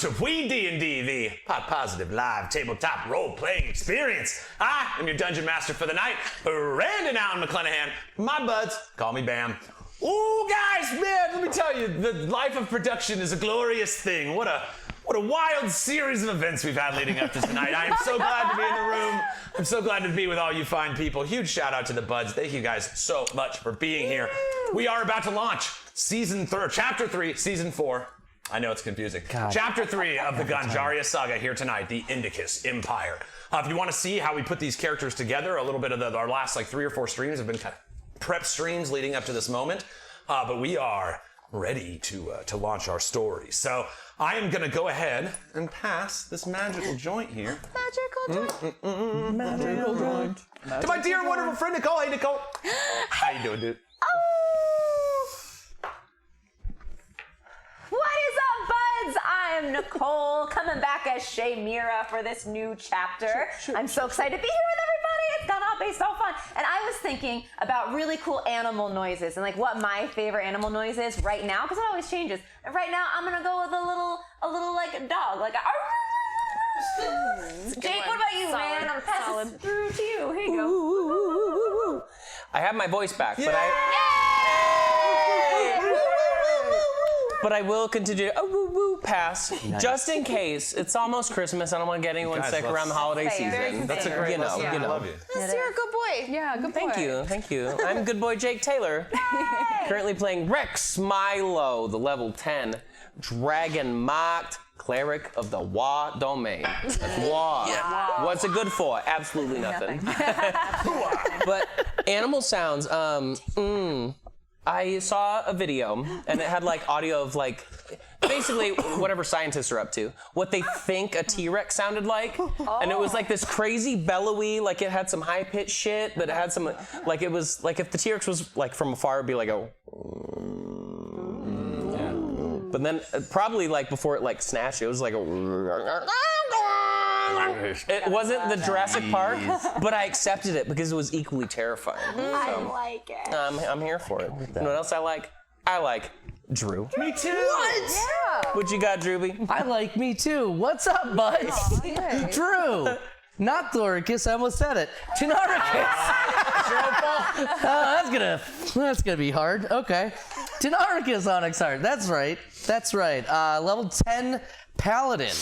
to WeeDnD, the positive live tabletop role-playing experience. I am your dungeon master for the night, Brandon Allen McClanahan. My buds call me Bam. Ooh, guys, man, let me tell you, the life of production is a glorious thing. What a wild series of events we've had leading up to tonight. I am so glad to be in the room. I'm so glad to be with all you fine people. Huge shout out to the buds. Thank you guys so much for being here. We are about to launch Chapter 3, Season 4. I know it's confusing. God. Chapter 3 of the Ganjaria Saga here tonight, the INDICUS EMPIRE. If you want to see how we put these characters together, a little bit of our last 3 or 4 streams have been kind of prep streams leading up to this moment. But we are ready to launch our story. So I am going to go ahead and pass this magical joint here. Magical joint. Magical joint. To my dear, wonderful friend, Nicole. Hey, Nicole. How you doing, dude? What is up, buds? I am Nicole, coming back as Shay Mira for this new chapter. I'm so excited to be here with everybody. It's gonna be so fun. And I was thinking about really cool animal noises and what my favorite animal noise is right now, because it always changes. And right now, I'm gonna go with a little dog, Jake, what about you, man? I'm passing through to you. Here you go. Ooh. I have my voice back, but I will continue to pass just in case. It's almost Christmas. I don't want to get anyone sick around the holiday season. That's a great lesson. I love you. Yes, you're a good boy. Yeah, good boy. Thank you. I'm good boy Jake Taylor. Currently playing Rex Milo, the level 10 dragon mocked cleric of the Wa domain. That's Wa. Yeah. What's it good for? Absolutely nothing. But animal sounds. I saw a video and it had audio of basically whatever scientists are up to, what they think a T-Rex sounded like. And it was this crazy bellowy, it had some high pitched shit, but it had some it was if the T-Rex was from afar, it'd be a but then probably before it snatched, it was it wasn't the Jurassic Park, but I accepted it because it was equally terrifying. I like it. I'm here for it. You know what else I like? I like Drew. Me too. What? Yeah. What you got, Drewby? I like me too. What's up, buds? Drew. Not Thoricus, I almost said it. Tenaricus. That's gonna be hard. Okay. Tenaricus Onyxheart. That's right. Level 10 Paladin.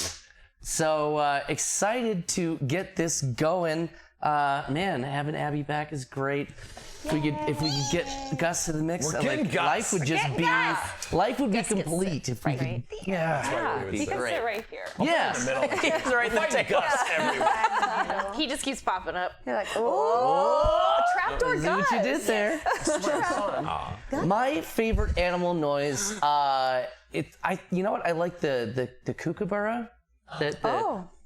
So excited to get this going. Man, having Abby back is great. If we could get Gus in the mix, life would just be complete if we could. Yeah. He can sit right here. Yes. He's right in the tank. He just keeps popping up. You're like, oh, trapdoor See Gus. what you did there. My favorite animal noise. You know what? I like the kookaburra.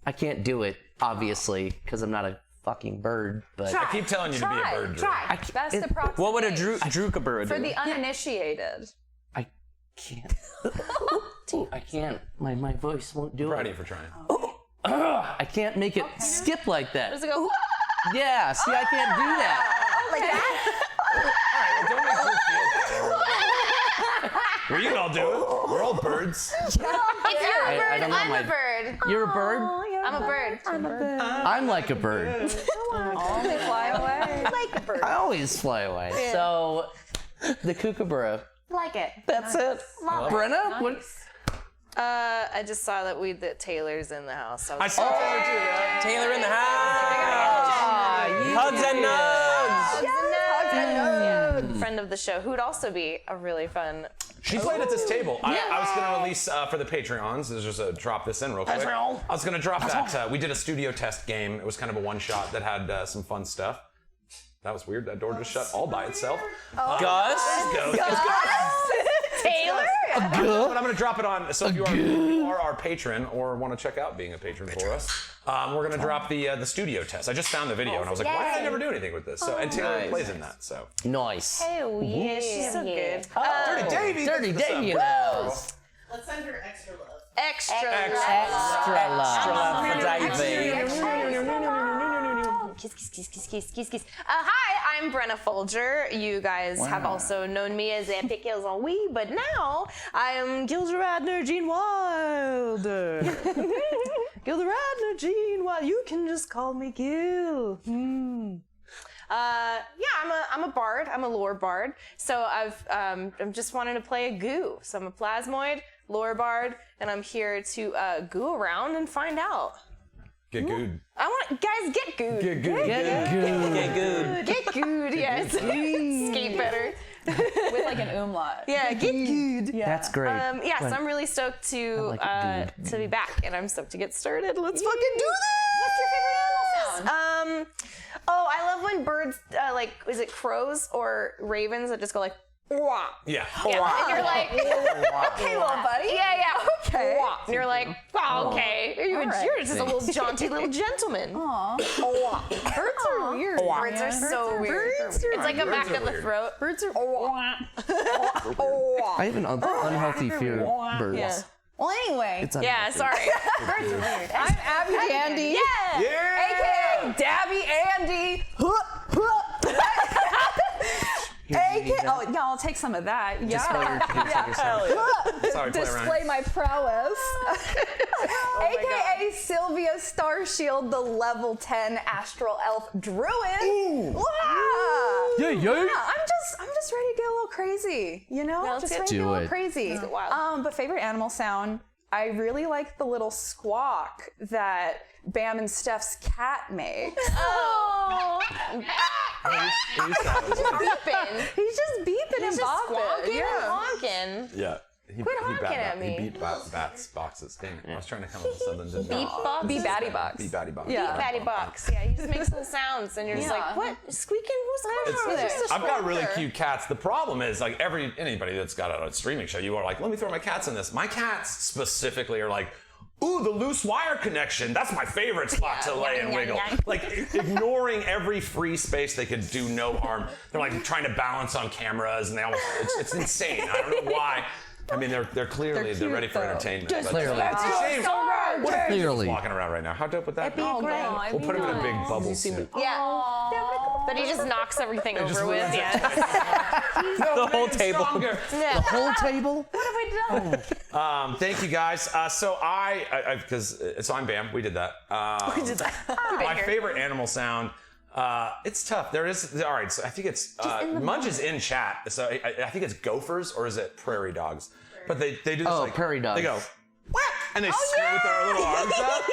I can't do it, obviously, because I'm not a fucking bird. But I keep telling you to be a bird, Drew. Try. Best approximation. What would a Drukabura do? For the uninitiated. I can't. I can't. My voice won't do Proud it. of you for trying. I can't make it skip like that. Does it go? Yeah, see, I can't do that. Like that? All right, well, don't make Drew feel bad. We can all do it. We're all birds. If you're a bird, don't know I'm my- a bird. You're a bird? I'm a bird. I'm like a bird. They fly away. Like a bird. I always fly away. So, the kookaburra. Like it. That's it. Brenna? What? I just saw that Taylor's in the house. I saw Taylor too. Right? Taylor in the house. Hugs and nugs. Hugs and nugs. Friend of the show, who would also be a really fun. She played at this table. I was going to release for the Patreons. Just drop this in real quick. I was going to drop that. We did a studio test game. It was kind of a one-shot that had some fun stuff. That was weird. That door just shut all by itself. Gus? Taylor? But I'm going to drop it on. So if you are our patron or want to check out being a patron for us, we're going to drop the studio test. I just found the video and I was like, why did I never do anything with this? So and Taylor plays in that. So Nice. Oh, yeah, she's so good. Dirty Davey. Dirty Davey in the house. Let's send her extra love. Extra Extra love. Davey. Kiss. Hi, I'm Brenna Folger. You guys have also known me as Ampicles on Wii, but now I am Gilda Radner Gene Wilder. Gilda Radner Gene Wilder. You can just call me Gil. I'm a bard. I'm a lore bard. So I'm just wanting to play a goo. So I'm a plasmoid, lore bard, and I'm here to goo around and find out. Get good. Guys, get gooed. Get good. Get good. Get gooed, yes. Skate better. With like an umlaut. Yeah, get gooed. That's great. So I'm really stoked to to be back, and I'm stoked to get started. Let's fucking do this! What's your favorite animal sound? I love when birds, is it crows or ravens that just go like, wah. Yeah. And you're like, Okay, little buddy. yeah. Okay. Wah. And you're like, oh, okay. You're right. just a little jaunty little gentleman. Aw. Birds are weird. Birds are so weird. It's like a back of the throat. Birds are. I have an unhealthy fear of birds. Yeah. Well, anyway. It's Yeah, unhealthy. sorry. Birds are weird. I'm Abby Dandy. Yeah. Yeah. AKA Dabby Andy. Oh, yeah, I'll take some of that. Sorry, play around. Display my prowess. AKA Sylvia Starshield, the level 10 astral elf druid. Wow. Yeah. I'm just ready to get a little crazy, you know? let's Just get- ready to get a Do little it. crazy. get wild. But favorite animal sound, I really like the little squawk that Bam and Steph's cat makes. Oh. Beeping. He's just beeping and He's just bopping. squonking Yeah. and honking. Yeah. He honking at me. He beat Bat's boxes. Dang it. I was trying to come up with something. Didn't Beep know. box. Be batty box. Beat Batty Box. Yeah. Batty box. Yeah, he just makes little sounds, and you're just Yeah. like, what? Squeaking? Who's going on over there? I've got really cute cats. The problem is, like, anybody that's got a streaming show, you are like, let me throw my cats in this. My cats specifically are like, ooh, the loose wire connection. That's my favorite spot to lay and wiggle. Like, ignoring every free space they could do no harm. They're like trying to balance on cameras, and it's insane. I don't know why. I mean, they're clearly they're ready for entertainment. But Clearly. It's a shame. What if Clearly. walking around right now? How dope would that be? Oh, great. God. We'll put him in a big bubble suit. Yeah. But he just knocks everything just over with. ruins it. Yeah. The whole table. Yeah. Whole table? What have we done? Thank you guys. So I'm Bam. We did that. My favorite animal sound. It's tough. There is. All right. So I think it's Munch is in chat. So I think it's gophers or is it prairie dogs? But they do this like prairie dogs. They go "Wah!" and they scream with their little arms up.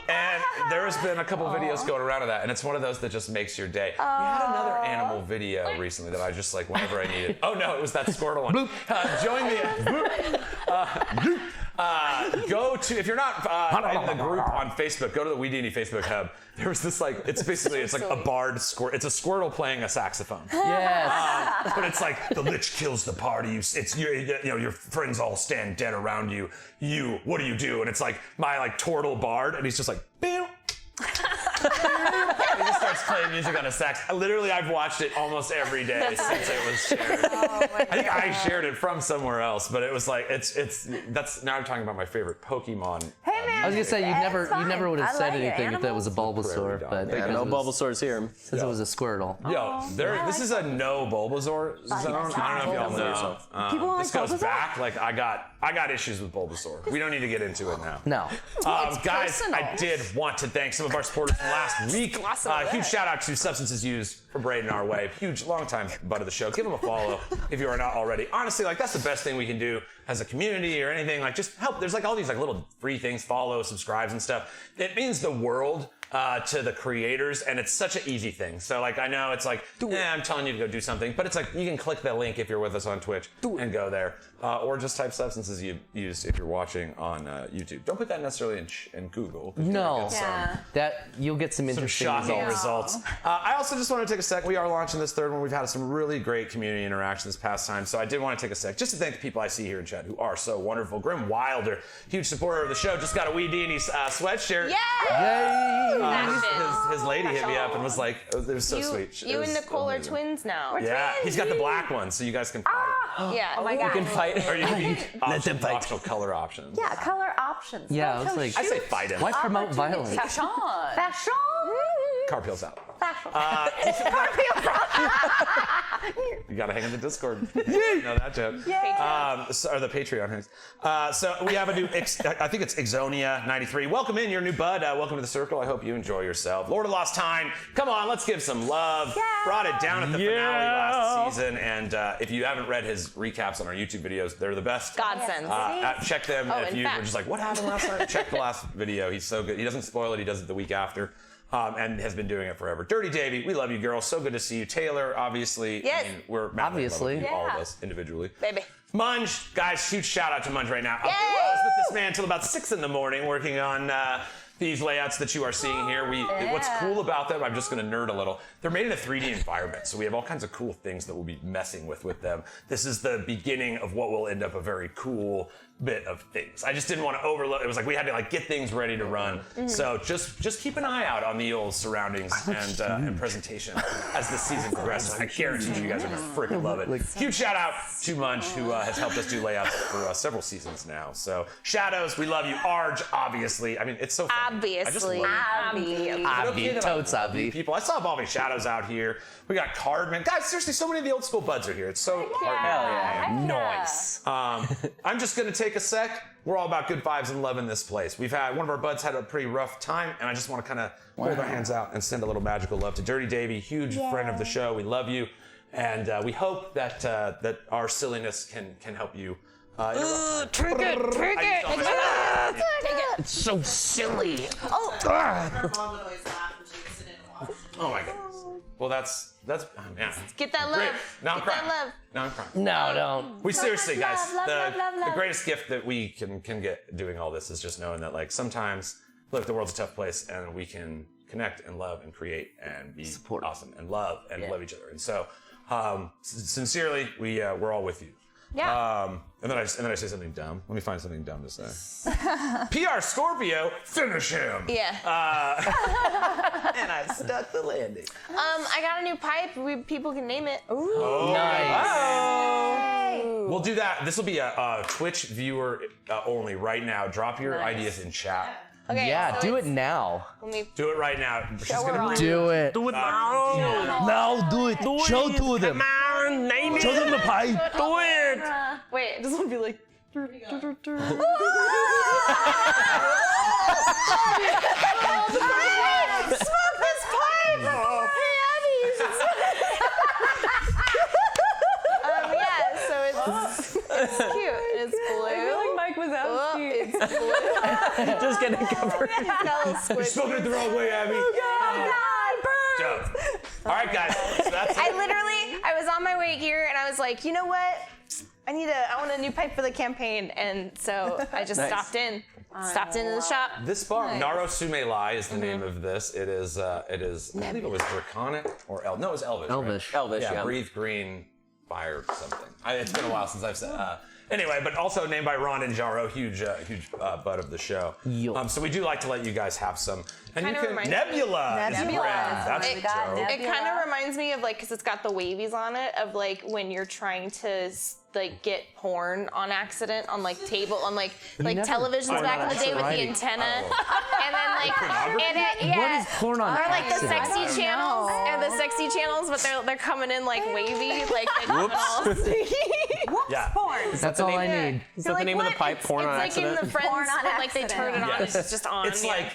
And there's been a couple videos going around of that, and it's one of those that just makes your day. We had another animal video recently that I just like whenever I needed. Oh no, it was that Squirtle one. Join me. Go to, if you're not in the group on Facebook, go to the Weed&d Facebook hub. There was this like, it's like a bard squirt. It's a Squirtle playing a saxophone. Yes. But it's like the lich kills the party. Your friends all stand dead around you. What do you do? And it's like my like turtle bard, and he's just like, bam. He just starts playing music on a sax. I've watched it almost every day since it was shared. I think I shared it from somewhere else, but it was like that's now I'm talking about my favorite Pokemon. Hey, man. I was gonna say you It's fine. never would have I said like it. anything if that was a Bulbasaur, dog. but Yeah, because No it was- Bulbasaur's here. since it was a Squirtle. Yo, this is a no Bulbasaur zone. I don't know if y'all know. People like This goes Bulbasaur? back. Like I got issues with Bulbasaur. We don't need to get into it now. No. Guys, personal. I did want to thank some of our supporters from last week. Awesome. Huge shout out to Substances Used for Braden our way. Huge, long time butt of the show. Give them a follow if you are not already. Honestly, like that's the best thing we can do as a community or anything. Like just help. There's like all these like little free things, follow, subscribes and stuff. It means the world to the creators, and it's such an easy thing. So like I know it's like, I'm telling you to go do something, but it's like you can click the link if you're with us on Twitch and go there, or just type Substances Used if you're watching on YouTube. Don't put that necessarily in Google. No. Yeah. That you'll get some Some interesting shocking results. results. I also just want to take a sec. We are launching this third one. We've had some really great community interaction this past time, so I did want to take a sec just to thank the people I see here in chat who are so wonderful. Grim Wilder, huge supporter of the show, just got a Weed&d sweatshirt. Yeah! Yay! His lady hit me up and was like, it was so sweet. You and Nicole are twins now. Yeah, he's got the black one, so you guys can fight. Yeah. Oh my God. You can fight. Or you can Let them fight. optional color options. Yeah, color options. Yeah, it's like I say fight him. why promote violence? Fashion. Fashion. Car peels out. Factual. You gotta hang in the Discord. No, that joke. Or the Patreon hangs. So we have a new, I think it's Exonia93. Welcome in, you're a new bud. Welcome to the circle. I hope you enjoy yourself. Lord of Lost Time, come on, let's give some love. Yeah. Brought it down at the finale last season, and if you haven't read his recaps on our YouTube videos, they're the best. Godsend. Check them if in you fact. were just like, what happened last night? Check the last video. He's so good. He doesn't spoil it. He does it the week after. And has been doing it forever. Dirty Davy, we love you, girl. So good to see you. Taylor, obviously. Yes. I mean, we're madly in love with you, all of us individually. Baby. Munge, guys, huge shout out to Munge right now. Yay! I was with this man until about 6 in the morning working on these layouts that you are seeing here. What's cool about them, I'm just going to nerd a little. They're made in a 3D environment, so we have all kinds of cool things that we'll be messing with them. This is the beginning of what will end up a very cool bit of things. I just didn't want to overload. It was like we had to like get things ready to run. So just keep an eye out on the old surroundings and presentation as the season progresses. I guarantee you guys are gonna freaking love it. Huge shout out to Munch, who has helped us do layouts for several seasons now. So Shadows, we love you. Arj, obviously. I mean, it's so funny. Obviously. Totes obvi. People, I saw Evolving Shadows out here. We got Cardman. Guys, seriously, so many of the old school buds are here. It's so Nice. I'm just gonna take a sec. We're all about good vibes and love in this place. We've had one of our buds had a pretty rough time, and I just want to kind of hold our hands out and send a little magical love to Dirty Davy, huge friend of the show. We love you, and we hope that that our silliness can help you. Trick it. It's so silly. Oh my goodness. Well, that's yeah. Get that love. Great. Now I'm Get that crying. love. Now I'm crying. No, don't. We seriously, guys, love, the love. greatest gift that we can get doing all this is just knowing that, like, sometimes, look, the world's a tough place, and we can connect and love and create and be awesome and love each other. And so, sincerely, we're all with you. Yeah. And then I say something dumb. Let me find something dumb to say. PR Scorpio, finish him. Yeah. And I stuck the landing. I got a new pipe. People can name it. Nice. Oh. We'll do that. This will be a Twitch viewer only right now. Drop your ideas in chat. Okay. Yeah, so do it it's- now. Let me. Do it right now. She's gonna on. Do it. Do it now. Now do it. Show to them. Come on, name Show it. them the pipe. Do it. Wait, I just want to be like. Smoke this pipe! Hey, Abby, you should smoke. Yeah, so it's cute. It's blue. I feel like Mike was Oh, out. it's blue. Just getting covered. It's got a little You're squishy. smoking it the wrong way, Abby. Dope. All right, guys. So that's I was on my way here and I was like, you know what? I want a new pipe for the campaign, and so I just stopped into the shop. this bar. Naro Sume Lai is the name of this. It is. I believe it was Draconic or no, it was Elvish. Elvish. Right? Elvish, yeah. Breathe green fire something. It's been a while since I've said. Anyway, but also named by Ron and Jaro, huge bud of the show. So we do like to let you guys have some. And Kinda you can reminds- Nebula. is the Nebula. brand. That's We got dope. Nebula. It kind of reminds me of like, because it's got the wavies on it, of like when you're trying to like get porn on accident on like never- televisions back in the day with the Right. antenna, and then like What is porn on or like the accident? sexy channels and the sexy channels, but they're coming in like wavy, like they come in all. Yeah. Porn. That's all I need. Is that the name of the pipe? Porn on It's like accident. in the Friends, Porn on when, like they turn it on, accident. it's just on. It's yeah. like,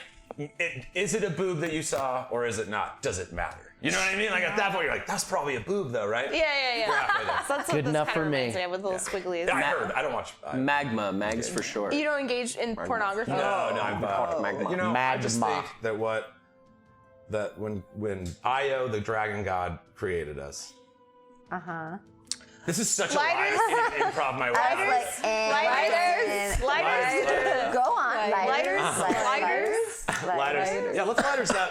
is it a boob that you saw or is it not? Does it matter? You know what I mean? Like at that point, you're like, that's probably a boob though, right? Yeah. halfway there. So that's what Good this enough kinda for me. reminds of, with little squigglies. Yeah, I heard. I don't watch. Mags for short. You don't engage in pornography. No, I'm Magma. You know, I just Magma. think that when Io, the dragon god, created us. This is such a lie. Lighters. I can't improv my way out of it. Lighters. Go on. Lighters. Lighters. Yeah, let's lighters up.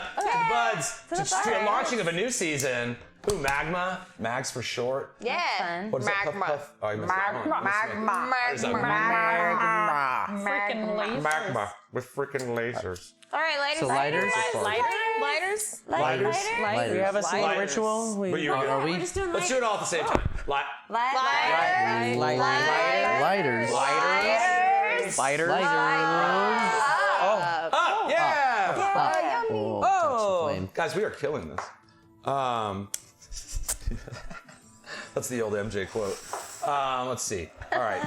Buds. To a launching of a new season. Ooh, Magma. Mags for short. Yeah. What is that? Magma. Puff, puff? Oh, you missed that one. What is that? Freaking lace. Magma with freaking lasers. All right, lighters. So lighters? Lighters. Lighters. We have a single Lighters. ritual. But you Are we? Let's do it all at the same time. Lighters. Lighters. Lighters. Yeah! Oh. Guys, we are killing this. That's the old MJ quote. Let's see. All right.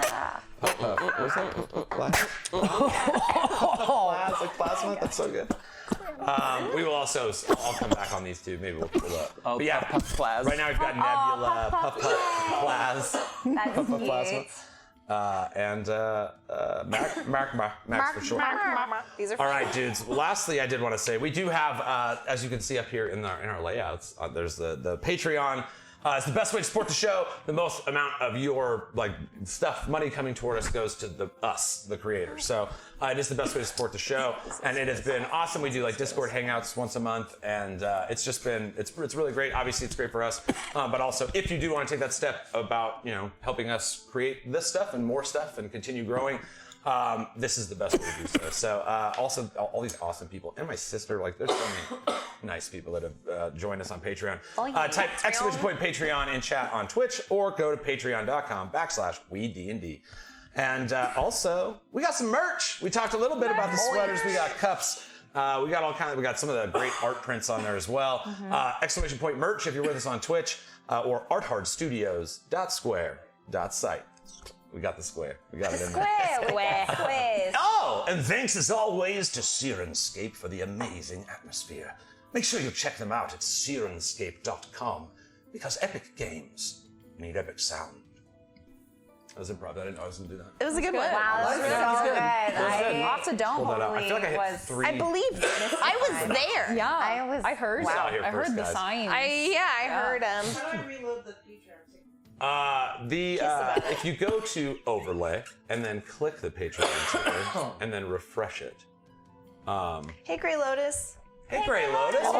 What's that? Plasma? That's so good. We will also, I'll come back on these two. Maybe we'll pull up. Oh, but yeah, Puff Plaz. right now we've got Nebula, Puff Plaz, That's Puff cute. Plasma, and Max for short. These are All right, dudes. Lastly, I did want to say we do have, as you can see up here in our layouts, there's the Patreon. It's the best way to support the show. The most amount of your money coming toward us goes to the creators. So it is the best way to support the show, and it has been awesome. We do Discord hangouts once a month, and it's just been it's really great. Obviously, it's great for us, but also if you do want to take that step about helping us create this stuff and more stuff and continue growing. This is the best way to do so. So also all these awesome people and my sister, there's so many nice people that have joined us on Patreon. Type !Patreon in chat on Twitch or go to patreon.com/WeeDnD. And also we got some merch. We talked a little bit about the sweaters. We got cups. We got all kinds. We got some of the great art prints on there as well. !merch if you're with us on Twitch or arthardstudios.square.site. We got the square. We got it in there. Square. Oh, and thanks as always to Sirenscape for the amazing atmosphere. Make sure you check them out at sirenscape.com because epic games need epic sound. That was improv. I didn't know I was going to do that. It was a good one. Wow, that was so good. Off to Dome Pull that out. I feel like I hit was. 3. I believe I was there. Yeah, I heard. Wow. Out here I first, heard the guys. signs. I heard him. How do I reload the feature? If you go to overlay and then click the Patreon ticker and then refresh it. Hey, Grey Lotus. Hey, Grey Lotus. Good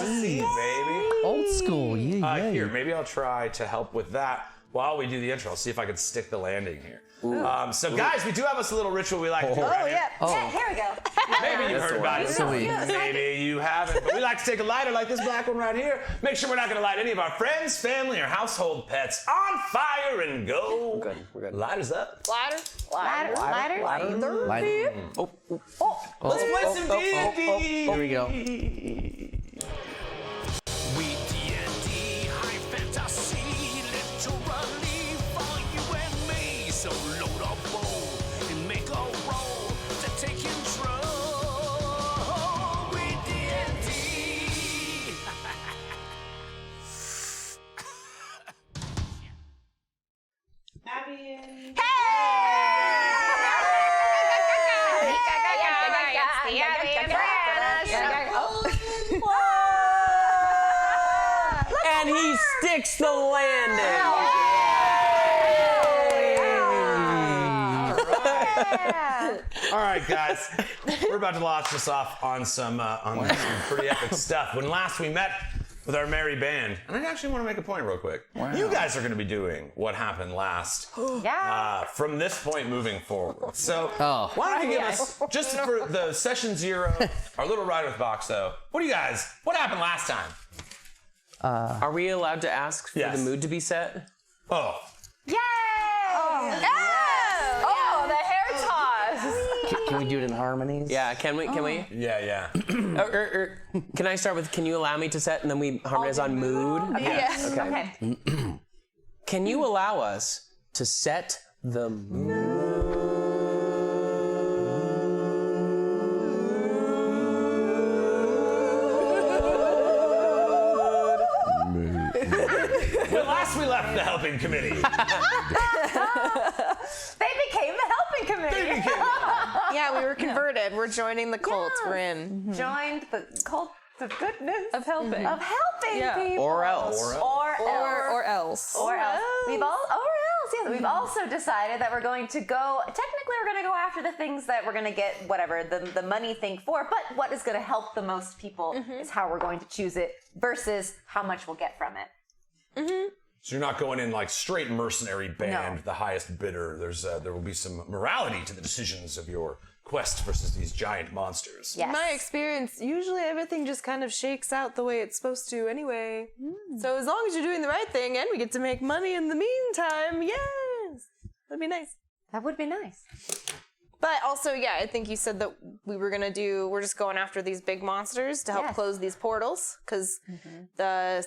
to see you, baby. Old school, yeah. Here, maybe I'll try to help with that while we do the intro. I'll see if I can stick the landing here. So, guys, we do have us a little ritual we like to do. Right Yeah, here we go. Maybe you've heard about it. Sweet. Maybe you haven't. But we like to take a lighter like this black one right here. Make sure we're not going to light any of our friends, family, or household pets on fire and go. We're good. Lighters up. Lighter. Let's play some D&D. Here we go. WeeDnD, high fantasy, literally for you and me. So load up bowl and make a roll to take control. WeeDnD. Abby and... And he sticks the landing. All right, guys. We're about to launch this off on some pretty epic stuff. When last we met with our merry band, and I actually want to make a point real quick. You guys are going to be doing what happened last from this point moving forward. So why don't you give us, just for the session 0, our little ride with Boxo, what happened last time? Are we allowed to ask for Yes. the mood to be set? Oh, Yay! Oh, the hair toss. Can we do it in harmonies? Yeah, can we? yeah. Can I start with, can you allow me to set, and then we harmonize on mood? Yes. Okay. Can you allow us to set the mood? When last we left the helping committee. They became the helping committee. Yeah, we were converted. We're joining the cult. We're in. Joined the cult of goodness. Of helping. Of helping Yeah. people. Or else. Or else. We've also decided that we're going to go, technically we're going to go after the things that we're going to get, whatever, the money thing for, but what is going to help the most people is how we're going to choose it versus how much we'll get from it. So you're not going in like straight mercenary band, No. the highest bidder. There will be some morality to the decisions of your quest versus these giant monsters. Yes. In my experience, usually everything just kind of shakes out the way it's supposed to anyway. So as long as you're doing the right thing and we get to make money in the meantime, yes. That'd be nice. That would be nice. But also, yeah, I think you said that we're just going after these big monsters to help Yes. close these portals, because the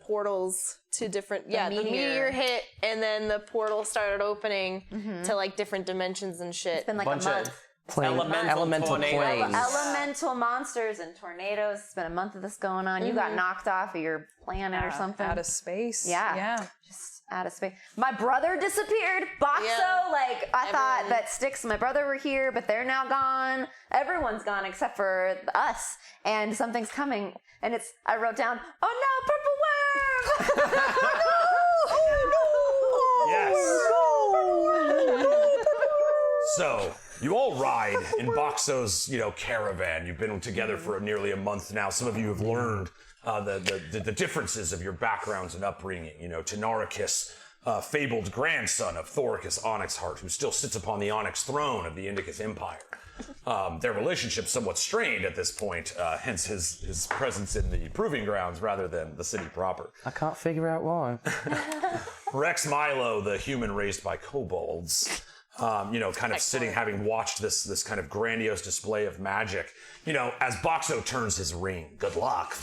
portals to different, the meteor hit, and then the portal started opening to like different dimensions and shit. It's been like Bunch a month. of elemental planes. Elemental monsters and tornadoes. It's been a month of this going on. You got knocked off of your planet or something. Out of space. Yeah. Just out of space. My brother disappeared. Boxo, Yeah. I thought that Styx and my brother were here, but they're now gone. Everyone's gone except for us. And something's coming. And I wrote down, oh no, purple worm! Yes. So you all ride in Boxo's, caravan. You've been together for nearly a month now. Some of you have learned the differences of your backgrounds and upbringing. Tenaricus, fabled grandson of Thoricus Onyxheart, who still sits upon the Onyx throne of the INDICUS Empire. Their relationship's somewhat strained at this point, hence his presence in the proving grounds rather than the city proper. I can't figure out why. Rex Milo, the human raised by kobolds, kind of sitting, having watched this kind of grandiose display of magic. As Boxo turns his ring, good luck.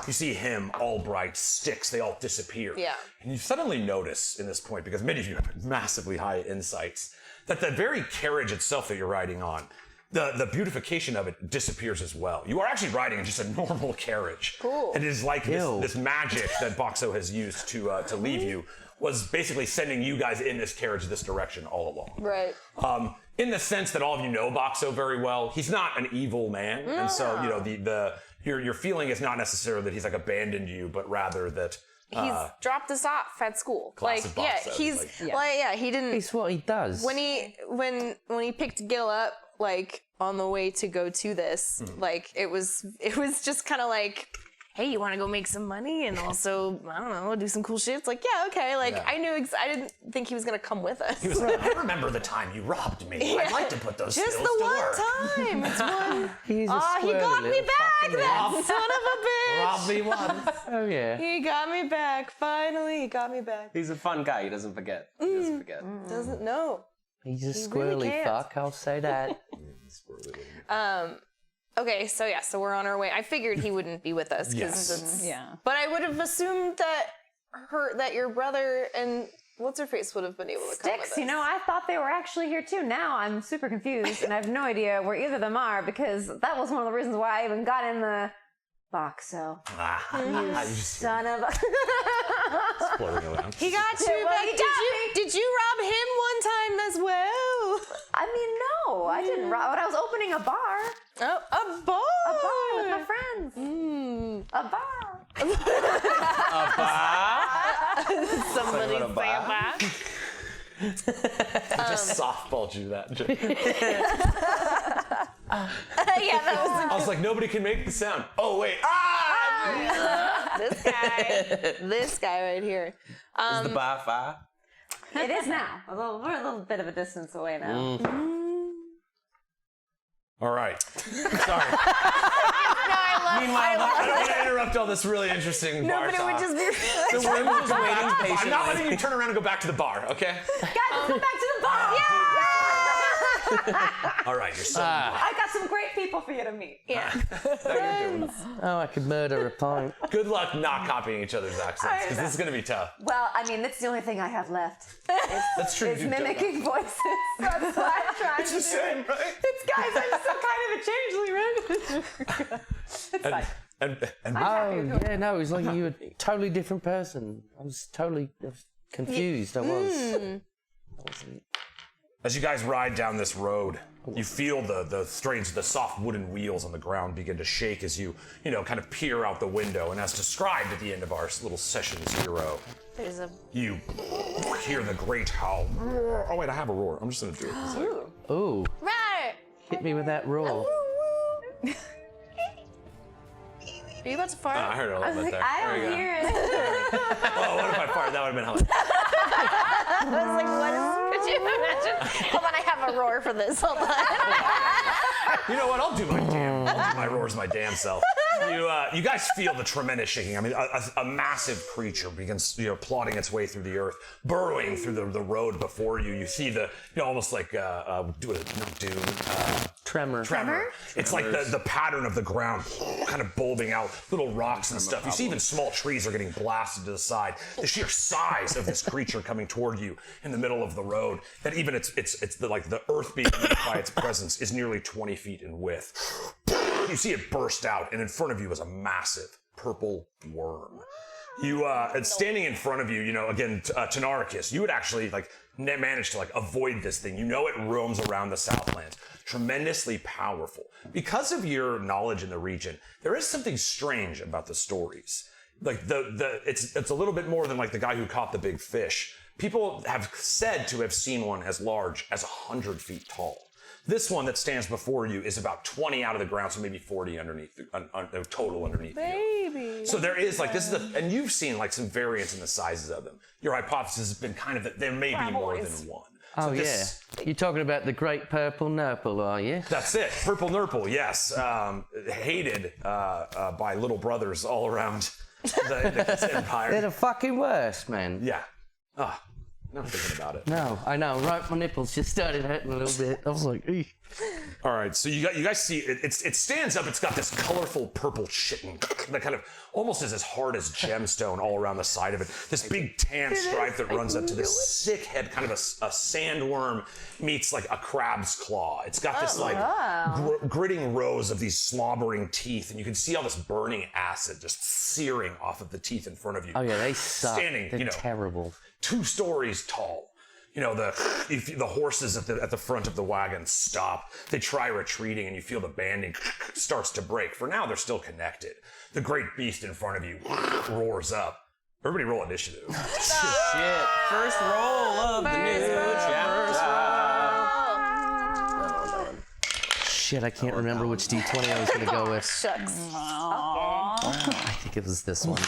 You see him, Albright, Styx, they all disappear. Yeah. And you suddenly notice in this point, because many of you have massively high insights, that the very carriage itself that you're riding on, the beautification of it disappears as well. You are actually riding in just a normal carriage. Cool. And it is like this magic that Boxo has used to leave you was basically sending you guys in this carriage this direction all along. Right. In the sense that all of you know Boxo very well, he's not an evil man. And so, your feeling is not necessarily that he's like abandoned you, but rather that He's dropped us off at school. Classic Boxo, he didn't. It's what he does. When he picked Gil up, like on the way to go to this, like it was just kind of like, hey, you want to go make some money and also, I don't know, do some cool shit? It's like, yeah, okay. Like, Yeah. I didn't think he was going to come with us. He was like, I remember the time you robbed me. I'd like to put those Just skills the to one work. time. It's one. He's a Oh, he squirrely got me little back, fucking that man. son of a bitch. Robbed me once. Oh yeah. He got me back. Finally, he got me back. He's a fun guy. He doesn't forget. He doesn't forget. Doesn't know. He's a really squirrely can't. fuck. I'll say that. Okay, so we're on our way. I figured he wouldn't be with us. 'Cause Yes. it's- Yeah. But I would have assumed that your brother and what's her face would have been able to come with Styx, us. I thought they were actually here too. Now I'm super confused and I have no idea where either of them are because that was one of the reasons why I even got in the Boxo. You just Son of a... floating around. He got you Well, back. he got Did you rob him one time as well? I mean, no, I didn't rob. But I was opening a bar. Oh, a bar. A bar with my friends. A bar. Somebody What a say a bar. bar. I just softballed you that. Yeah, that was I was like, nobody can make the sound. Oh, wait. this guy right here. Is the bar far? It is now. We're a little bit of a distance away now. All right. Sorry. Meanwhile, I don't want to interrupt all this really interesting bar but it would talk. just be. The Wyrm is just waiting I'm patiently. not letting you turn around and go back to the bar, okay? Guys, let's go back to the bar. All right, you're so I got some great people for you to meet. Oh, I could murder a pint. Good luck not copying each other's accents, because this is going to be tough. Well, I mean, that's the only thing I have left. That's true. Is you do mimicking voices. That's what I'm trying It's to the do. same, right? It's guys, I'm still kind of a changeling, right? It's fine. And Oh, yeah, no, it was like you were a totally different person. I was confused. I was. as you guys ride down this road, you feel the soft wooden wheels on the ground begin to shake as you kind of peer out the window. And as described at the end of our little session 0, There's a. you hear the great howl. Oh wait, I have a roar. I'm just gonna do it. It's like, Ooh, Right. hit me with that roar. Are you about to fart? I heard it a little bit there. I There you don't go. hear it. Oh, what if I farted? That would have been hilarious. I was like, what is? Could you imagine? Hold on, I have a roar for this. Hold on. You know what? I'll do my roars my damn self. You guys feel the tremendous shaking. I mean, a massive creature begins, plodding its way through the earth, burrowing through the road before you. You see almost like Tremor. It's like the pattern of the ground kind of bulbing out, little rocks and stuff. You see even small trees are getting blasted to the side. The sheer size of this creature coming toward you in the middle of the road, that even it's the earth being moved by its presence is nearly 20 feet in width. You see it burst out, and in front of you is a massive purple worm. And standing in front of you, again, Tenarchus, you would actually manage to avoid this thing. It roams around the Southlands. Tremendously powerful. Because of your knowledge in the region, there is something strange about the stories. It's a little bit more than the guy who caught the big fish. People have said to have seen one as large as 100 feet tall. This one that stands before you is about 20 out of the ground, so maybe 40 underneath, total underneath. Baby. So there is and you've seen some variance in the sizes of them. Your hypothesis has been kind of that there may be more than one. Oh, yeah. You're talking about the great purple nurple, are you? That's it. Purple nurple, yes. Hated by little brothers all around the Indicus Empire. They're the fucking worst, man. Yeah. Now I'm thinking about it. No, I know. Right, my nipples just started hurting a little bit. I was like, eek. All right, so you guys see it stands up. It's got this colorful purple chitin that kind of almost is as hard as gemstone all around the side of it. This big tan stripe that runs up to this sick head, kind of a sandworm meets a crab's claw. It's got this gritting rows of these slobbering teeth, and you can see all this burning acid just searing off of the teeth in front of you. Oh yeah, they suck. Standing, They're terrible. 2 stories tall. The horses at the front of the wagon stop. They try retreating, and you feel the banding starts to break. For now, they're still connected. The great beast in front of you roars up. Everybody roll initiative. Shit. First roll of the new chapter. Shit, I can't remember which D20 I was going to go with. Shucks. I think it was this one.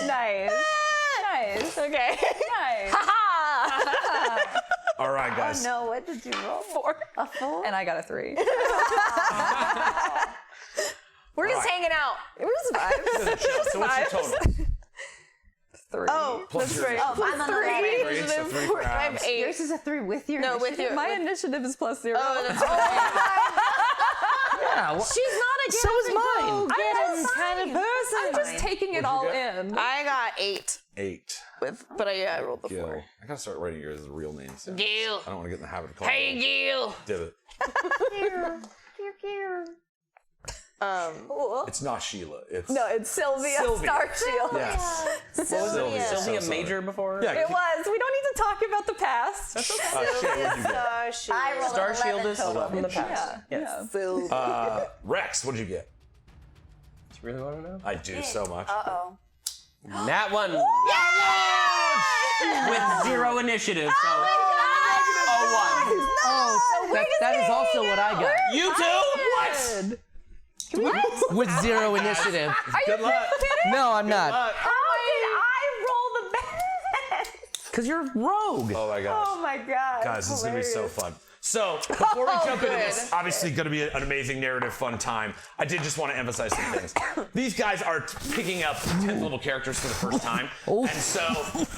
Nice. Nice. Okay. Nice. All right, guys. No, what did you roll? 4. A 4? And I got a 3. We're just hanging out. It was 5. So what's your total? 3. Oh, that's right. Oh, Plus I'm on the 3. right. So 3 for I have abs. 8. Yours is a 3 with your No, with initiative? your. My initiative is +0. Oh, that's right. Yeah, She's not a so is mine. get-in kind of person. I'm just taking it all in. I got 8. 8. But I rolled the Gil. 4. I gotta start writing yours as real names. Gil. I don't want to get in the habit of calling Hey, Gil. Divot. It's not Sheila. It's No, it's Sylvia Sylvia. Starshield. Yes. Sylvia So sorry. Major before? Yeah. It was. We don't need to talk about the past. Shay, what'd you get? I rolled Star an Shield 11 is total. from the past. Yeah. Yes. Rex, what'd you get? Do you really want to know? I do so much. Uh-oh. That one. With 0 initiative, so. Oh, that is also what I got. You too? What? With 0 initiative. Good luck. No, I'm not. How did I roll the best? Because you're rogue. Oh my gosh. Oh my god. Guys, this is going to be so fun. So, before we jump into this, obviously going to be an amazing narrative, fun time. I did just want to emphasize some things. These guys are picking up 10th level characters for the first time. And so,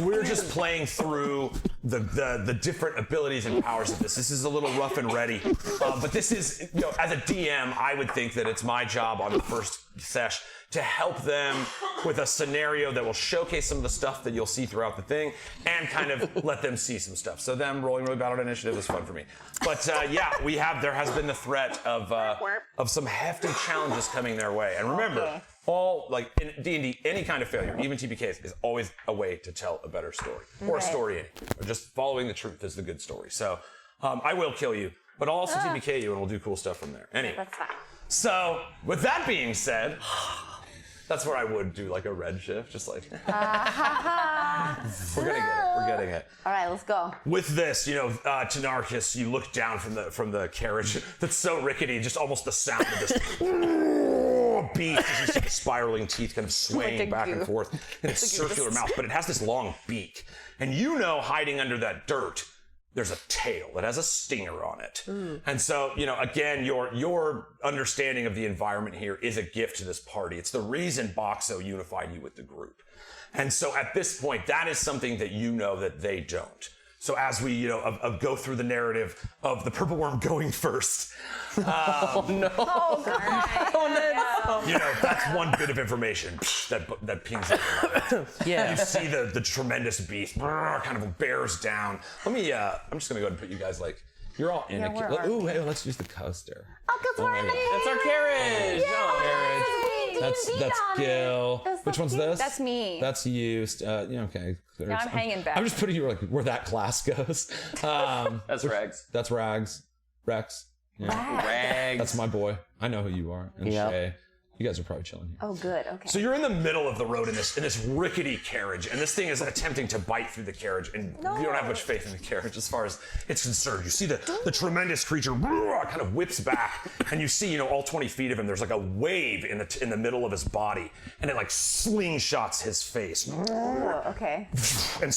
we're just playing through the different abilities and powers of this. This is a little rough and ready. But this is, as a DM, I would think that it's my job on the first sesh to help them with a scenario that will showcase some of the stuff that you'll see throughout the thing and kind of let them see some stuff. So them rolling really bad on initiative is fun for me. But there has been the threat of some hefty challenges coming their way. And remember, in D&D, any kind of failure, even TPKs, is always a way to tell a better story. Or a story anyway. Or just following the truth is the good story. So I will kill you, but I'll also TPK you and we'll do cool stuff from there. Anyway. That's fine. So, with that being said, that's where I would do a red shift, just like. We're getting it. All right, let's go. With this, Tenarchus, you look down from the carriage that's so rickety, just almost the sound of this beast as you see the spiraling teeth kind of swaying back and forth in its circular mouth, but it has this long beak. And hiding under that dirt, there's a tail that has a stinger on it. And so, again, your understanding of the environment here is a gift to this party. It's the reason Boxo unified you with the group. And so at this point, that is something that you know that they don't. So as we, go through the narrative of the purple worm going first, that's one bit of information that pings up. Yeah. You see the tremendous beast kind of bears down. I'm just gonna go ahead and put you guys you're all in a. Ooh, hey, let's use the coaster. Oh, because we're in That's our carriage. That's Gil. Which one's this? That's me. That's you. Okay. Yeah, I'm hanging back. I'm just putting you where that class goes. That's Rags. That's Rags. Rex. Yeah. Rags. That's my boy. I know who you are. And Yep. Shay. You guys are probably chilling here. Oh, good. Okay. So you're in the middle of the road in this rickety carriage, and this thing is attempting to bite through the carriage, and you don't have much faith in the carriage as far as it's concerned. You see the tremendous creature kind of whips back, and you see, all 20 feet of him, there's a wave in the middle of his body, and it slingshots his face. Oh, okay. And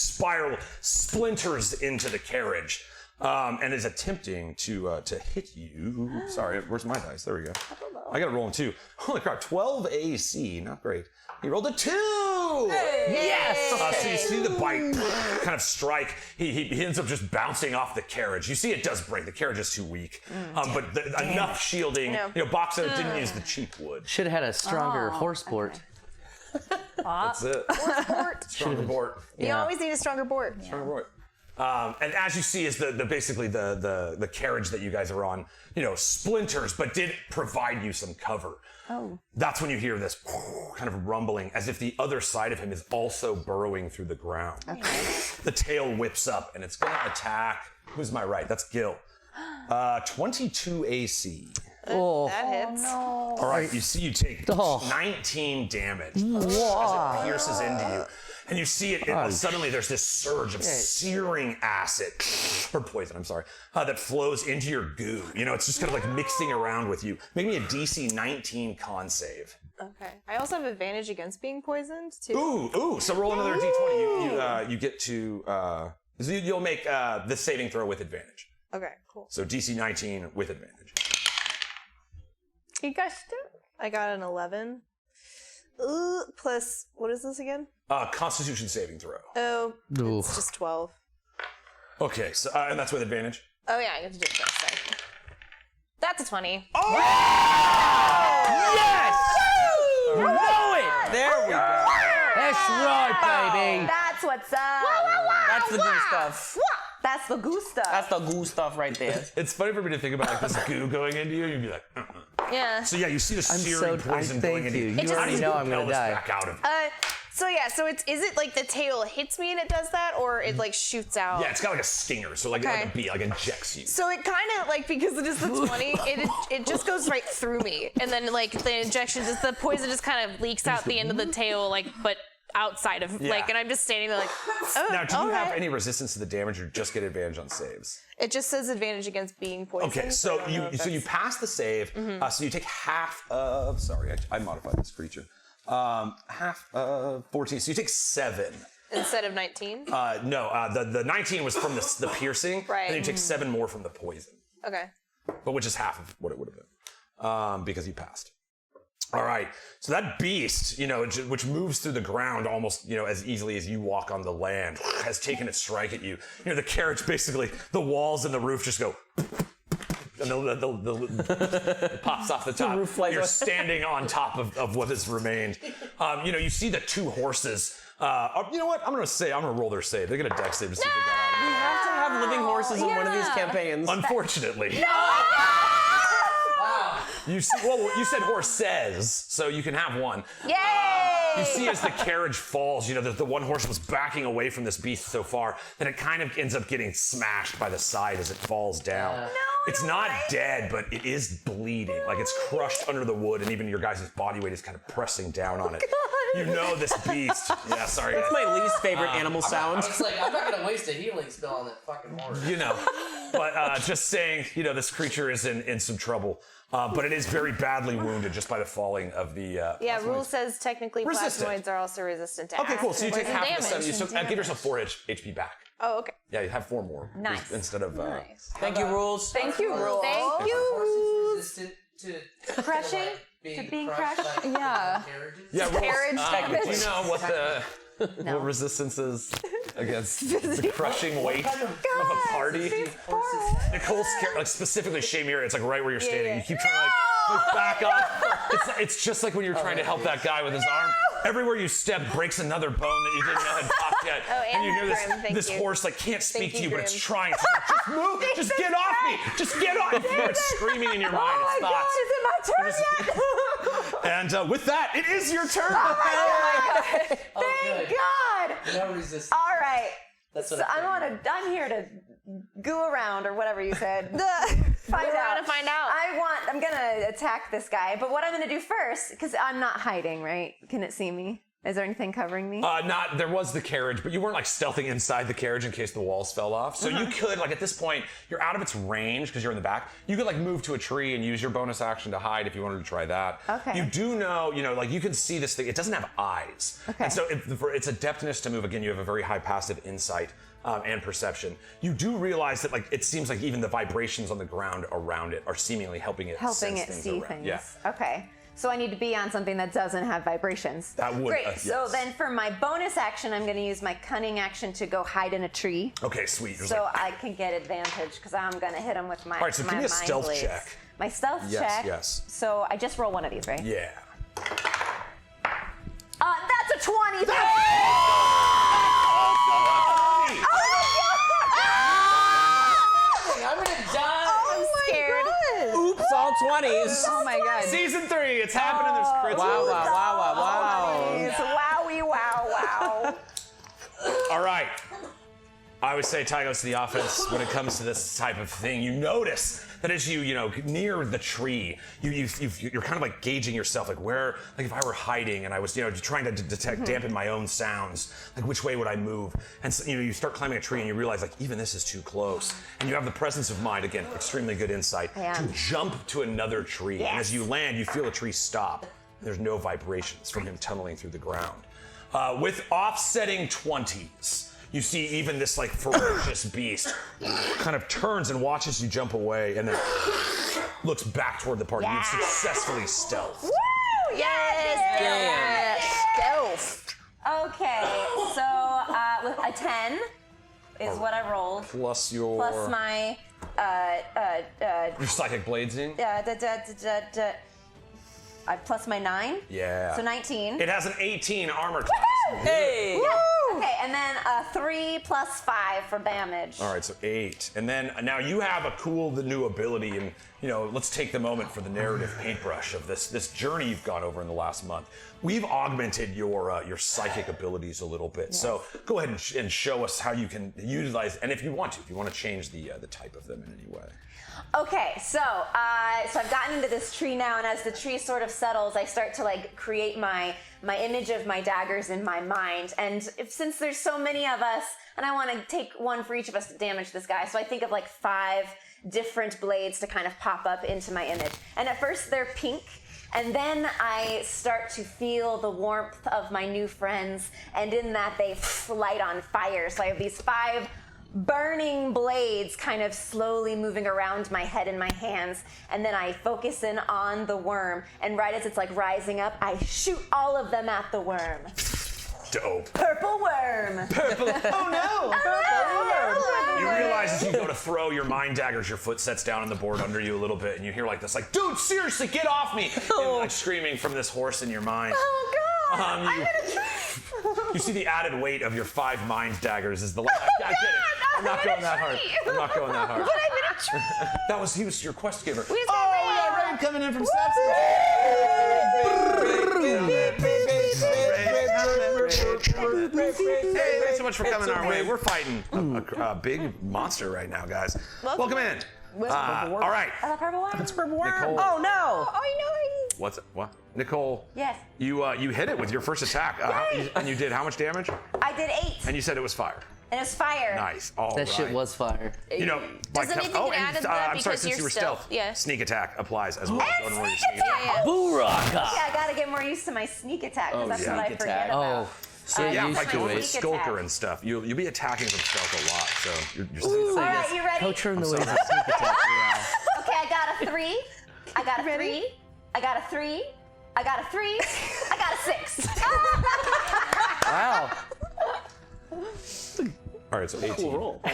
splinters into the carriage. And is attempting to hit you. Sorry, where's my dice? There we go. I got to roll him 2. Holy crap, 12 AC, not great. He rolled a 2! Yes! So you see the bite kind of strike. He ends up just bouncing off the carriage. You see it does break. The carriage is too weak. But enough shielding. Boxo didn't use the cheap wood. Should have had a stronger horse port. That's it. Stronger board. You always need a stronger board. Stronger board. And as you see, is basically the carriage that you guys are on, splinters, but did provide you some cover. Oh. That's when you hear this kind of rumbling, as if the other side of him is also burrowing through the ground. Okay. The tail whips up, and it's gonna attack. Who's my right? That's Gil. 22 AC. Oh. That hits. No. All right, you see you take 19 damage as it pierces into you. And you see it suddenly there's this surge of searing acid, or poison, I'm sorry, that flows into your goo. It's just kind of mixing around with you. Make me a DC 19 con save. Okay. I also have advantage against being poisoned, too. Ooh, so roll another D20. You get to, you'll make the saving throw with advantage. Okay, cool. So DC 19 with advantage. You guys do? I got an 11. Plus, what is this again? Constitution saving throw. Oh, Ooh. it's just 12. Okay, so and that's with advantage. Oh yeah, I get to do it first. Sorry. That's a 20. Oh! Yes! You know it! There we go. That's right, baby. That's what's up. That's the good stuff. That's the goo stuff. That's the goo stuff right there. It's funny for me to think about this goo going into you, and you'd be like, Yeah. So yeah, you see the searing poison going thank into you. you. You already know I'm gonna die. Back out of So is it the tail hits me and it does that, or it shoots out? Yeah, it's got a stinger, so like a bee, injects you. So it kind of because it is the 20, it just goes right through me, and then the injection the poison just kind of leaks out the end of the tail, but outside of and I'm just standing there oh. Now, do you have right. any resistance to the damage, or just get advantage on saves? It just says advantage against being poisoned. Okay, so you pass the save. So you take half of. Sorry, I modified this creature. Half of 14. So you take 7 instead of 19. No, the 19 was from the piercing. Right. And you take 7 more from the poison. Okay. But which is half of what it would have been, because you passed. All right, so that beast, which moves through the ground almost, as easily as you walk on the land, has taken its strike at you. The carriage, basically, the walls and the roof just go, and it pops off the top. The roof flies You're away. standing on top of what has remained. You see the 2 horses. You know what? I'm gonna roll their save. They're gonna dex save to see if they got out of it. We have to have living horses in one of these campaigns. Unfortunately. You said horses, so you can have one. Yay! You see as the carriage falls, the one horse was backing away from this beast so far that it kind of ends up getting smashed by the side as it falls down. No, it's not dead, but it is bleeding. It's crushed under the wood, and even your guys' body weight is kind of pressing down on it. This beast. Yeah, sorry. That's my least favorite animal sound. It's I'm not gonna waste a healing spell on that fucking horse. But just saying, this creature is in some trouble. But it is very badly wounded just by the falling of the. Rule says technically Resistant. plasmoids are also resistant to Okay, cool. So you take poison half of the damage. 7. So give yourself 4 HP back. Oh, okay. Yeah, you have 4 more. Nice. Instead of. Thank you, rules. Thank you, rules. Thank you. Resistant to Crushing? being To being crushed. crushed? By Yeah. carriages? Yeah, rules. Carriage Do you know what the what resistance is against the crushing weight of a party? Nicole's like specifically Shamir, it's like right where you're standing. You keep trying to like push back up. It's just like when you're trying to help that guy with his arm. Everywhere you step breaks another bone that you didn't know had popped yet. and you hear Grim, thank this you. horse like can't speak to you, but it's Grim. trying. It's like, just move, just get off me, just get off. You hear it screaming in your mind. Oh It's my thoughts. God, is it my turn yet? And with that, it is your turn. Thank God. No resistance. All right. That's what So I'm here to goo around or whatever you said. Find Go around out. and find out. I'm gonna attack this guy, but what I'm gonna do first, because I'm not hiding, right? Can it see me? Is there anything covering me? There was the carriage, but you weren't like stealthing inside the carriage in case the walls fell off. So you could, like at this point, you're out of its range because you're in the back. You could like move to a tree and use your bonus action to hide if you wanted to try that. Okay. You do know, like you can see this thing. It doesn't have eyes. Okay. And so for its adeptness to move, again, you have a very high passive insight and perception. You do realize that like it seems like even the vibrations on the ground around it are seemingly helping it sense things see around. things. Yeah. Okay. So I need to be on something that doesn't have vibrations. That would. Great. So yes. then for my bonus action, I'm going to use my cunning action to go hide in a tree. Okay, sweet. There's So like- I can get advantage because I'm going to hit him with my. All right, so my give me a mind stealth blades. check. My stealth Yes, check. yes. So I just roll one of these, right? yeah. That's a 20. I'm gonna die. I'm scared. Oops, all 20s. Oh my God. Season 3, it's happening. There's crits. Wow, wow, wow, wow, wow. It's wowie, wow, wow. All right. I always say Ty goes to the offense when it comes to this type of thing. You notice that as you near the tree, you're kind of like gauging yourself, like where, like if I were hiding and I was, trying to detect, dampen my own sounds, like which way would I move? And so, you start climbing a tree and you realize like even this is too close. And you have the presence of mind, again, extremely good insight, to jump to another tree. And as you land, you feel the tree stop. There's no vibrations from him tunneling through the ground. With offsetting 20s. You see even this like ferocious beast kind of turns and watches you jump away and then looks back toward the party. You've successfully stealthed. Woo! Yes! Stealth. Okay, so with a 10 is what I rolled. Plus your Plus my your psychic bladesing. plus my 9. Yeah. So 19. It has an 18 armor class. Hey! Okay, and then 3 plus 5 for damage. All right, so 8. And then now you have the new ability, and let's take the moment for the narrative paintbrush of this journey you've gone over in the last month. We've augmented your psychic abilities a little bit. Yes. So go ahead and show us how you can utilize, and if you want to change the type of them in any way. Okay, so I've gotten into this tree now, and as the tree sort of settles, I start to like create my image of my daggers in my mind. And since there's so many of us, and I want to take one for each of us to damage this guy, so I think of like 5 different blades to kind of pop up into my image. And at first they're pink. And then I start to feel the warmth of my new friends, and in that they light on fire. So I have these 5 burning blades kind of slowly moving around my head and my hands, and then I focus in on the worm, and right as it's like rising up, I shoot all of them at the worm. Dope. Purple worm! Purple. Oh no! Oh, no. You realize as you go to throw your mind daggers, your foot sets down on the board under you a little bit, and you hear like this, like, dude, seriously, get off me! And like screaming from this horse in your mind. Oh God! I'm gonna try. You see the added weight of your 5 mind daggers is the. I get it. I'm not going that hard. I'm not going that hard. But I'm in a tree. He was your quest giver. We just got Ray. Rain coming in from Hey, thanks so much for coming our way. We're fighting a big monster right now, guys. Welcome in. All right. A purple worm? It's purple worm. Nicole. Oh no! What? Nicole? Yes. You hit it with your first attack. And you did how much damage? I did 8. And you said it was fire. And it's fire. Nice. All That right. shit was fire. Does anything get added to that I'm sorry, because since you're you were stealth. Yeah. Sneak attack applies as well. And Go and roll your sneak attack! Booraka! Yeah, I gotta get more used to my sneak attack because that's what I sneak forget attack. about. So Yeah, used like to going for it. Skulker and stuff. You'll be attacking from stealth a lot, so you're All right, you ready? Coach her in the ways of sneak attack. Yeah. Okay, I got a 3. I got a 3. I got a 3. I got a 3. I got a 6. Wow. All right, so 18. Cool roll. I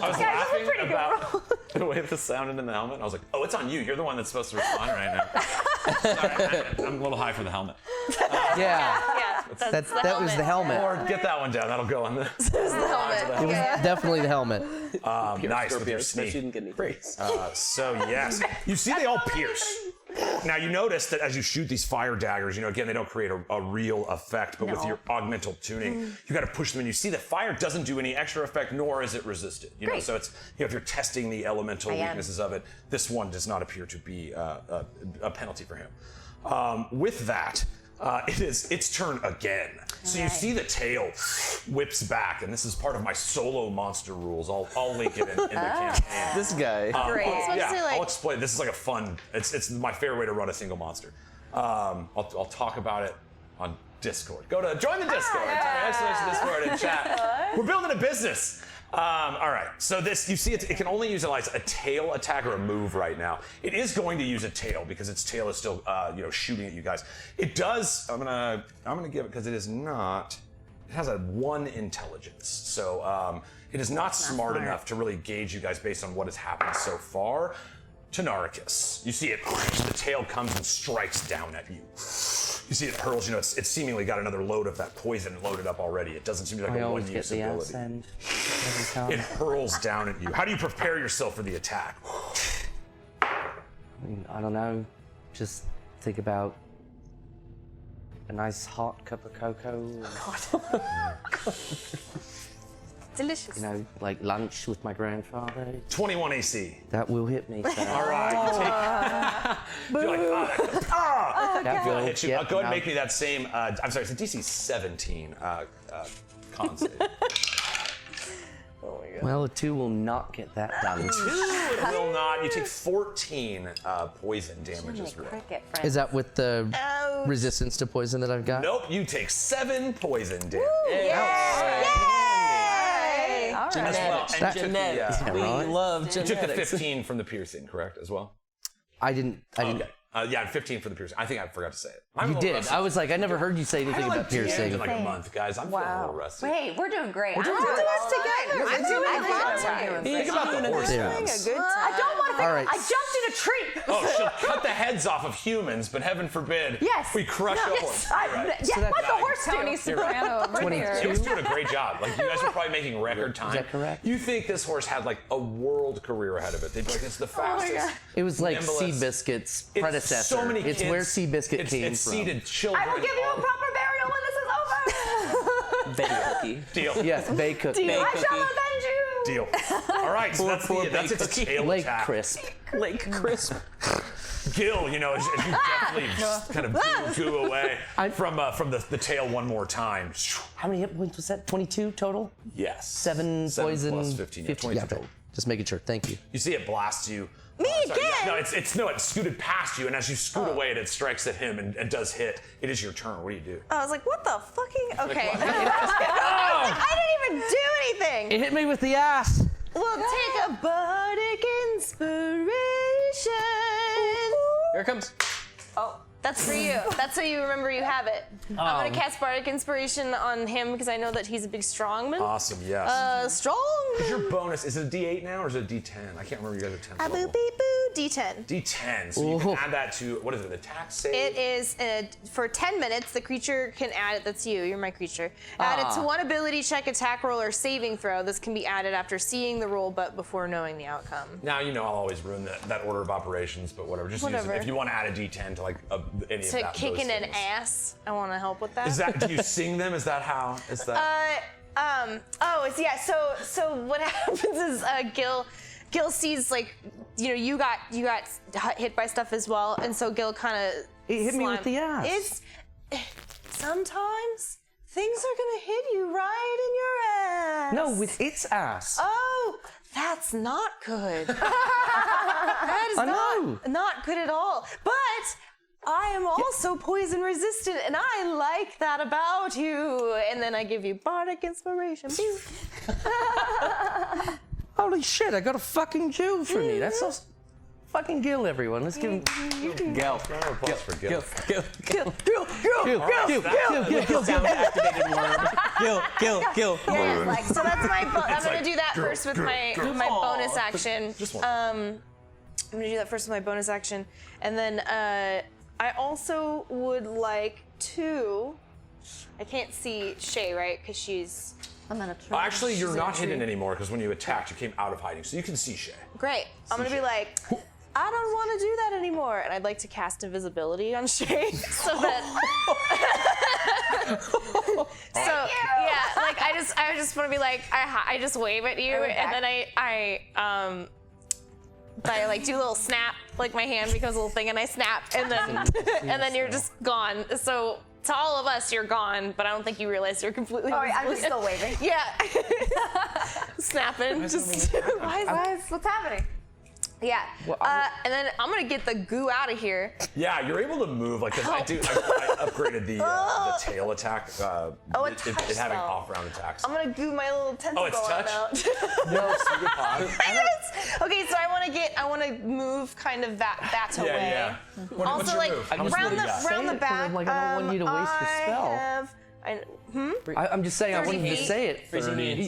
was laughing about the way this sounded in the helmet. I was like, oh, it's on you. You're the one that's supposed to respond right now. Sorry, I'm a little high for the helmet. Yeah. Yeah, That was the helmet. Or get that one down. That'll go on the. the helmet. It was definitely the helmet. Nice with your Pierce, but she sneak. didn't get any praise. So yes, you see they all pierce. Now you notice that as you shoot these fire daggers, again they don't create a real effect, but with your augmental tuning, you got to push them, and you see the fire doesn't do any extra effect, nor is it resisted. So it's if you're testing the elemental weaknesses of it, this one does not appear to be a penalty for him. With that. It's turn again. So you see the tail whips back, and this is part of my solo monster rules. I'll link it in the campaign. This guy. Great. I'll explain. This is like a fun. It's my favorite way to run a single monster. I'll talk about it on Discord. Join the Discord. Discord and chat. We're building a business. All right, so this, you see it can only utilize a tail attack or a move right now. It is going to use a tail because its tail is still, shooting at you guys. It does, I'm gonna give it, because it is not, it has a 1 intelligence. So it is not smart enough to really gauge you guys based on what has happened so far. Tenaricus, you see it, the tail comes and strikes down at you. You see it hurls, it's seemingly got another load of that poison loaded up already. It doesn't seem like I a always get one-use the ability. ass end every time. It hurls down at you. How do you prepare yourself for the attack? I don't know. Just think about a nice hot cup of cocoa. Delicious. Like lunch with my grandfather. 21 AC. That will hit me. So All right. You're like, that will hit you. yep, Go ahead and no. make me that same. I'm sorry, it's a DC 17 con save. Well, a 2 will not get that done. It will not. You take 14 poison damage as well. Is that with the resistance to poison that I've got? Nope. You take 7 poison damage. Genetics. As well. And you took the, Genetics. We love you took the genetics. 15 from the piercing, correct? As well. I didn't. Okay. 15 for the piercing. I think I forgot to say it. You did. I was like, I never heard you say anything about piercing. In like a month, guys. I'm feeling a little rusty. Wait, we're doing great. I'm We're doing this together. I'm doing a a good time. Think about the horse heads. A good time. I don't want to think. All right. I jumped in a tree. Oh, she'll cut the heads off of humans, but heaven forbid we crush a horse. What the horse Tony do? Soprano over here. He was doing a great job. Like, you guys were probably making record time. Is that correct? You think this horse had like a world career ahead of it. They'd be like, it's the fastest. It was like nimblest. Seabiscuit's It's predecessor. so many It's kids. where Seabiscuit came it's from. seeded children. I will give you a proper burial when this is over. Bay cookie. Deal. Yes, Bay Cookie. Bay I cookie. shall avenge you. Deal. All right, so that's its tail Lake attack. Crisp. Lake Crisp. Gil, as you definitely kind of goo away from the tail one more time. How many hit points was that? 22 total? Yes. 7 poison. plus 15. 22 okay. total. Just making sure. Thank you. You see it blast you. Me Sorry, again? No, it scooted past you, and as you scoot away, it strikes at him and does hit. It is your turn. What do you do? I was like, what the fucking? Okay. I didn't even do anything. It hit me with the ass. We'll take a bardic inspiration. Here it comes. Oh, that's for you. That's so you remember you have it. I'm gonna cast bardic inspiration on him because I know that he's a big strongman. Awesome, yes. Strong. Is your bonus, is it a D8 now or is it a D10? I can't remember, you guys are 10th A boo level. beep boo. D10. D10, so you can add that to, what is it, an attack save? It is for 10 minutes. The creature can add it. That's you. You're my creature. Add it to one ability check, attack roll, or saving throw. This can be added after seeing the roll, but before knowing the outcome. Now, I'll always ruin that order of operations, but whatever. Just use Whatever. it. If you want to add a D10 to like any of To that. kicking those an things. ass. I want to help with that. Is that, do you sing them? Is that how? Is that? So what happens is Gil sees like, you got hit by stuff as well, and so Gil kind of It hit me with the ass. Sometimes things are gonna hit you right in your ass. No, with its ass. Oh, that's not good. That is I know. not good at all. But I am also poison resistant, and I like that about you. And then I give you bardic inspiration. Pew. Holy shit, I got a fucking Jew for me. That's so fucking Gil, everyone. Let's give him Gil. For Gil. Sound activated worm. Gil. Yeah, like, so that's my. I'm gonna do that first with my bonus action. I'm gonna do that first with my bonus action, and then I also would like to. I can't see Shay, right? Because she's. I'm gonna try. Actually, you're not hidden anymore because when you attacked, you came out of hiding, so you can see Shay. Great. I'm gonna be like, I don't want to do that anymore, and I'd like to cast invisibility on Shay, so that. Yeah, like I just want to be like, I just wave at you, and then I like do a little snap, like my hand becomes a little thing, and I snap, and then you're just gone. So. To all of us, you're gone, but I don't think you realize you're completely. Oh, I'm just still waving. Yeah. Snapping. Just. What's happening? Yeah. And then I'm gonna get the goo out of here. Yeah, you're able to move like this. I upgraded the tail attack. It having off-round attacks. I'm gonna goo my little tentacle it's touch? out. No, super pod. Okay, so I wanna move kind of that away. Yeah. What's Also, your like move? How much round move you got? the back. Like, I don't want you to waste your spell. I'm just saying, I wanted to 38. say it.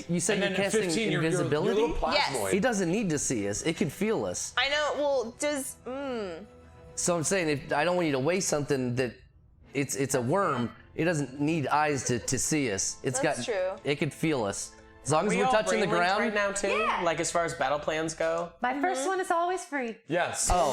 You said And you're then casting 15, you're invisibility? a little plasmoid. He doesn't need to see us. It can feel us. I know. Well, does So I'm saying, if I don't want you to waste something that it's a worm. It doesn't need eyes to see us. That's true. It could feel us. As long as We we're all touching the brain linked ground. right now too. Yeah. Like as far as battle plans go. My first one is always free. Yes. Oh,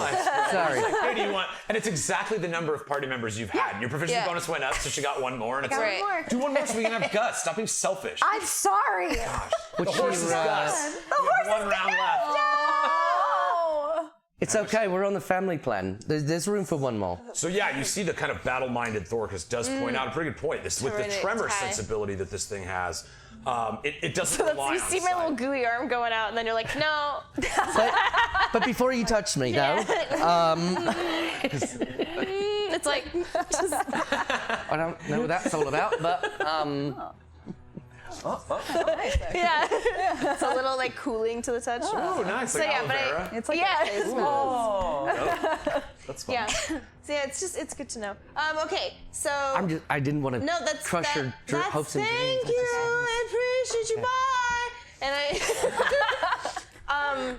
sorry. Hey, do you want? And it's exactly the number of party members you've had. Your proficiency Yeah. bonus went up, so she got one more, and it's Got like, one more. do one more so we can have Gus. Stop being selfish. I'm sorry. The horse is Gus. The horse One round left. No. It's okay. We're on the family plan. There's room for one more. So yeah, you see the kind of battle-minded Thorcus does point out a pretty good point. This with the Terrific. tremor Okay. sensibility that this thing has, it doesn't rely you on see my sight. little gooey arm going out, and then you're like, no. But before you touch me, no. It's like, I don't know what that's all about, but yeah. It's a little like cooling to the touch. Oh, nice. Like aloe vera. It's like Yeah. That's fun. Yeah. So yeah, it's good to know. Okay, so I didn't want to no, that's crush your hopes and dreams. Thank you. I appreciate you. Bye. And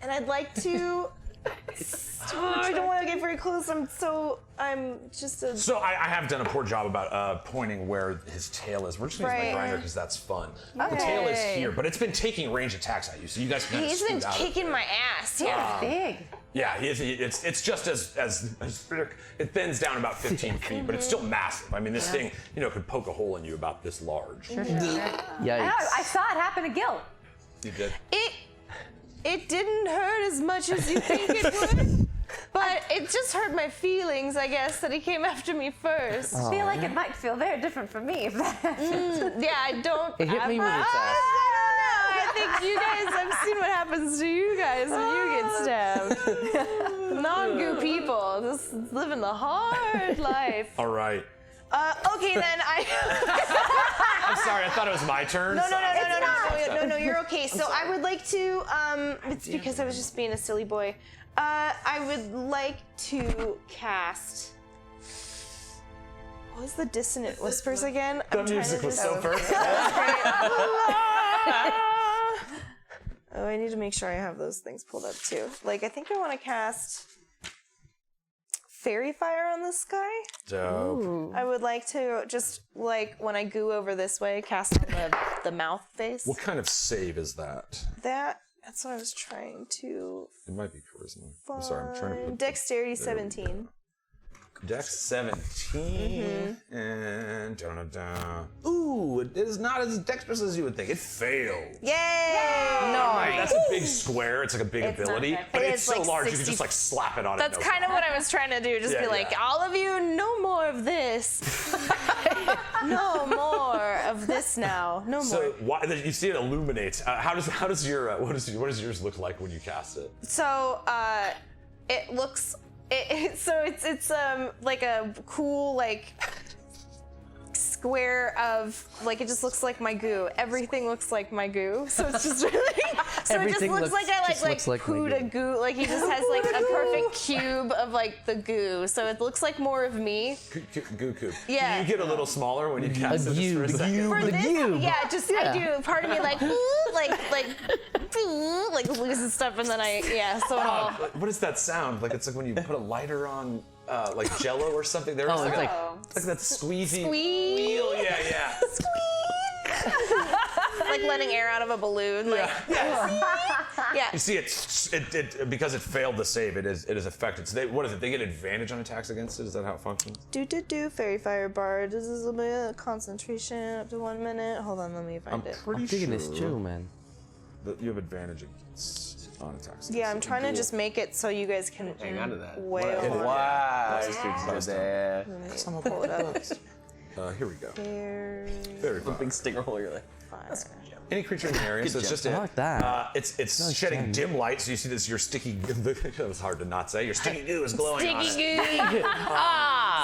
and I'd like to. I don't want to get very close. I'm just a. So I have done a poor job about pointing where his tail is. We're just gonna use my Right. grinder because that's fun. The tail is here, but it's been taking range attacks at you, so you guys can kind of He's been scoot out of kicking it. my ass. Yeah. Big. Yeah, it's just as it thins down about 15 feet, but it's still massive. I mean, this thing, could poke a hole in you about this large. Yikes. I saw it happen to Gil. You did. It didn't hurt as much as you think it would, but it just hurt my feelings, I guess, that he came after me first. I feel like it might feel very different for me if that happens. Yeah, I don't. It hit me with its I ass. don't know. I think you guys. I've seen what happens to you guys when you get stabbed. Non-goo people just living the hard life. All right. Okay then. I'm sorry. I thought it was my turn. No, you're okay. So I would like to, it's because I was just being a silly boy. I would like to cast, what was the Dissonant Whispers again? The music was so perfect. Oh, I need to make sure I have those things pulled up too. Like, I think I want to cast Fairy Fire on the Sky. Dope. I would like to just, like, when I goo over this way, cast on the mouth face. What kind of save is that? That's what I was trying to It might be charisma. I'm sorry. I'm trying to put Dexterity 17. Dex 17 and ooh, it is not as dexterous as you would think. It failed. Yay! That's a big square. It's like a big ability, not but It it's is so like large you can 60 just like slap it on. That's kind of what I was trying to do. Just Yeah, be like, yeah. all of you, no more of this. No more of this now. No more. So you see it illuminates. How does your what does yours look like when you cast it? So it looks So it's like a cool like square of like it just looks like my goo. Everything looks like my goo. So it's just really so it just looks like I like pooed a goo. Like he just has like a perfect cube of like the goo. So it looks like more of me. Goo cube. Yeah. Do you get a little smaller when you cast it for a second? For this, yeah, just I do. Part of me like loses stuff, and then so it all. What does that sound? Like it's like when you put a lighter on like Jello or something. There's Oh, it's like like that squeezy Squeeze. wheel. Yeah. Like letting air out of a balloon. Like, yeah. You see, it because it failed to save. It is affected. So what is it? They get advantage on attacks against it. Is that how it functions? Do fairy fire bar. This is a minute concentration up to 1 minute. Hold on, let me find it. I'm digging this too, man. That you have advantage on attacks. Yeah, I'm trying to just make it so you guys can Hang on to that. wail on it. Wow. Nice. There. Pull it up. Here we go. Fairy Very good. Big stinger hole. You're like. fire. Any creature in the area, so it's just I it. like that. It's shedding dim light, so you see this. Your sticky. That was hard to not say. Your sticky goo is glowing on it. Sticky goo.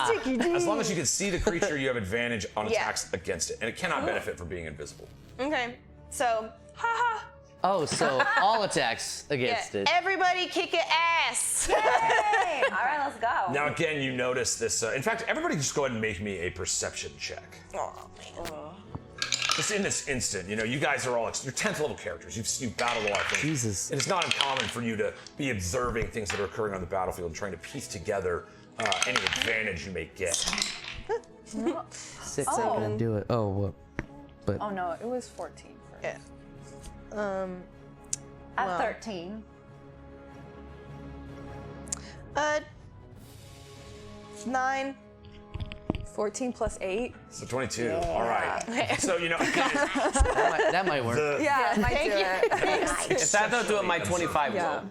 Sticky goo. As long as you can see the creature, you have advantage on attacks against it, and it cannot benefit from being invisible. Okay, so haha. Oh, so all attacks against it. Everybody kick an ass. Hey! All right, let's go. Now again, you notice this. In fact, everybody just go ahead and make me a perception check. Oh, man. Just in this instant, you guys are all you're 10th level characters. You've battled a lot of things. Jesus. It is not uncommon for you to be observing things that are occurring on the battlefield and trying to piece together any advantage you may get. 6, 7, do it. Oh, what? But Oh no, it was 14 first. Yeah. At 13. 9. 14 plus 8. So 22. All right. So again, that might work. Yeah, might Thank do you. it. If that don't do it, my 25 Yeah. will.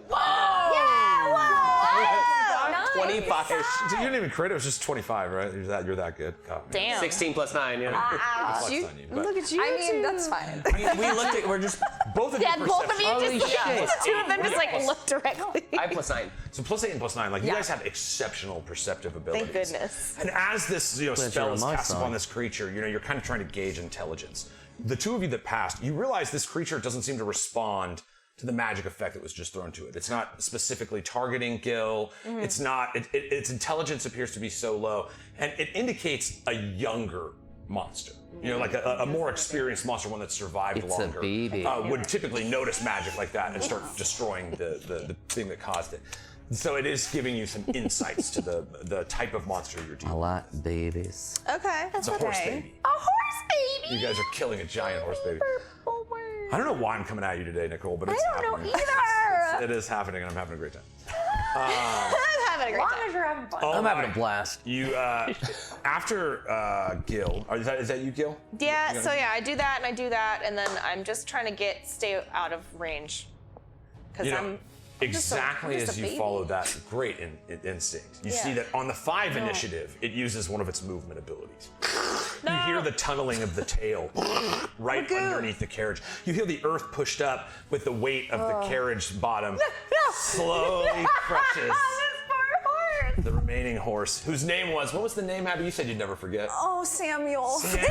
25. you didn't even crit. It was just 25, right? You're that good. God, man. Damn. 16 plus 9. Yeah. Flex on you, but Look at you. I mean, two. that's fine. We looked at. We're just. both of Yeah, you both of you Holy just shit. the two of them just like look directly. I plus 9. So +8 and +9, like you guys have exceptional perceptive abilities. Thank goodness. And as this you're spell is on my cast side. upon this creature, you're kind of trying to gauge intelligence. The two of you that passed, you realize this creature doesn't seem to respond to the magic effect that was just thrown to it. It's not specifically targeting Gil. It's not. Its intelligence appears to be so low, and it indicates a younger monster. Like a more experienced monster, one that's survived It's a longer, baby. would typically notice magic like that and start destroying the thing that caused it. So it is giving you some insights to the type of monster you're A dealing with. lot babies. Okay. It's a horse baby. A horse baby. You guys are killing a giant horse baby. I don't know why I'm coming at you today, Nicole, but it's I don't happening. know either. It is happening, and I'm having a great time. I'm having a As great long time. as you're having fun. All I'm having a right. blast. You after Gil, is that you, Gil? Yeah, so yeah, I do that and I do that, and then I'm just trying to stay out of range. Because I'm exactly just a as you baby. follow that great instinct. You see that on the 5 initiative, it uses one of its movement abilities. You hear the tunneling of the tail right underneath the carriage. You hear the earth pushed up with the weight of the carriage bottom slowly crushes the remaining horse, whose name was, what was the name, Abby? You said you'd never forget. Oh, Samuel. Samuel.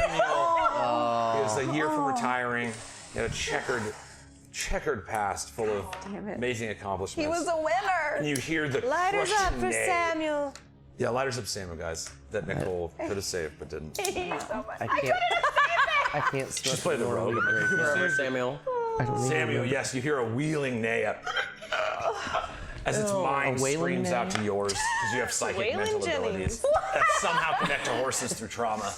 He was a year from retiring. He had a checkered past full of amazing accomplishments. He was a winner. And you hear the Lighters up crushing for neigh. Samuel. Yeah, lighters up Samuel, guys. That Nicole could have saved, but didn't. I can't start Just play the rogue. Forever, Samuel. Samuel, yes, you hear a wheeling neigh up. As its mind wailing screams out to yours, because you have psychic Waylon mental Jennings. abilities that somehow connect to horses through trauma.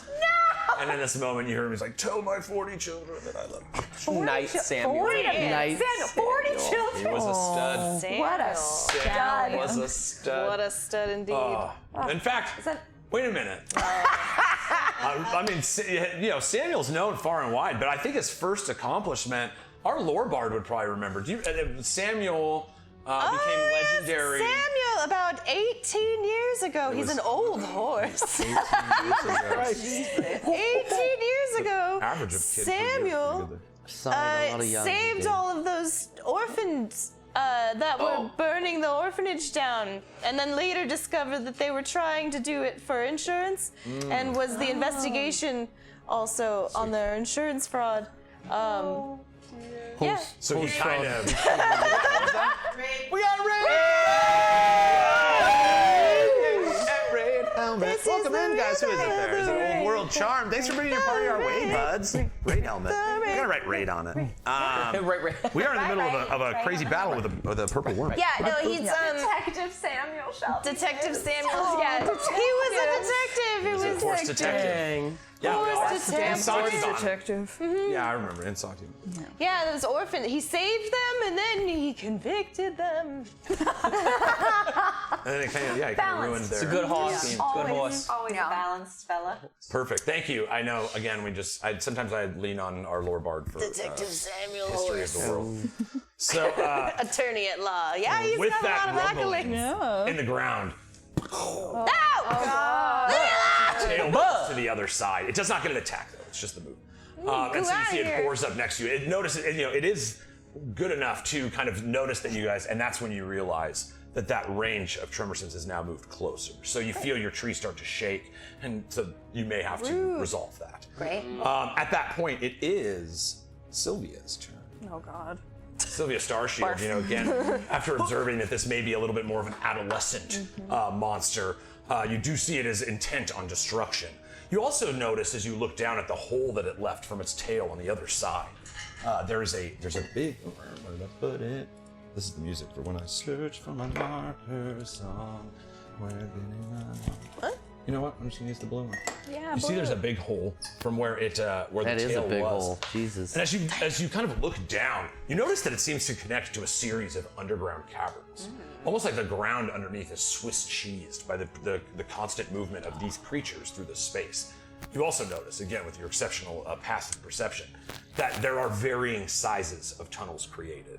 And in this moment, you hear him, he's like, tell my 40 children that I love you. Night, Samuel. 40 Nice. 40 He children. was a stud. Samuel. What a Samuel was a stud. What a stud indeed. In fact, wait a minute. I mean, Samuel's known far and wide, but I think his first accomplishment, our lore bard would probably remember. Samuel became legendary. Samuel, about 18 years ago. He's was- an old horse. 18 years ago. 18 years ago, Average of kids per year. Samuel Signed a lot of young saved kids. all of those orphans that were burned burning the orphanage down, and then later discovered that they were trying to do it for insurance, and was the investigation also on their insurance fraud. Yeah. So you kind of. We got raid! Raid helmet. Welcome in, guys. Who is it there? Is it Old World Charm? Thanks for bringing your party our way, buds. Raid helmet. I gotta write raid on it. Right. We are in the middle of a crazy battle with a purple worm. Yeah, no, he's Detective Samuel Shelby. Detective Samuel. Yeah, he was a detective. It was Force detective. Dang. Yeah, Force detective. Detective. Yeah, I remember. Inside you. Yeah, those orphans. He saved them and then he convicted them. And then it kind of, he kind of ruined their. It's a good horse. scheme. Good horse. Always a balanced fella. Perfect. Thank you. I know. Again, sometimes I lean on our lore bard for Detective Samuel history of the world. So Attorney at law. Yeah, he's with got that a lot of rumbling accolades. in the ground, No! tail moves to the other side. It does not get an attack though. It's just the move. And so you see it pours up next to you. It is good enough to kind of notice that you guys, and that's when you realize that range of Tremorson's has now moved closer. So you feel your tree start to shake, and so you may have to resolve that. Great. At that point, it is Sylvia's turn. Oh God. Sylvia Starshield, again, after observing that this may be a little bit more of an adolescent monster, you do see it as intent on destruction. You also notice as you look down at the hole that it left from its tail on the other side, there's a big, where did I put it? This is the music for when I search for my marker song. What? You know what? I'm just gonna use the blue one. Yeah. You see, there's a big hole from where the tail was. That is a big hole. Jesus. And as you kind of look down, you notice that it seems to connect to a series of underground caverns. Almost like the ground underneath is Swiss cheesed by the constant movement of these creatures through the space. You also notice, again, with your exceptional passive perception, that there are varying sizes of tunnels created.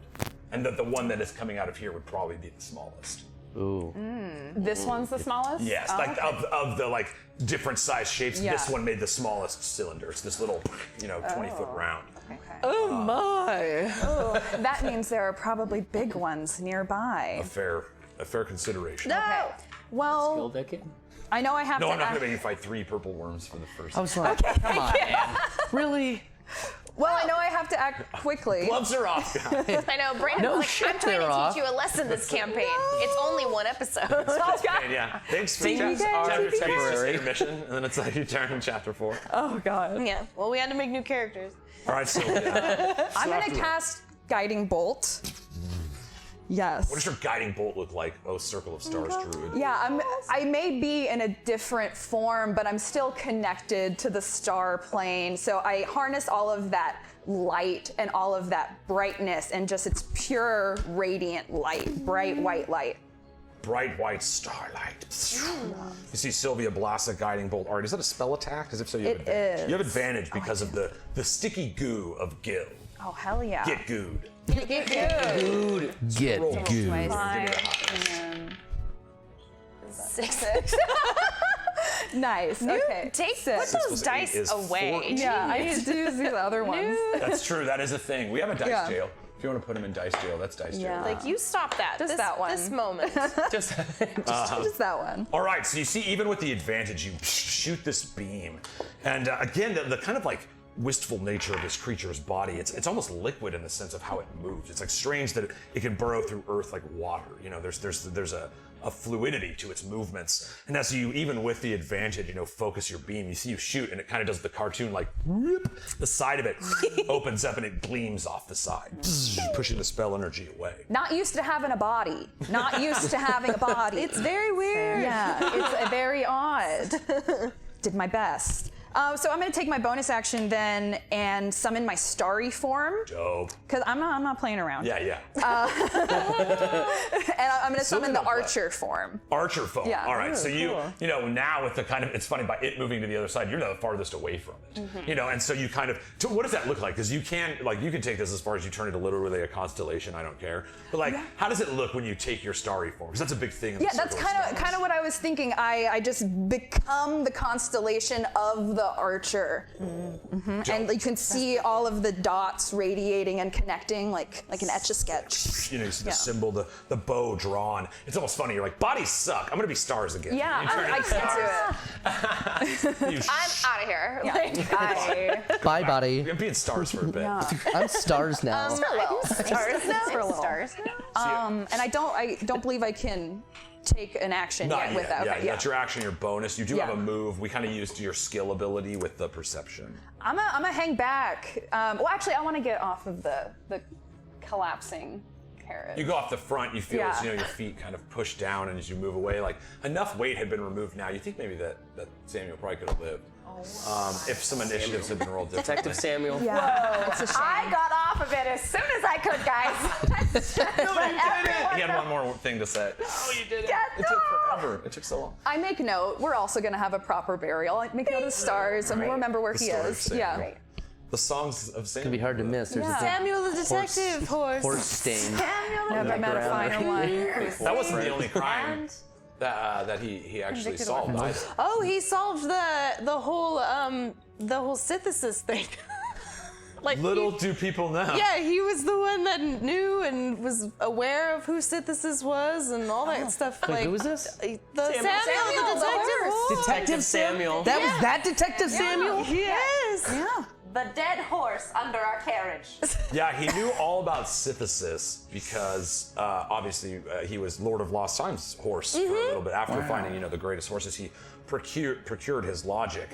And that the one that is coming out of here would probably be the smallest. Ooh. This one's the smallest? Yes, of the different size shapes, this one made the smallest cylinder. It's this little, 20-foot round. Okay. Oh my! Oh, that means there are probably big ones nearby. A fair consideration. No! Well, Kill that kid. I know I have No, to I'm not act- going to make you fight 3 purple worms for the first. I was like, come on, man. Really? Well, I know I have to act quickly. Gloves are off, guys. I know, Brandon's No like, shit, I'm trying they're to off. teach you a lesson this campaign. It's only one episode. Yeah. Thanks for Things chapter are 3 is just temporary. intermission, and then it's like you turn in chapter 4. Oh God. Yeah, well, we had to make new characters. All right, so I'm gonna cast Guiding Bolt. Yes. what does your guiding bolt look like? Oh, Circle of Stars Druid. Yeah, I may be in a different form, but I'm still connected to the star plane. So I harness all of that light and all of that brightness and just it's pure radiant light, bright white light. Bright white starlight. You see Sylvia blast a guiding bolt. All right, is that a spell attack? Because if so, you have It advantage. is. You have advantage because of the sticky goo of Gil. Oh hell yeah. Get gooed. Get Roll. good. Give it a high. Six. Nice. Okay. Put 6 those plus 8 dice is away. 14. Yeah, I need to use these other ones. That's true. That is a thing. We have a dice Yeah. jail. If you want to put him in dice jail, that's dice jail. Yeah. Like, you stop that. Just this, that one. This moment. Just Just that one. All right, so you see, even with the advantage, you shoot this beam. And again, the kind of wistful nature of this creature's body, it's almost liquid in the sense of how it moves. It's strange that it can burrow through earth like water. There's a fluidity to its movements. And as you, even with the advantage, focus your beam, you see you shoot and it kind of does the cartoon whoop, the side of it opens up and it gleams off the side, pushing the spell energy away. Not used to having a body. Not used to having a body. It's very weird. Yeah, it's very odd. Did my best. So I'm gonna take my bonus action then and summon my starry form. Dope. Cause I'm not playing around. Yeah. And I'm gonna summon the knows that. archer form. Archer foam. Yeah. All right. Ooh, So now with the kind of, it's funny, by it moving to the other side, you're the farthest away from it. And so you kind of, what does that look like? Because you can take this as far as you turn it literally a constellation. I don't care. But how does it look when you take your starry form? Because that's a big thing. In Yeah, the that's Circle of Stars. kind of what I was thinking. I just become the constellation of the archer. And you can see all of the dots radiating and connecting like an Etch-a-Sketch. You know, you see the symbol, the bow drawn. It's almost funny. You're like, bodies suck. I'm gonna be stars again. Yeah, You turn I into can't do it. I'm out of here. Like, Bye, body. I'm being stars for a bit. I'm stars now. stars now. For a little. Stars now? And I don't believe I can take an action Not yet yet. with that. Yeah, Okay, that's your action, your bonus. You do Yeah. have a move. We kind of used your skill ability with the perception. I'm gonna hang back. Well, actually, I want to get off of the collapsing carriage. You go off the front, you feel Yeah. as, your feet kind of push down, and as you move away, like enough weight had been removed now. You think maybe that Samuel probably could have lived. If some initiatives had been rolled differently. Detective Samuel. Yeah, it's a shame. I got off of it as soon as I could, guys. He had one more thing to say. Oh, you did it. It took forever. It took so long. I make note. We're also gonna have a proper burial. I make note of the stars, and we'll remember where he story of is. Samuel. Yeah. The songs of Samuel. It'd be hard to miss. There's a Samuel the detective horse stain. Never met a finer one. That wasn't the only crime that he actually solved either. Oh, he solved the whole synthesis thing. Like Little do people know. Yeah, he was the one that knew and was aware of who synthesis was and all that stuff. Wait, like who was this? The Samuel the detective. Detective Samuel. That was that Detective Samuel? Yes. Yeah. The dead horse under our carriage. Yeah, he knew all about synthesis because obviously he was Lord of Lost Time's horse for a little bit. After finding, the greatest horses, he procured his logic.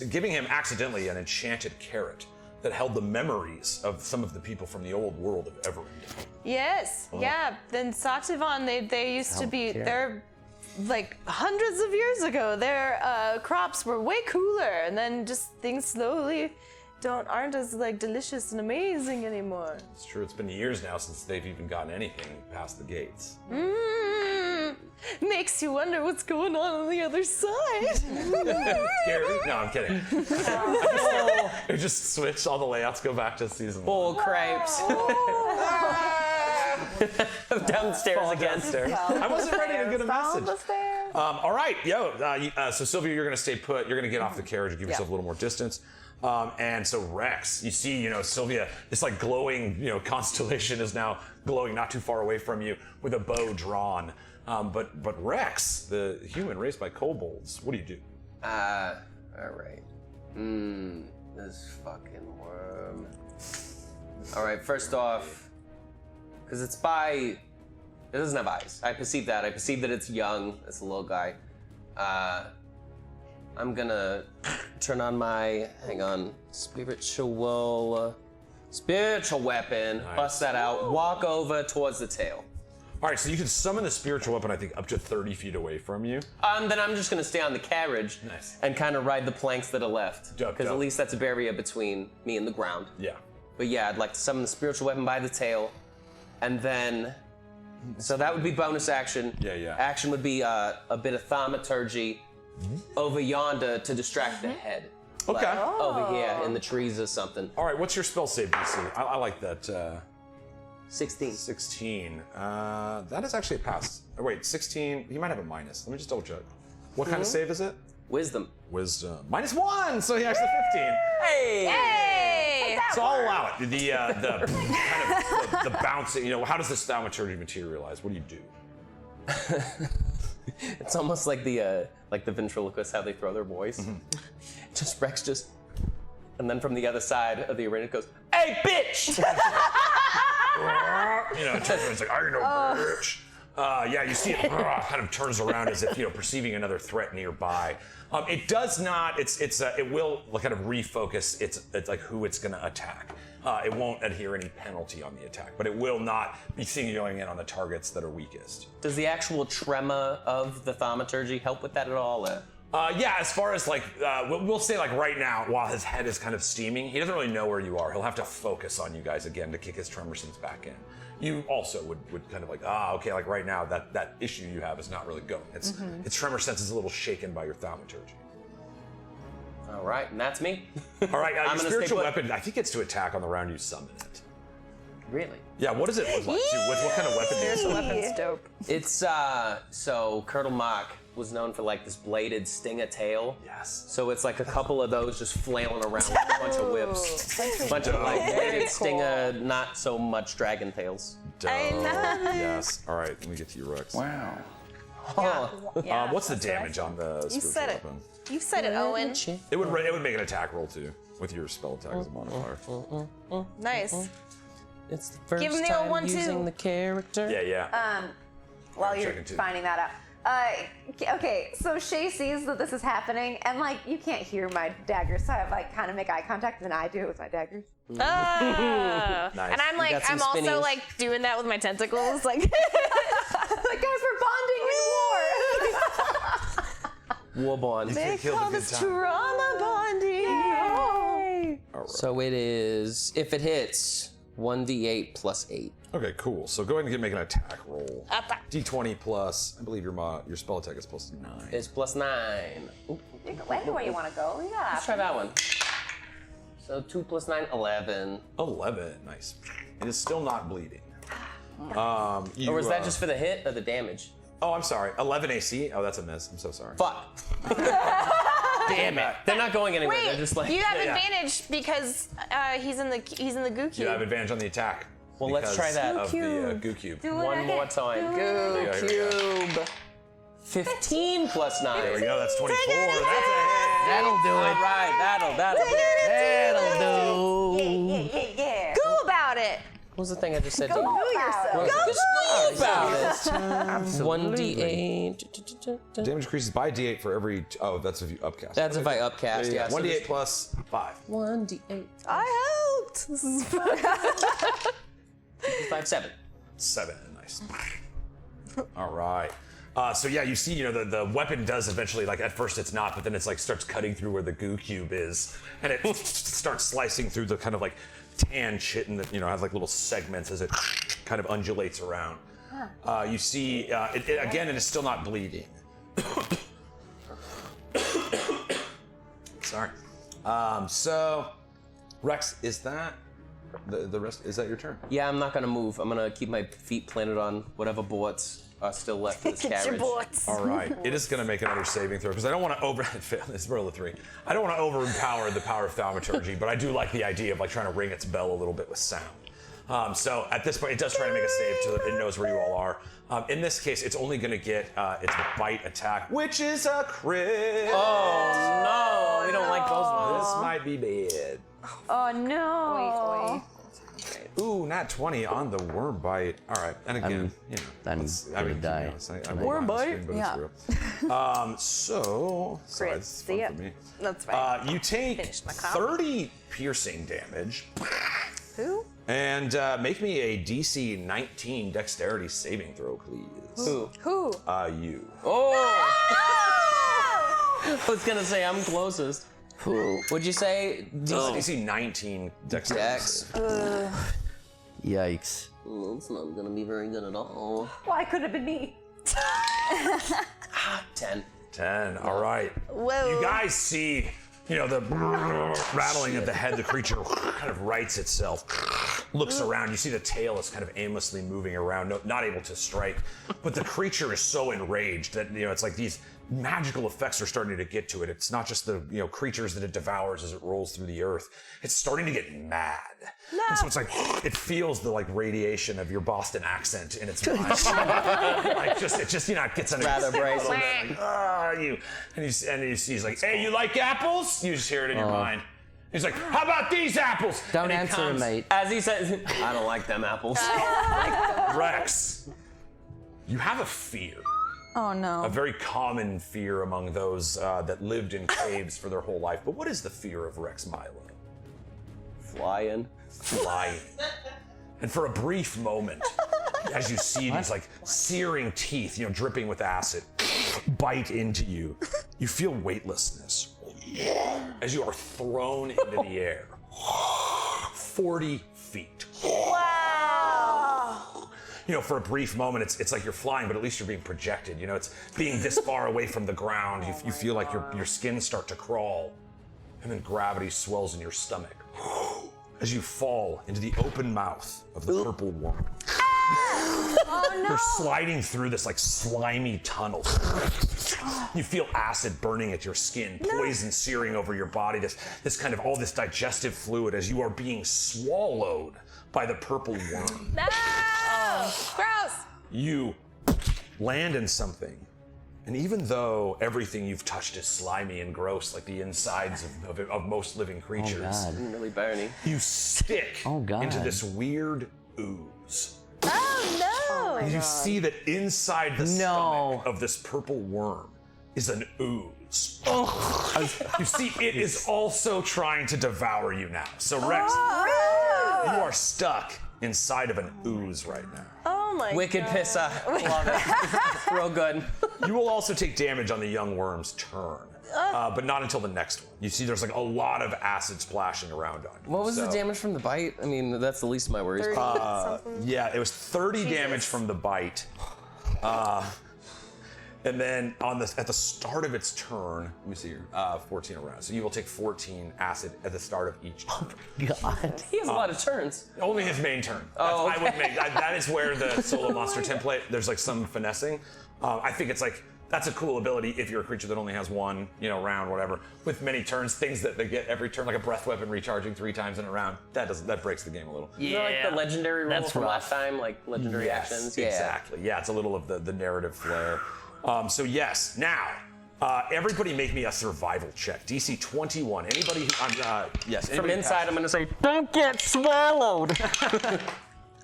Giving him accidentally an enchanted carrot that held the memories of some of the people from the old world of Everend. Yes. Yeah. Then Sativon, they used to be. They're like hundreds of years ago. Their crops were way cooler, and then just things slowly aren't as like delicious and amazing anymore. It's true. It's been years now since they've even gotten anything past the gates. Makes you wonder what's going on the other side. Gary? No, I'm kidding. It just switched. All the layouts go back to season 1. Bull cripes. Downstairs again. I wasn't ready to get a message. All right, so Sylvia, you're gonna stay put. You're gonna get off the carriage and give yourself a little more distance. And so Rex, you see, Sylvia, this like glowing, constellation is now glowing not too far away from you with a bow drawn. But Rex, the human raised by kobolds, what do you do? All right. This fucking worm. All right, first off, because it doesn't have eyes. I perceive that. I perceive that it's young. It's a little guy. I'm gonna turn on my, spiritual weapon, bust that out, walk over towards the tail. All right, so you can summon the spiritual weapon, I think, up to 30 feet away from you. Then I'm just gonna stay on the carriage and kind of ride the planks that are left. Because at least that's a barrier between me and the ground. Yeah. But yeah, I'd like to summon the spiritual weapon by the tail. And then, so that would be bonus action. Yeah. Action would be a bit of thaumaturgy over yonder to distract the head. Okay. Like, over here in the trees or something. All right, what's your spell save DC? I like that. 16. 16. That is actually a pass. Oh, wait, 16. He might have a minus. Let me just double check. What kind of save is it? Wisdom. Wisdom. -1, so he has the 15. Hey! So I'll allow it. The kind of the bouncing. How does this thaumaturgy materialize? What do you do? It's almost like the ventriloquists, how they throw their voice. Rex and then from the other side of the arena it goes, "Hey, bitch!" It turns around, it's like, "I know, bitch." You see it kind of turns around as if perceiving another threat nearby. It does not. It will kind of refocus. It's like who it's going to attack. It won't adhere any penalty on the attack, but it will not be singuling in on the targets that are weakest. Does the actual tremor of the thaumaturgy help with that at all? As far as we'll say right now, while his head is kind of steaming, he doesn't really know where you are. He'll have to focus on you guys again to kick his tremor sense back in. You also would kind of okay, right now that issue you have is not really going. Its tremor sense is a little shaken by your thaumaturgy. All right, and that's me. All right, your I'm gonna spiritual stay put. weapon, I think it's to attack on the round you summon it. Really? Yeah, what does it look like, too? What kind of weapon do you There's use? the weapon's dope. It's so Colonel Mock was known for like this bladed sting of tail. Yes. So it's like a couple of those just flailing around with a bunch of whips. A bunch of like bladed sting of not so much dragon tails. I know. Yes. All right, let me get to you, Rex. Wow. What's the damage on the You spiritual said it. weapon? You said it, Owen. It would make an attack roll, too, with your spell attack as a modifier. Nice. It's the first Give him the time old 1-2. using the character. Yeah. While you're checking too. finding that out. Okay, so Shay sees that this is happening, and like you can't hear my daggers, so I like kind of make eye contact, and I do it with my daggers. Oh. Nice. And I'm like, got some I'm also spinnies. like doing that with my tentacles, like. Like guys, we're bonding in war. Warbond. They Call this trauma bonding. All right. So it is, if it hits, 1d8 plus 8. Okay, cool. So go ahead and make an attack roll. Attack. D20 plus, I believe your spell attack is plus 9. It's plus 9. Ooh, You can land where you want to go. Yeah. let's try that one. So 2 plus 9, 11. 11, nice. It is still not bleeding. Or was that just for the hit or the damage? Oh, I'm sorry. 11 AC. Oh, that's a miss. I'm so sorry. Fuck. Damn it. They're not going anywhere. They're Wait, just like. you have Yeah. advantage because he's in the goo cube. You have advantage on the attack. Well, let's try that. Of the goo cube. Do it One more again. time. Do it. Here we go. Cube. 15 plus 9. There we go. That's 24. That's a hit. That'll do All it. right, that'll do it. That'll do. Yeah. Go about it. What was the thing I just said to you? Go yourself. What was it? Go about it. Absolutely. 1d8. Damage increases by D8 for every. Oh, that's if you upcast. That's if I upcast, yeah. 1d8 plus 5. 1d8. I helped. This is 5, 7. 7. Nice. All right. So yeah, you see, the weapon does eventually, like at first it's not, but then it's like starts cutting through where the goo cube is, and it starts slicing through the kind of like tan chitin that has like little segments as it kind of undulates around. You see, again, it is still not bleeding. Sorry. So Rex, is that the rest? Is that your turn? Yeah, I'm not gonna move. I'm gonna keep my feet planted on whatever boards are still left in this Get your carriage. bullets. All right, it is going to make another saving throw because I don't want to it's roll a 3. I don't want to overpower the power of thaumaturgy, but I do like the idea of like trying to ring its bell a little bit with sound. So at this point, it does try to make a save so that it knows where you all are. In this case, it's only going to get its bite attack, which is a crit. Oh no, we don't like those ones. This might be bad. Oh no. Ooh, nat 20 on the worm bite. All right, and again, I'm gonna die. Worm bite. Yeah. So, sorry, Crit. this is See fun ya. for me. That's fine. You take Finish my coffee. 30 piercing damage, Who? and make me a DC 19 dexterity saving throw, please. Who? You. Oh! I was gonna say I'm closest. Would you say DC 19 dexterity. Dex? save. Yikes. It's not gonna be very good at all. Why could it have been me? 10. 10. All right. Whoa. You guys see, the rattling of the head. The creature kind of rights itself, looks around. You see the tail is kind of aimlessly moving around, not able to strike. But the creature is so enraged that, it's like these magical effects are starting to get to it. It's not just the, creatures that it devours as it rolls through the earth. It's starting to get mad. No. And so it's like, it feels the radiation of your Boston accent in its mind. It just, it gets under Rather your brazen. and he's like, hey, you like apples? You just hear it in your mind. He's like, how about these apples? Don't And he answer him, comes- mate. As he says, I don't like them apples. Rex, you have a fear. Oh no. A very common fear among those that lived in caves for their whole life. But what is the fear of Rex Milo? Flying. Flying. And for a brief moment, as you see these like searing teeth, dripping with acid, bite into you, you feel weightlessness as you are thrown into the air. 40 feet. For a brief moment, it's like you're flying, but at least you're being projected. It's being this far away from the ground. You feel like your skin start to crawl, and then gravity swells in your stomach. as you fall into the open mouth of the purple worm. Oh no! You're sliding through this like slimy tunnel. You feel acid burning at your skin, poison searing over your body, this kind of all this digestive fluid as you are being swallowed by the purple worm. No! Gross! You land in something, and even though everything you've touched is slimy and gross, like the insides of most living creatures, God. Really burny. you stick Oh, God. into this weird ooze. Oh no! And you see that inside the stomach of this purple worm is an ooze. You see, it is also trying to devour you now. So Rex, you are stuck inside of an ooze right now. Oh my Wicked god. pissa. Love it. Real good. You will also take damage on the young worm's turn, but not until the next one. You see there's like a lot of acid splashing around on you. What was the So, damage from the bite? I mean, that's the least of my worries. 30 something. Yeah, it was 30 damage from the bite. And then at the start of its turn, let me see here, 14 around. So you will take 14 acid at the start of each turn. God. He has a lot of turns. Only his main turn. Oh, I would make that is where the solo monster template. There's like some finessing. I think it's like that's a cool ability if you're a creature that only has one, round, whatever. With many turns, things that they get every turn, like a breath weapon recharging 3 times in a round. That breaks the game a little. Is that like the legendary rule That's from rough. last time? Like legendary Yes, actions? exactly. Yeah, it's a little of the narrative flair. So yes, now everybody make me a survival check. DC 21. Anybody who yes. From anybody inside, who I'm gonna say, don't get swallowed.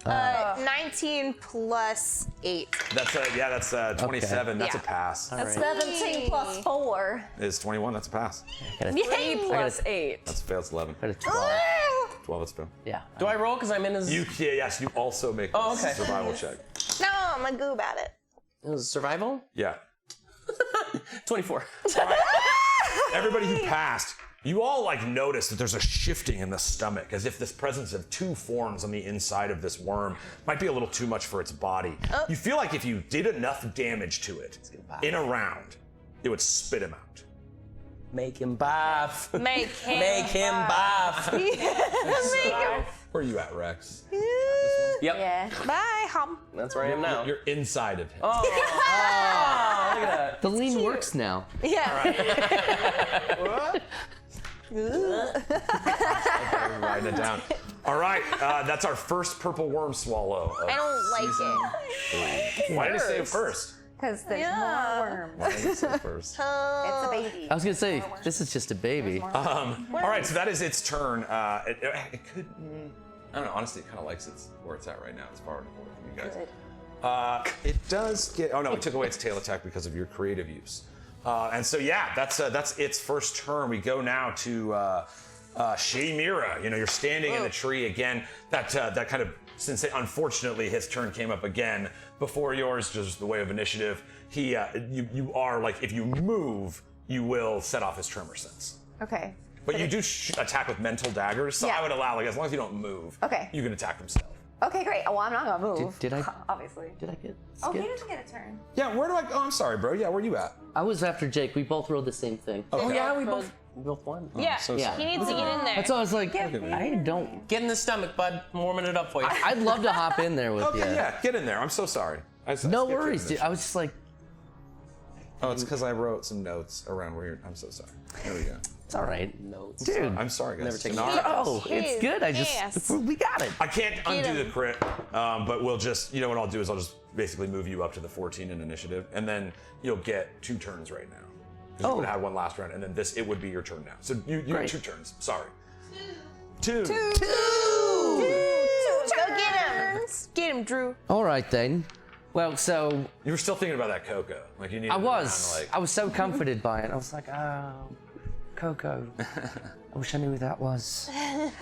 19 plus 8. That's 27. That's a Yeah. pass. That's 17 plus 4. Is 21? That's a pass. I got a, 3 plus 8. That's a fail. It's 11. I got a 12. 12. That's a fail. Yeah. Do I roll because I'm in his... Yes. You also make a Oh, okay. survival check. No, I'm a goob at it. Survival? Yeah. 24. Everybody who passed, you all notice that there's a shifting in the stomach, as if this presence of 2 forms on the inside of this worm might be a little too much for its body. You feel like if you did enough damage to it in a round, it would spit him out. Make him bath. Make him. Make him bath. Make him. Where are you at, Rex? Yep. Yeah. Bye, hum. That's where I am now. You're inside of him. Oh, look at that. The lean works now. Yeah. Writing it down. All right, that's our first purple worm swallow. I don't like it. Why did I say it first? Because there's more worms. Why did I say it first? It's a baby. I was gonna say, this is just a baby. All right, so that is its turn. It could. I don't know. Honestly, it kind of likes where it's at right now. It's far enough away from you guys. It does get. Oh no, we took away its tail attack because of your creative use. And so yeah, that's its first turn. We go now to Shaymira. You're standing in the tree again. That kind of, since unfortunately his turn came up again before yours, just the way of initiative. You are like, if you move, you will set off his tremor sense. Okay. But you do attack with mental daggers, so Yeah. I would allow, as long as you don't move, Okay. you can attack from stealth. Okay, great. Well, I'm not gonna move. Did I? Obviously. Did I get Oh, he skipped? doesn't get a turn. Yeah, where do I? Oh, I'm sorry, bro. Yeah, where you at? I was after Jake. We both rolled the same thing. Oh yeah, we both won. Yeah. so Yeah. He needs to get in there. That's all I was like, I don't. Get in the stomach, bud. I'm warming it up for you. I'd love to hop in there with Okay, you. yeah, get in there. I'm so sorry. I No skipped your worries, dude. initiative. I was just like, Oh, it's because I wrote some notes around where you're. I'm so sorry. There we go. it's all right. Notes. Dude. I'm sorry, guys. Never take Sonara- Oh, it's good. I Yes. just, we got it. I can't undo him. the crit, but we'll just, what I'll do is I'll just basically move you up to the 14 in initiative, and then you'll get 2 turns right now. Because you would have had one last round, and then it would be your turn now. So you get 2 turns. Sorry. 2. Go get him. Get him, Drew. All right then. Well, so You were still thinking about that Coco. Like you need. I was so comforted by it. I was like, oh, Coco. I wish I knew who that was. I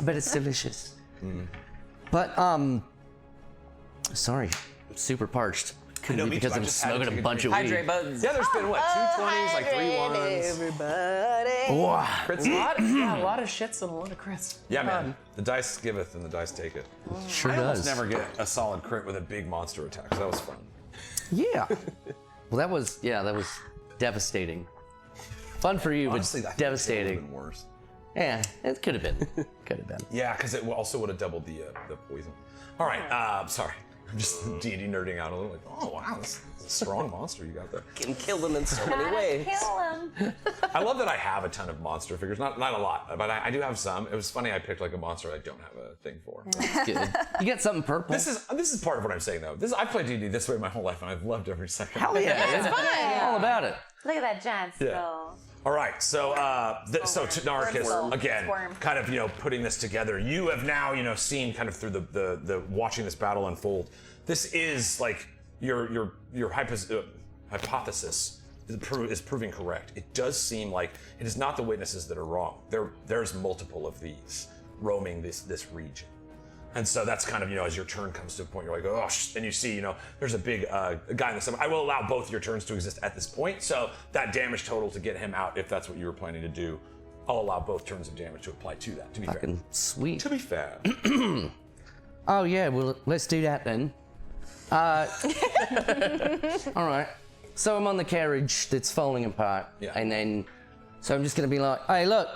bet it's delicious. But sorry, I'm super parched. Could know, be me because too. I I'm just had to smoking take a a bunch of drink. weed. Hydrate, buds. Yeah, there's been what 2 20s, like 3 ones. Everybody. Wow. Crits. Yeah, a lot of shits and a lot of crits. Yeah, man. The dice giveth and the dice taketh. Sure I almost does. never get a solid crit with a big monster attack. So that was fun. Yeah. Well, that was devastating. Fun for you, Honestly, I but think it's a little devastating. bit worse. Yeah, it could have been. Could have been. Yeah, because it also would have doubled the poison. All right, sorry. I'm just D&D nerding out a little. Like, oh wow, this is a strong monster you got there. Can kill them in so many ways. Kill him. I love that I have a ton of monster figures. Not a lot, but I do have some. It was funny I picked like a monster I don't have a thing for. That's good. You get something purple. This is part of what I'm saying though. I've played D&D this way my whole life, and I've loved every second. Hell yeah, it's fun. all about it. Look at that giant skull. All right, so so Narcus, again, Worm. kind of putting this together. You have now seen kind of through the watching this battle unfold. This is like your hypothesis is proving correct. It does seem like it is not the witnesses that are wrong. There's multiple of these roaming this region. And so that's kind of, as your turn comes to a point, you're like, oh, and you see, there's a big guy in the summer. I will allow both your turns to exist at this point. So that damage total to get him out, if that's what you were planning to do, I'll allow both turns of damage to apply to that, to be Fucking fair. sweet. To be fair. Oh yeah, well let's do that then. All right. So I'm on the carriage that's falling apart, Yeah. and then so I'm just gonna be like, hey look,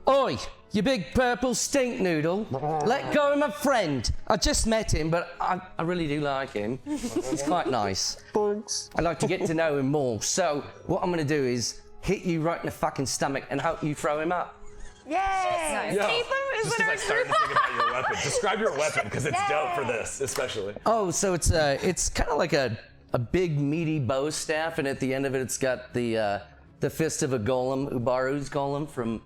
oi, you big purple stink noodle, let go of my friend. I just met him, but I really do like him. He's quite nice. Thanks. I'd like to get to know him more. So what I'm gonna do is hit you right in the fucking stomach and hope you throw him up. Yay! Yo, Keep him is just in as I our started to think about your weapon. Describe your weapon, because it's dope for this, especially. Oh, so it's kind of like a big meaty bow staff, and at the end of it, it's got the fist of a golem, Ubaru's golem from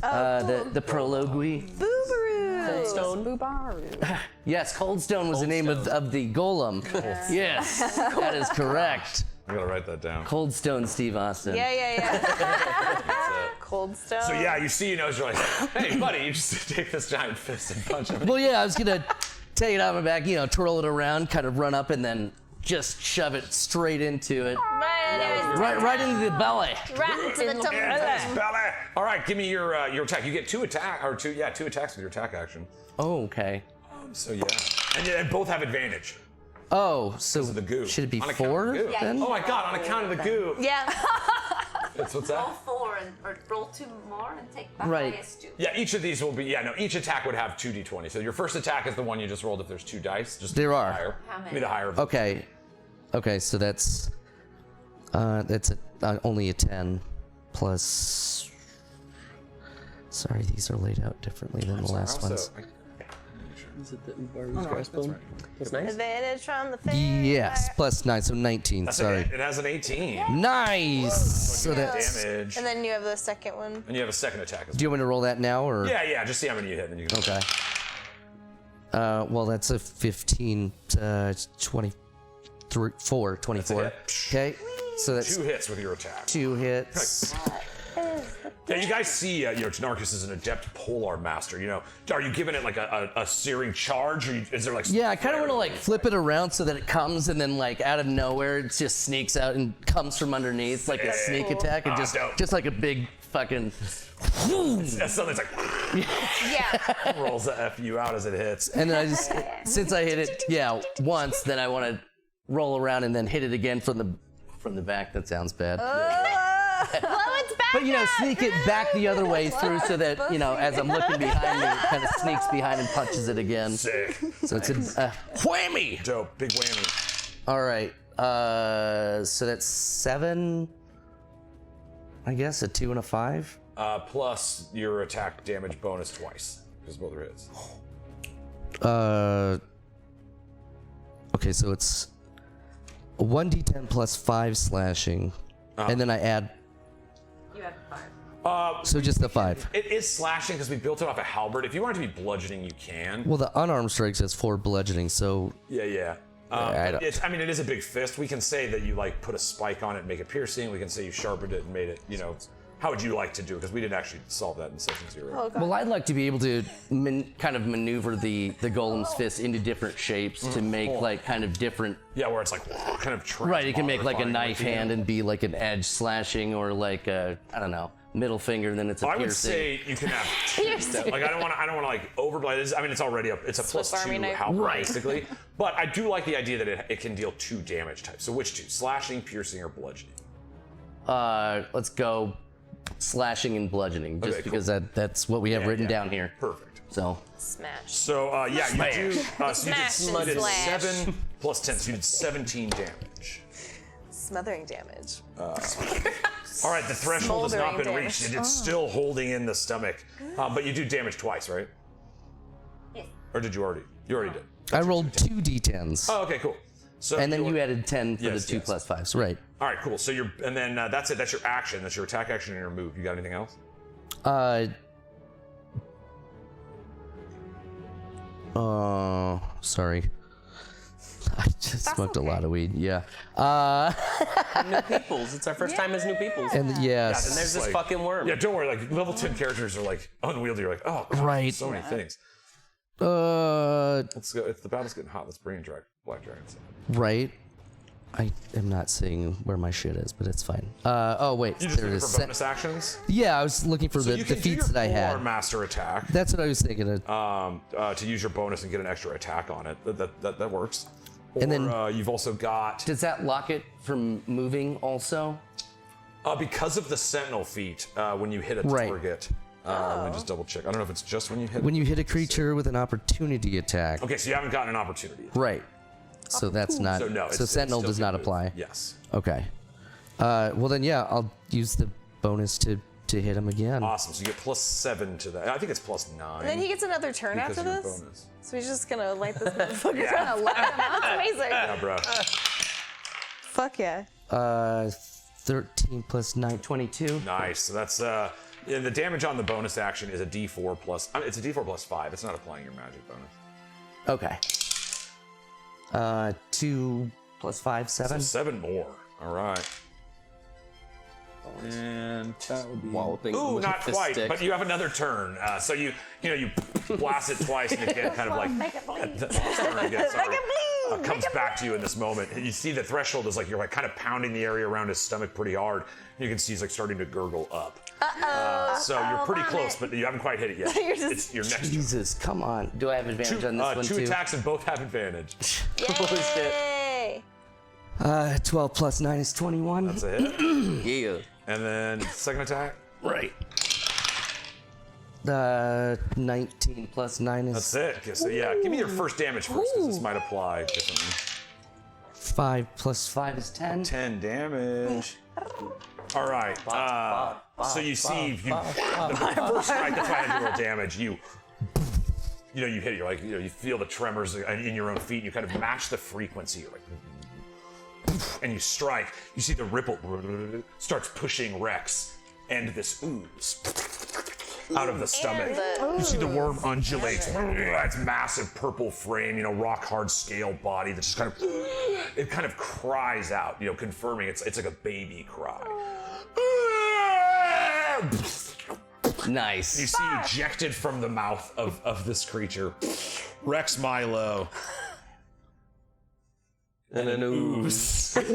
the prologue. Boobaroo. Stone. Boobaroo. Yes, Coldstone was the name of the golem. Yes, that is correct. I gotta write that down. Coldstone, Steve Austin. Yeah. Cold stone. So yeah, you see, you're like, hey buddy, you just take this giant fist and punch him. Well, yeah, I was gonna take it out of my back, twirl it around, kind of run up, and then just shove it straight into it. Right into the belly. Right into the tummy. Belly. All right, give me your attack. You get two attacks with your attack action. Oh, okay. So yeah, and both have advantage. Oh, so Because of the goo. should it be On account of 4 the goo. then? Oh my god, on account of the goo. Yeah. What's Roll that? 4 or roll 2 more and take the Right. highest 2. Yeah, each of these will be, each attack would have 2d20. So your first attack is the one you just rolled if there's 2 dice. Just There are. Higher. How many? Give me the higher of them. Okay, so that's only a 10 plus. Sorry, these are laid out differently than the last ones. Is it the Ubaru's breastbone? That's nice. Advantage from the face. Yes, plus 9, so 19. Sorry. It has an 18. Nice. So that's. Damage. And then you have the second one. And you have a second attack as well. Do you want me to roll that now or? Yeah, just see how many you hit, and then you can. Okay. Well, that's a 15, 24. That's a hit. Okay, so that's 2 hits with your attack. 2 hits. Yeah, you guys see, Narcus is an adept polar master. Are you giving it like a searing charge, or is there like? Yeah, I kind of want to like flip it around so that it comes and then like out of nowhere it just sneaks out and comes from underneath like a sneak attack and dope. just like a big fucking. That's something that's like Yeah. rolls the F you out as it hits. And then I just since I hit it once, then I want to roll around and then hit it again from the back. That sounds bad. Blow its back out. Sneak it back the other way through so that, as I'm looking behind me, it kind of sneaks behind and punches it again. Sick. So it's a whammy. Dope. Big whammy. All right. So that's 7, I guess, a 2 and a 5. Plus your attack damage bonus twice, because both are hits. Okay, so it's 1d10 plus 5 slashing. And then I add. You have 5. So just the 5. It is slashing because we built it off a halberd. If you want it to be bludgeoning, you can. Well, the unarmed strikes has 4 bludgeoning, so. Yeah. I don't- It is a big fist. We can say that you like put a spike on it and make it piercing. We can say you sharpened it and made it, how would you like to do it? Because we didn't actually solve that in session 0. Well, I'd like to be able to kind of maneuver the golem's fist into different shapes to make like kind of different. Yeah, where it's like kind of Right, it can make like a transmogrifying knife with you. hand and be like an edge slashing, or like a, I don't know, middle finger, and then it's a I would piercing. say you can have Piercing. like I don't want to like overplay this. I mean, it's already it's a Swiss plus 2 Army knife. halberd Right. basically. But I do like the idea that it can deal 2 damage types. So which 2? Slashing, piercing, or bludgeoning? Let's go slashing and bludgeoning, just Okay, cool. because that's what we have written down here. Perfect. So Smash. So you do. So you did Smash. 7 plus 10, so you did 17 damage. Smothering damage. All right, the threshold has not Smoldering been damage. reached. It's still holding in the stomach, but you do damage twice, right? Yes. Or did you already? You already did. I rolled 2 d10s, Oh, okay, cool. So and then you're- you added 10 for Yes, the 2 yes. plus 5s, right? All right, cool. So and then that's it. That's your action. That's your attack action and your move. You got anything else? Sorry. I just smoked a lot of weed. Yeah. New peoples. It's our first time as new peoples. And yes. And there's this Like- fucking worm. Yeah, don't worry. Like level 10 characters are like unwieldy. You're like, oh, God, Right. so many things. Let's go. It's the battle's getting hot. Let's bring in Black Dragons. Right. I am not seeing where my shit is, but it's fine. Oh wait, You just there it looking is. for bonus actions. Yeah, I was looking for So the you can do feats your that I had. Form master attack. That's what I was thinking of. To use your bonus and get an extra attack on it. That works. Or, And then- you've also got Does that lock it from moving also? because of the Sentinel feat when you hit a Right. target. Let me just double check. I don't know if it's just when you hit. When you hit a creature with an opportunity attack. Okay, so you haven't gotten an opportunity. Right. So that's not. So no. So Sentinel does not apply. Yes. Okay. Well then, yeah, I'll use the bonus to hit him again. Awesome. So you get +7 to that. I think it's +9. And then he gets another turn because after of your this? bonus. So he's just gonna light this motherfucker. Yeah. Gonna light him up. That's amazing. Yeah, bro. Fuck yeah. 13 plus 9, 22. Nice. So that's yeah, the damage on the bonus action is a D4 plus. It's a D4 plus 5. It's not applying your magic bonus. Okay. 2 plus 5, 7. So 7 more. All right. And that would be. Walloping Ooh, with not the quite. stick. But you have another turn. So you blast it twice, and again, kind of like Make it bleed. comes back to you in this moment. You see the threshold is like you're like kind of pounding the area around his stomach pretty hard. You can see he's like starting to gurgle up. So you're pretty close, but you haven't quite hit it yet. You're just- It's your next turn. Jesus, come on. Do I have advantage on this one Two too? attacks and both have advantage. Yay! 12 plus 9 is 21. That's a hit. Yeah. And then second attack. Right. 19 plus 9 is That's it. Okay, so yeah, give me your first damage first, because this might apply differently. 5 plus 5 is 10. 10 damage. All right. So you see, the first strike. That's why I had to roll damage. You hit it. You're like, you feel the tremors in your own feet. And you kind of match the frequency. You're like, and you strike. You see the ripple starts pushing Rex and this ooze out of the stomach. You see the worm undulate. Its massive purple frame, rock hard scale body that just kind of cries out, confirming it's like a baby cry. Nice. You see ejected from the mouth of this creature, Rex Milo. And an ooze. Hey!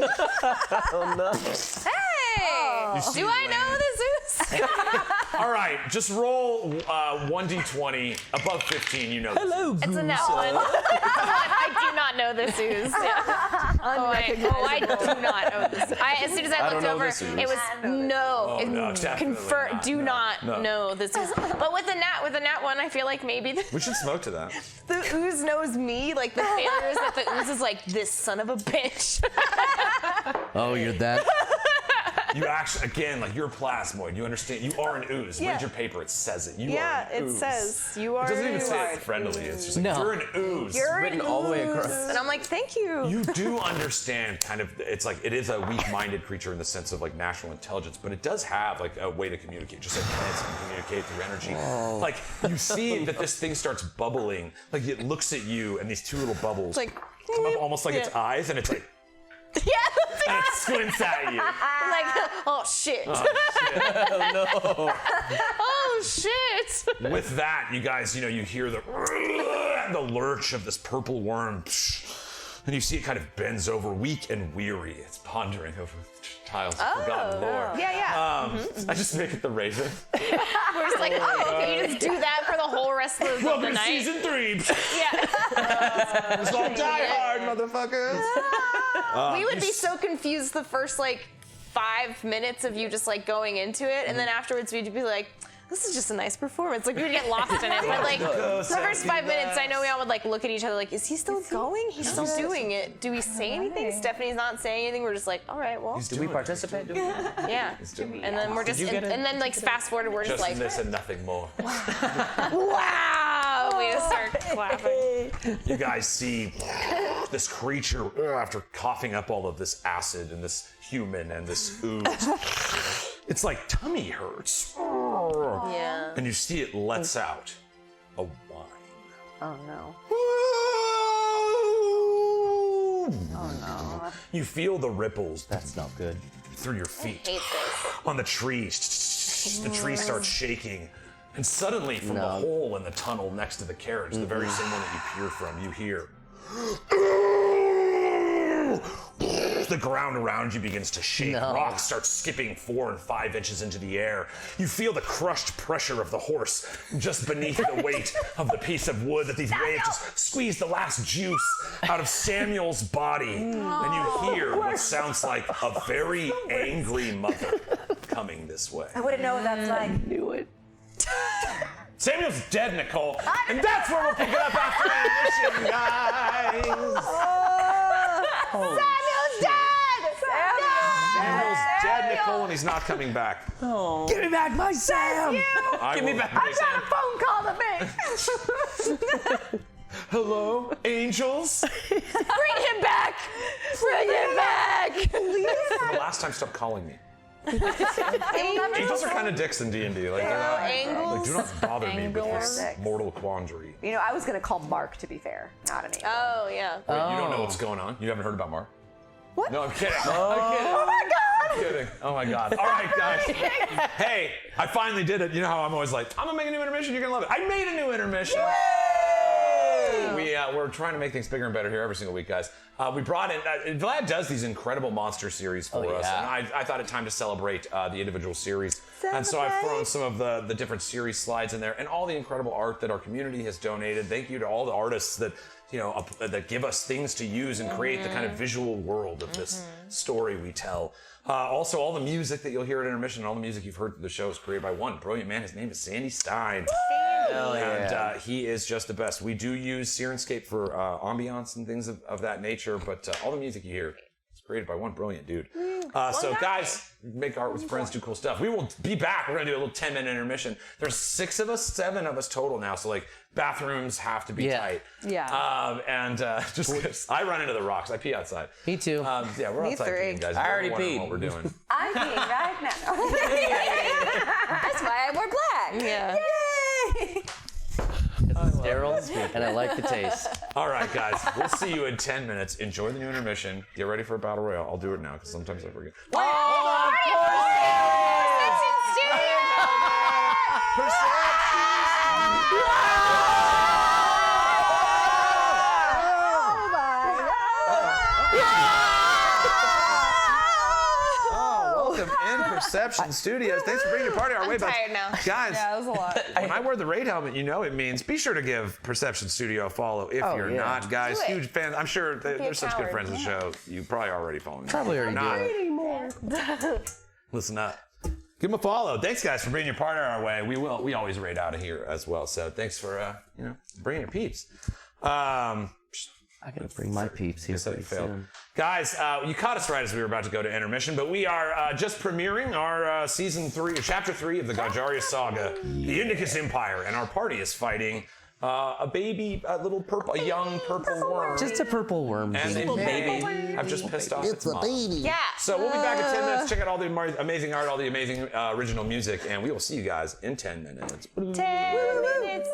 Do I know this ooze? All right, just roll 1d20 above 15. You know. Hello, It's a net one. I do not know this ooze. Yeah. I do not know this. As soon as I don't looked know over, this ooze. it was no. definitely Confirm. not. Do No, not no. know this ooze. But with the nat one, I feel like maybe We should smoke to that. the ooze knows me. Like the failure is that the ooze is like this son of a bitch. Oh, you're that. You actually, again, like you're plasmoid. You understand? You are an ooze. Yeah. Read your paper. It says it. You Yeah, are an it ooze. says you are. It doesn't even you say are. it friendly. It's just like No. you're an ooze. You're Written an all the way across. ooze. And I'm like, thank you. You do understand kind of, it's like, it is a weak-minded creature in the sense of like natural intelligence, but it does have like a way to communicate, just like plants can communicate through energy. Like you see that this thing starts bubbling, like it looks at you and these two little bubbles It's like, come up almost like its yeah. eyes and it's like, Yeah, that's and it squints at you. I'm like, oh shit. Oh shit. With that, you guys, you hear the lurch of this purple worm, and you see it kind of bends over, weak and weary. It's pondering over Tiles of forgotten lore. Yeah. I just make it the Raven. We're just like, oh, okay, you just do that for the whole rest of the Welcome to night. season 3. Yeah. It's all Die Hard, motherfuckers. We would be so confused the first like 5 minutes of you just like going into it, and then afterwards we'd be like, this is just a nice performance. Like, we would get lost in it. But like, the first 5 minutes, I know we all would like look at each other like, is he still going? He's still doing it. Do we say anything? Stephanie's not saying anything. We're just like, all right, well. Do we participate? Yeah. And then we're just, and then like fast forward, we're just like, this and nothing more. wow. We just start clapping. You guys see this creature after coughing up all of this acid and this human and this ooze. It's like tummy hurts. Yeah. And you see it lets out a whine. Oh no. Oh no. You feel the ripples. That's not good. Through your feet. I hate this. On the trees. The tree starts shaking. And suddenly, from the hole in the tunnel next to the carriage, the very same one that you peer from, you hear. The ground around you begins to shake. Rocks start skipping 4 and 5 inches into the air. You feel the crushed pressure of the horse just beneath the weight of the piece of wood that these waves just squeeze the last juice out of Samuel's body. And you hear what sounds like a very angry mother coming this way. I wouldn't know what that's like. I knew it. Samuel's dead, Nicole. And that's where we'll pick it up after intermission, guys. Samuel's dead! Samuel's dead, Nicole, and he's not coming back. Oh. Give me back my Sam! Give me back I got a phone call to make. Hello, angels. Bring him back! Bring him back! For the last time, stop calling me. Angels are kind of dicks in D&D. Like, do not bother me with this mortal quandary. You know, I was gonna call Mark, to be fair, not an angel. Oh, yeah. Wait, you don't know what's going on? You haven't heard about Mark? What? No, I'm kidding. I'm kidding. Oh my God! I'm kidding. Oh my God. All right, guys. Hey, I finally did it. You know how I'm always like, I'm gonna make a new intermission. You're gonna love it. I made a new intermission. We're trying to make things bigger and better here every single week, guys. We brought in, Vlad does these incredible monster series for us, and I thought it time to celebrate the individual series. And so I've thrown some of the different series slides in there, and all the incredible art that our community has donated. Thank you to all the artists that that give us things to use and create the kind of visual world of this story we tell. Also, all the music that you'll hear at intermission, all the music you've heard through the show is created by one brilliant man. His name is Sandy Stein. And he is just the best. We do use Sirenscape for ambiance and things of that nature, but all the music you hear is created by one brilliant dude. So guys, make art with friends, do cool stuff. We will be back. We're gonna do a little 10-minute intermission. There's 7 of us total now, so like bathrooms have to be tight. Yeah. Just I run into the rocks. I pee outside. Me too. Yeah, we're outside peeing, guys. I already We're wondering peed. what we're doing. I'm being right now. That's why I wore black. Yeah. Yay! It's sterile, and I like the taste. All right, guys. We'll see you in 10 minutes. Enjoy the new intermission. Get ready for a battle royale. I'll do it now because sometimes I forget. Perception Studios. Thanks for bringing your party our way. I'm tired now. Guys, Yeah, that was a lot. when I wear the raid helmet, you know it means be sure to give Perception Studio a follow if you're not. Guys, Do it. huge fans. I'm sure they're such good coward. friends of the show. You probably already follow them. Probably already Not. do it. Listen up. Give them a follow. Thanks, guys, for bringing your partner our way. We always raid out of here as well. So thanks for bringing your peeps. I gotta bring my peeps here Guess that pretty failed. soon. Guys, you caught us right as we were about to go to intermission, but we are just premiering our chapter 3 of the Ganjaria Saga, the Indicus Empire, and our party is fighting a young purple worm. Just a purple worm. And the baby have just pissed off its mom. Yeah. So we'll be back in 10 minutes. Check out all the amazing art, all the amazing original music, and we will see you guys in 10 minutes. 10 minutes.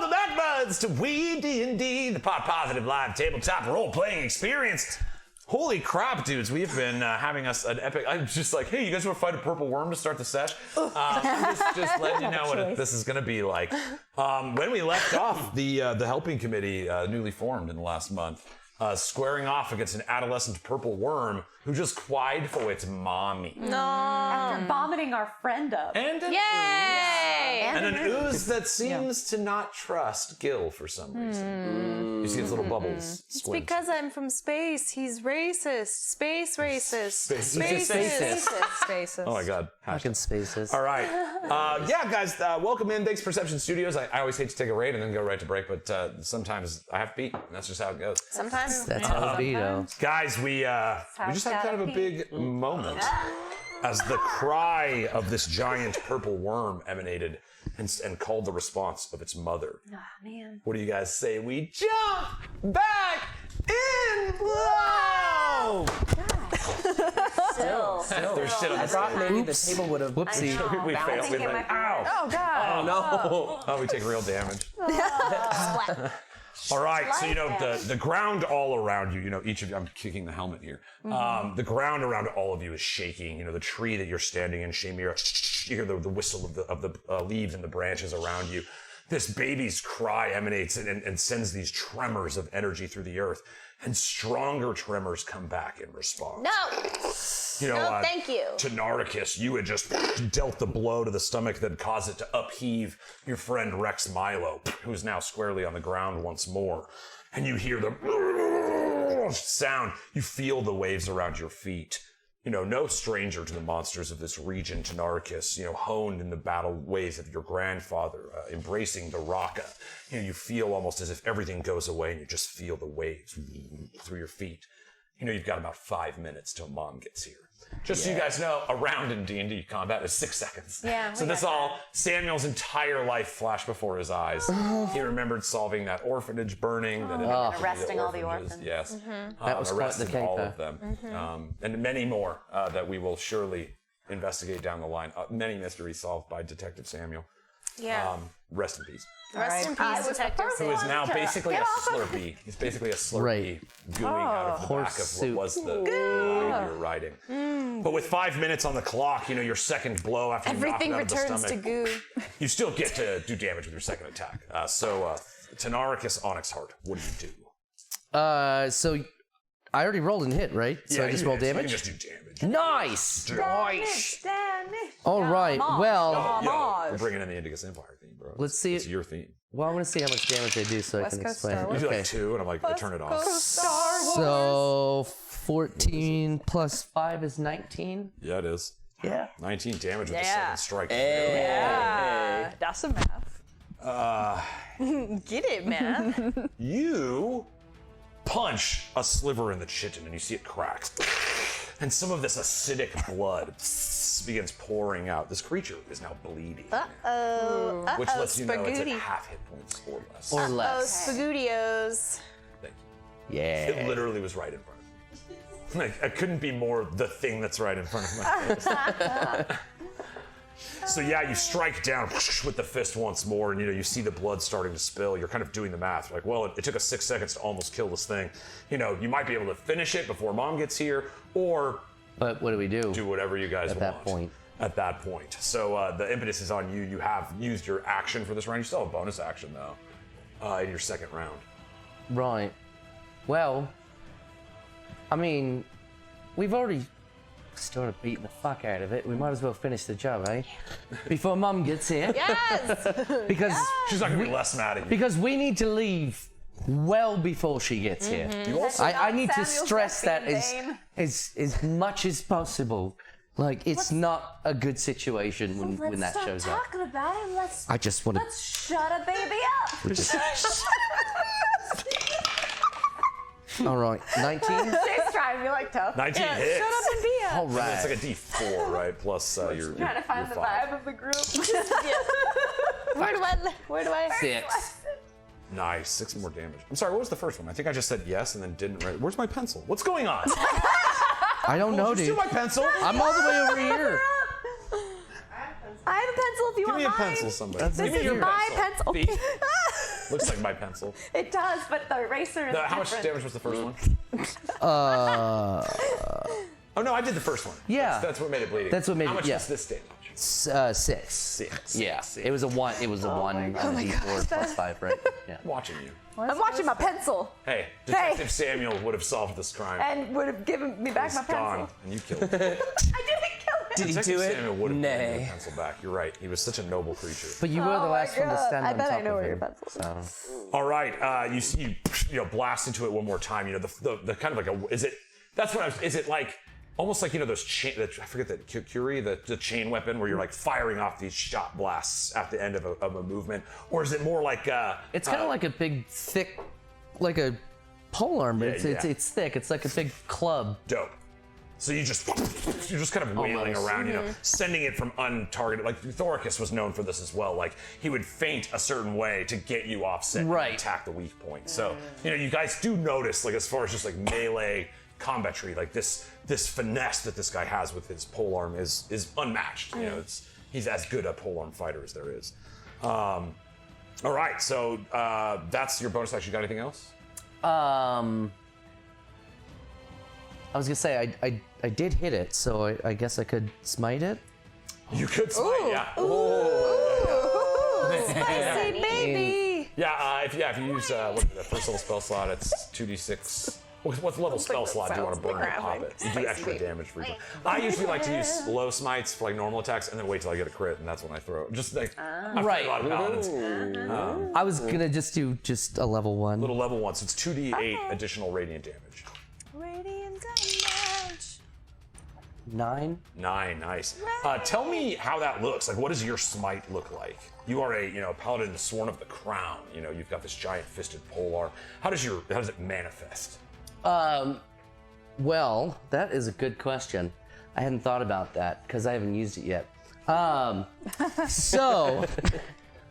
Welcome back, buds, to Weed&d, the positive live tabletop role-playing experience. Holy crap, dudes, we've been having us an epic... I'm just like, hey, you guys want to fight a purple worm to start the sesh? I'm just letting you know what this is going to be like. When we left off, the helping committee, newly formed in the last month, squaring off against an adolescent purple worm who just cried for its mommy. No. After vomiting our friend up. And an Yay! And an ooze that seems to not trust Gil for some reason. You see its little bubbles It's squint. because I'm from space. He's racist. Space racist. Spaces. Oh my god. Fucking spaces. All right. Yeah, guys, welcome in. Thanks, Perception Studios. I always hate to take a raid and then go right to break, but sometimes I have to beat, and that's just how it goes. Sometimes. That's how it be, though. Guys, we just had kind of a big moment as the cry of this giant purple worm emanated and called the response of its mother. Oh, man. What do you guys say? We jump back in. Whoa! Still. There's shit on the thought stage. maybe the table would have. Whoopsie. We failed. We Thinking like, my- ow! Oh God. Oh no! Oh, we take real damage. All right, so the ground all around you, each of you, I'm kicking the helmet here. The ground around all of you is shaking. The tree that you're standing in, Shamira, you hear the whistle of the leaves and the branches around you. This baby's cry emanates and sends these tremors of energy through the earth, and stronger tremors come back in response. No. No, thank you. To Naricus, you had just dealt the blow to the stomach that caused it to upheave your friend Rex Milo, who's now squarely on the ground once more. And you hear the sound. You feel the waves around your feet. No stranger to the monsters of this region, to Naricus, honed in the battle ways of your grandfather, embracing the Raka. You feel almost as if everything goes away and you just feel the waves through your feet. You've got about 5 minutes till Mom gets here. Just so you guys know, a round in D&D combat is 6 seconds. Yeah, So this Samuel's entire life flashed before his eyes. He remembered solving that orphanage burning. That Arresting all the orphans. Yes. That was quite the arresting all caper. of them. And many more that we will surely investigate down the line. Many mysteries solved by Detective Samuel. Yeah. Rest in peace. Rest in peace, Detective Who is Sam. now basically a Slurpee. He's basically a Slurpee Right. gooing out of the back Horse of soup. what was the wave you're riding. But with 5 minutes on the clock, your second blow after Everything you knock it out returns of to the stomach, goo. you still get to do damage with your second attack. So Tenaricus Onyx Heart, what do you do? So I already rolled and hit, right? So I just roll You can damage? just do damage. Nice! Nice. All right, well, Yo, we're bringing in the Indicus Empire theme, bro. Let's see It's your theme. I want to see how much damage I do so I can Coast explain. Star Wars. You do like 2, and I'm like, I turn it off. So 14 plus 5 is 19. Yeah, it is. Yeah. 19 damage with the Yeah. second strike. That's some math. Get it, man. You punch a sliver in the chitin and you see it cracks. And some of this acidic blood begins pouring out. This creature is now bleeding. Which lets you know it's at half hit points or less. Or Oh, less. Spagootios. Thank you. Yeah. It literally was right in front of me. Like, I couldn't be more the thing that's right in front of my face. So yeah, you strike down with the fist once more, and you see the blood starting to spill. You're kind of doing the math. Like, well, it took us 6 seconds to almost kill this thing. You might be able to finish it before Mom gets here, or But what do we do? do whatever you guys want. At that point. So the impetus is on you. You have used your action for this round. You still have a bonus action though in your second round. Right. Well, I mean, we've already started beating the fuck out of it. We might as well finish the job, eh? Before Mum gets here. Yes! Because She's not gonna be less mad at you. because we need to leave well before she gets here. You also I need to Samuel's stress that resting as much as possible. Like, it's not a good situation when that shows up. Talking about it. Let's I just want to. shut a baby up. All right, 19. She's trying to be like tough. 19 hits. Shut up and be a. All It's right. like a D4, right? Plus your Trying to find your the 5. vibe of the group. Where do I? 6. Nice, 6 more damage. I'm sorry, what was the first one? I think I just said yes and then didn't write. Where's my pencil? What's going on? I don't know, Just do dude. my pencil. I'm all the way over here. I have a pencil if you Give want me a mine. pencil, somebody. That's Give me This your is my pencil. pencil. Looks like my pencil. It does, but the eraser is How much different. damage was the first one? Oh no, I did the first one. Yeah. That's what made it bleeding. That's what made How it- much yeah. was this damage? 6. 6. Yeah, it was a 1. It was a 1 d4 plus 5, right? Yeah. Watching you. I'm watching my pencil Hey, Detective Samuel would have solved this crime. and would have given me back It's my pencil. gone, and you killed it. I didn't kill it. Did he Detective do it? Samuel would have given you Nay. the pencil back. You're right. He was such a noble creature. But you were the last one to God. stand I on bet I top know of where your him. pencil is. So. All right, you see, blast into it one more time. The kind of like a. Is it? That's what I was. Is it like? Almost like those chain. I forget the Curie, the chain weapon, where you're like firing off these shot blasts at the end of a movement, or is it more like? It's kind of like a big, thick, like a polearm. But Yeah, it's thick. It's like a big club. Dope. So you're just kind of wailing Almost. around, sending it from untargeted. Like Thoricus was known for this as well. Like he would feint a certain way to get you offset and Right. attack the weak point. So you guys do notice, like as far as just like melee combatry, like this finesse that this guy has with his polearm is unmatched. He's as good a polearm fighter as there is. All right, so that's your bonus action. You got anything else? I was gonna say I did hit it, so I guess I could smite it. You could smite, yeah. Spicy baby. Yeah, if you use what is it, the first level spell slot, it's 2d6. What level spell slot do you want to burn and pop it? You do extra damage for each one. I usually like to use low smites for like normal attacks, and then wait till I get a crit, and that's when I throw it. Just like I've played a lot of paladins. I was gonna just do a level 1. Little level 1, so it's 2d8 additional radiant damage. Radiant damage. 9. 9, nice. Tell me how that looks. Like, what does your smite look like? You are a paladin sworn of the crown. You've got this giant fisted polearm. How does it manifest? Well, that is a good question. I hadn't thought about that because I haven't used it yet. So,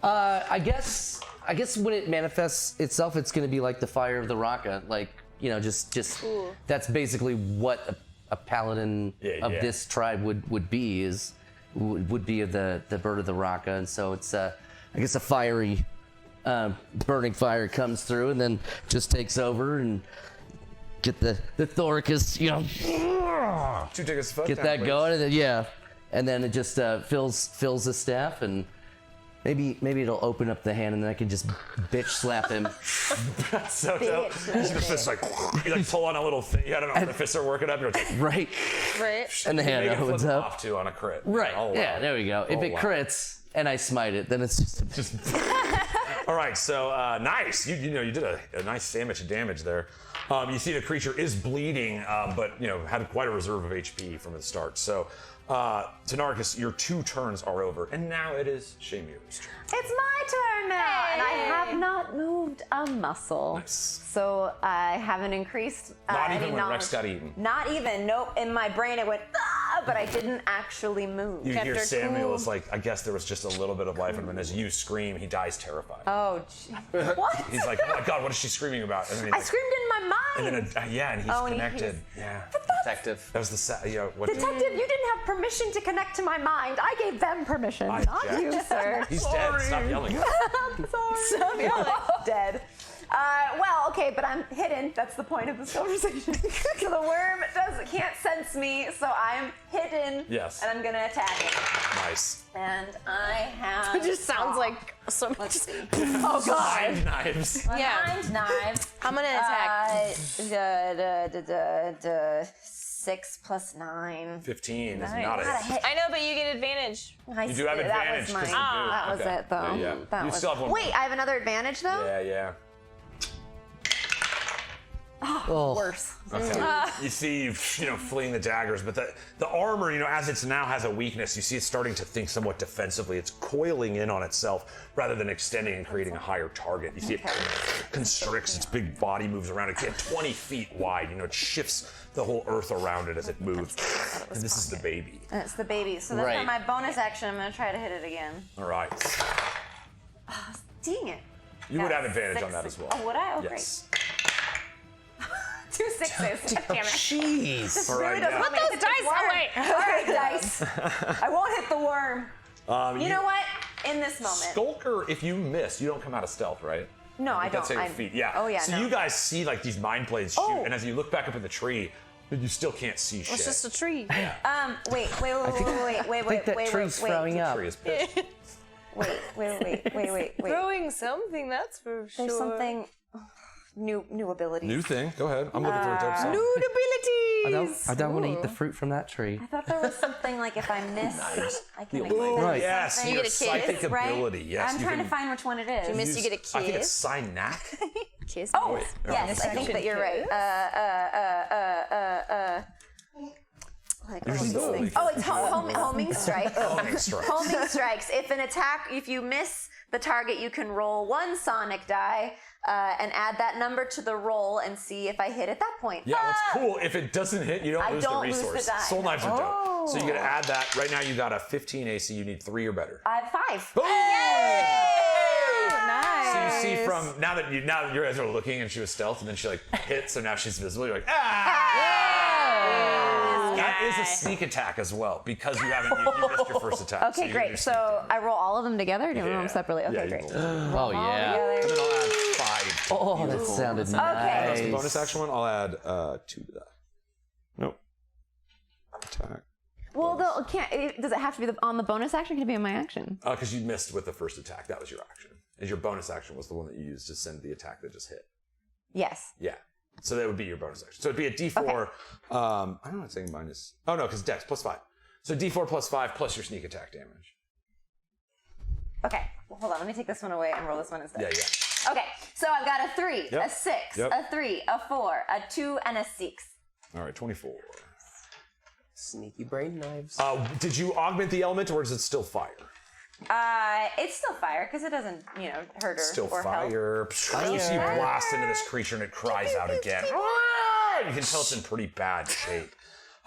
I guess when it manifests itself, it's going to be like the fire of the Raka. Like, just that's basically what a paladin of this tribe would be would be the bird of the Raka, and so it's I guess a fiery burning fire comes through and then just takes over and get the Thoricus, 2 tickets to fuck get down, that please. going, and then it just fills the staff, and maybe it'll open up the hand, and then I can just bitch slap him. That's so dope. The fist you like pull on a little thing. I don't know if the fists are working up. You're like, Right, Right. and the hand make it opens flip up. off too on a crit. Right, Oh, wow. yeah, there we go. If Oh, it wow. crits and I smite it, then it's just All right, so nice. You did a nice sandwich of damage there. You see the creature is bleeding, but had quite a reserve of HP from the start. So, Tanarchus, your 2 turns are over, and now it is Shaymu's turn. It's my turn now, and I have not moved a muscle. Nice. So I haven't increased Not any even when knowledge. Rex got eaten. Not even. Nope. In my brain, it went, but I didn't actually move. You hear Chapter Samuel 2. is like, I guess there was just a little bit of life in him, and as you scream, he dies terrified. Oh, what? He's like, oh my god, what is she screaming about? And then I screamed in my mind. And then, and he's Oh, and connected. Yeah. Detective. That was what? Detective, you didn't have permission to connect to my mind. I gave them permission, I not jacked. you, sir. He's dead. Stop yelling. Sorry. Stop yelling. Dead. Well, okay, but I'm hidden. That's the point of this conversation. So the worm can't sense me, so I'm hidden. Yes. And I'm gonna attack it. Nice. And I have. It just sounds like so much. Let's see. Oh God. Mind knives. Yeah. Mind knives. I'm gonna attack. 6 plus 9. 15 is Nice. not a Not a hit. hit. I know, but you get advantage. You do have advantage. That was 'cause mine. you do. That was Okay. it, though. Yeah. That You was... still have one. Wait, I have another advantage though. Yeah. oh. Worse. Okay. You see, fleeing the daggers, but the armor, as it's now has a weakness, you see it's starting to think somewhat defensively. It's coiling in on itself rather than extending and creating a higher target. You see it constricts, its big body moves around. It gets 20 feet wide. It shifts the whole earth around it as it moves. And this is the baby. It's the baby. So then Right. for my bonus action, I'm gonna try to hit it again. All right. Dang it. You would Got have advantage on 6. that as well. Oh, would I? Oh, Yes. great. 2 6s. Damn it. Jeez. This All right, really doesn't yeah. want me to hit Those this dice worm. away. All right, dice. I won't hit the worm. You know what? In this moment. Skulker, if you miss, you don't come out of stealth, right? No, I That's don't. at your feet. Yeah. Oh, yeah, So no. you guys see like these mind blades shoot, Oh. and as you look back up in the tree, you still can't see shit. It's just a tree. Wait. I think that tree's throwing up. Tree is pissed. Wait. Growing something, that's for sure. There's something new abilities. New thing. Go ahead. I'm looking for a dope song. Nude abilities. I don't want to eat the fruit from that tree. I thought there was something like if I miss, I can like Right. Yes, something. your get a kiss, psychic right? ability. Yes, I'm you trying can to find which one it is. You miss, you get a kiss. I think it's Synac. Kiss. Oh, Wait, yes, I think that you're right. Like, You're just totally oh, it's homing strike. Homing strikes. Homing strikes. If you miss the target, you can roll 1 sonic die and add that number to the roll and see if I hit at that point. Yeah, what's cool, if it doesn't hit, you don't I lose don't the lose the resource. die. Soul knives are dope. So you gotta add that. Right now you got a 15 AC, you need 3 or better. I have 5. Boom! Nice. So you see from now that you guys are looking and she was stealth and then she like hit, so now she's visible. You're like, That is a sneak attack as well because you missed your first attack. Okay, you great. So I roll all of them together. Or do you roll them separately? Okay, Yeah, you great. roll them. Oh yeah. And then I'll add 5. Oh, that sounded That's the nice. bonus action one. I'll add 2 to that. Nope. Attack. Well, does it have to be on the bonus action? Can it be on my action? Because you missed with the first attack. That was your action. And your bonus action was the one that you used to send the attack that just hit. Yes. Yeah. So that would be your bonus action. So it'd be a D4. Okay. I don't know what saying minus. Oh no, because Dex plus 5. So D4 plus 5 plus your sneak attack damage. Okay. Well, hold on. Let me take this one away and roll this one instead. Yeah. Okay. So I've got a 3, Yep. a 6, Yep. a 3, a 4, a 2, and a 6. All right, 24. Sneaky brain knives. Did you augment the element or is it still fire? It's still fire because it doesn't, hurt or Still or help. fire. You see you blast into this creature and it cries out again. You can tell it's in pretty bad shape.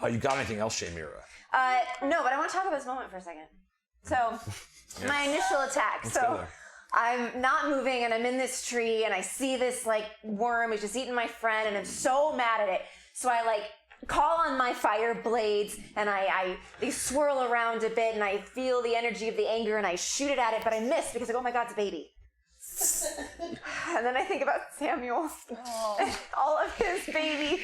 You got anything else, Shaymira? No, but I want to talk about this moment for a second. So, my initial attack. go So, there. I'm not moving and I'm in this tree and I see this worm. It's just eating my friend and I'm so mad at it. So I call on my fire blades and they swirl around a bit and I feel the energy of the anger and I shoot it at it, but I miss because I go, oh my God, it's a baby. And then I think about Samuel and all of his babies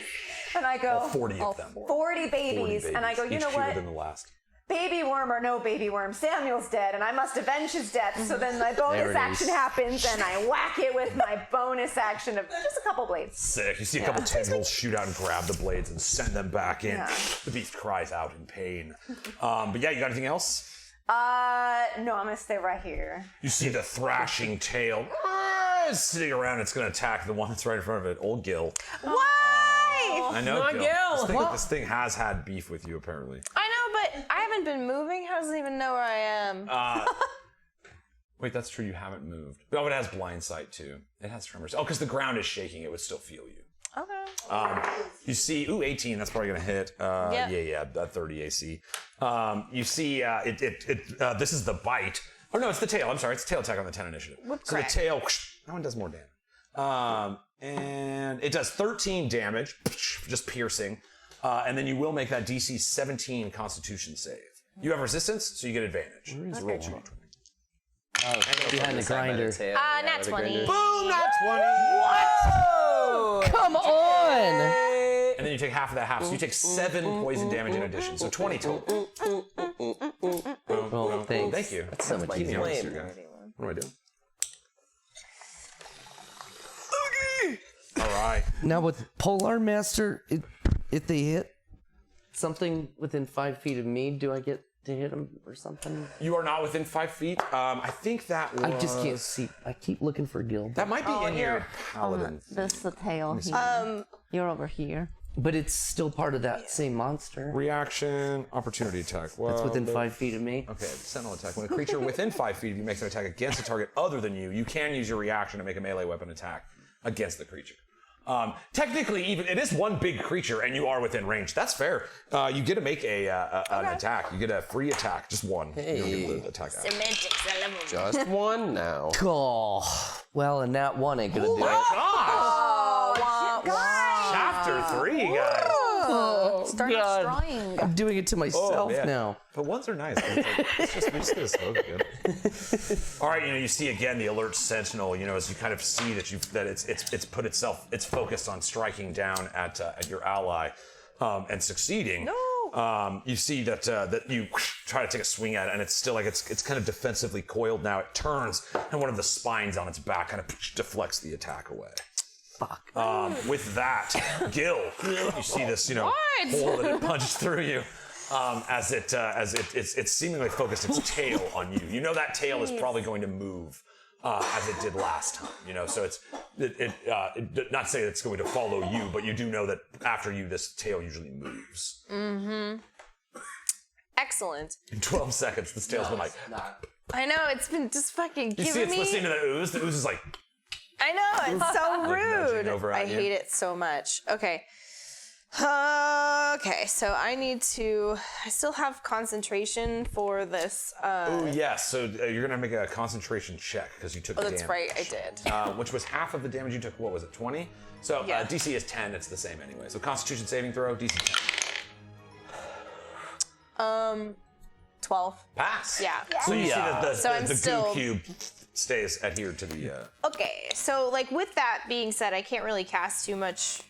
and I go, 40 of them. 40 babies. And I go, you Each know fewer what? than the last. Baby worm or no baby worm, Samuel's dead and I must avenge his death. So then my bonus action happens and I whack it with my bonus action of just a couple blades. Sick. You see a couple tendrils shoot out and grab the blades and send them back in. Yeah. The beast cries out in pain. But yeah, you got anything else? No, I'm gonna stay right here. You see the thrashing tail sitting around. It's going to attack the one that's right in front of it, old Gil. Why? I know, Not Gil. This thing has had beef with you, apparently. I know, but I haven't been moving. How does it even know where I am? Wait, that's true. You haven't moved. Oh, it has blind sight, too. It has tremors. Oh, because the ground is shaking. It would still feel you. Okay. You see, 18, that's probably going to hit. Yeah, 30 AC. You see, this is the bite. Oh, no, it's the tail. I'm sorry, it's the tail attack on the 10 initiative. So the tail, that one does more damage. And it does 13 damage, just piercing. And then you will make that DC 17 Constitution save. You have resistance, so you get advantage. Roll 2d20. Behind the grinder. Nat 20. Boom, not 20. What? Come on! And then you take half of that half, so you take 7 poison damage in addition, so 20 total. Oh, thanks. Thank you. That's so much Keep me easier. honest here, guys. What do I do? All right. Now with Polar Master, if they hit something within 5 feet of me, do I get to hit them or something? You are not within 5 feet. I think that was... I just can't see. I keep looking for Gil. That might be in your paladin. This is the tail here. You're over here. But it's still part of that same monster. Reaction, opportunity attack. Well, That's within 5 feet of me. Okay, sentinel attack. When a creature within 5 feet of you makes an attack against a target other than you, you can use your reaction to make a melee weapon attack against the creature. Technically, even it is one big creature and you are within range. That's fair. You get to make an attack. You get a free attack, just one. You don't get to attack out. Semantics, I love 'em. Just one now. Oh, well, and that one ain't gonna do it. Gosh! Chapter 3, guys. Start God. destroying. I'm doing it to myself yeah. now. But ones are nice. It's like, we just get a smoke again. All right, you see again the alert sentinel. As you kind of see that it's focused on striking down at your ally, and succeeding. No. You see that you try to take a swing at it, and it's still like it's kind of defensively coiled now. It turns, and one of the spines on its back kind of deflects the attack away. Fuck. With that, Gil, you see this, hole that it punched through you, as it's seemingly focused its tail on you. You know that tail is probably going to move as it did last time. So it's not to say that it's going to follow you, but you do know that after you, this tail usually moves. Mm-hmm. Excellent. In 12 seconds, this tail's been like. I know, it's been just fucking You see, giving it's me. listening to the ooze. The ooze is like. I know, it's so nudging rude. over at I you. hate it so much. Okay. Okay, so I still have concentration for this. Oh, yes. So you're going to make a concentration check because you took Oh, damage. that's right, I did. Which was half of the damage you took. What was it, 20? So Yeah. DC is 10. It's the same anyway. So Constitution saving throw, DC 10. 12. Pass. Yeah. So you see that So I'm the still- goo cube stays adhered to the. Okay, so with that being said, I can't really cast too much.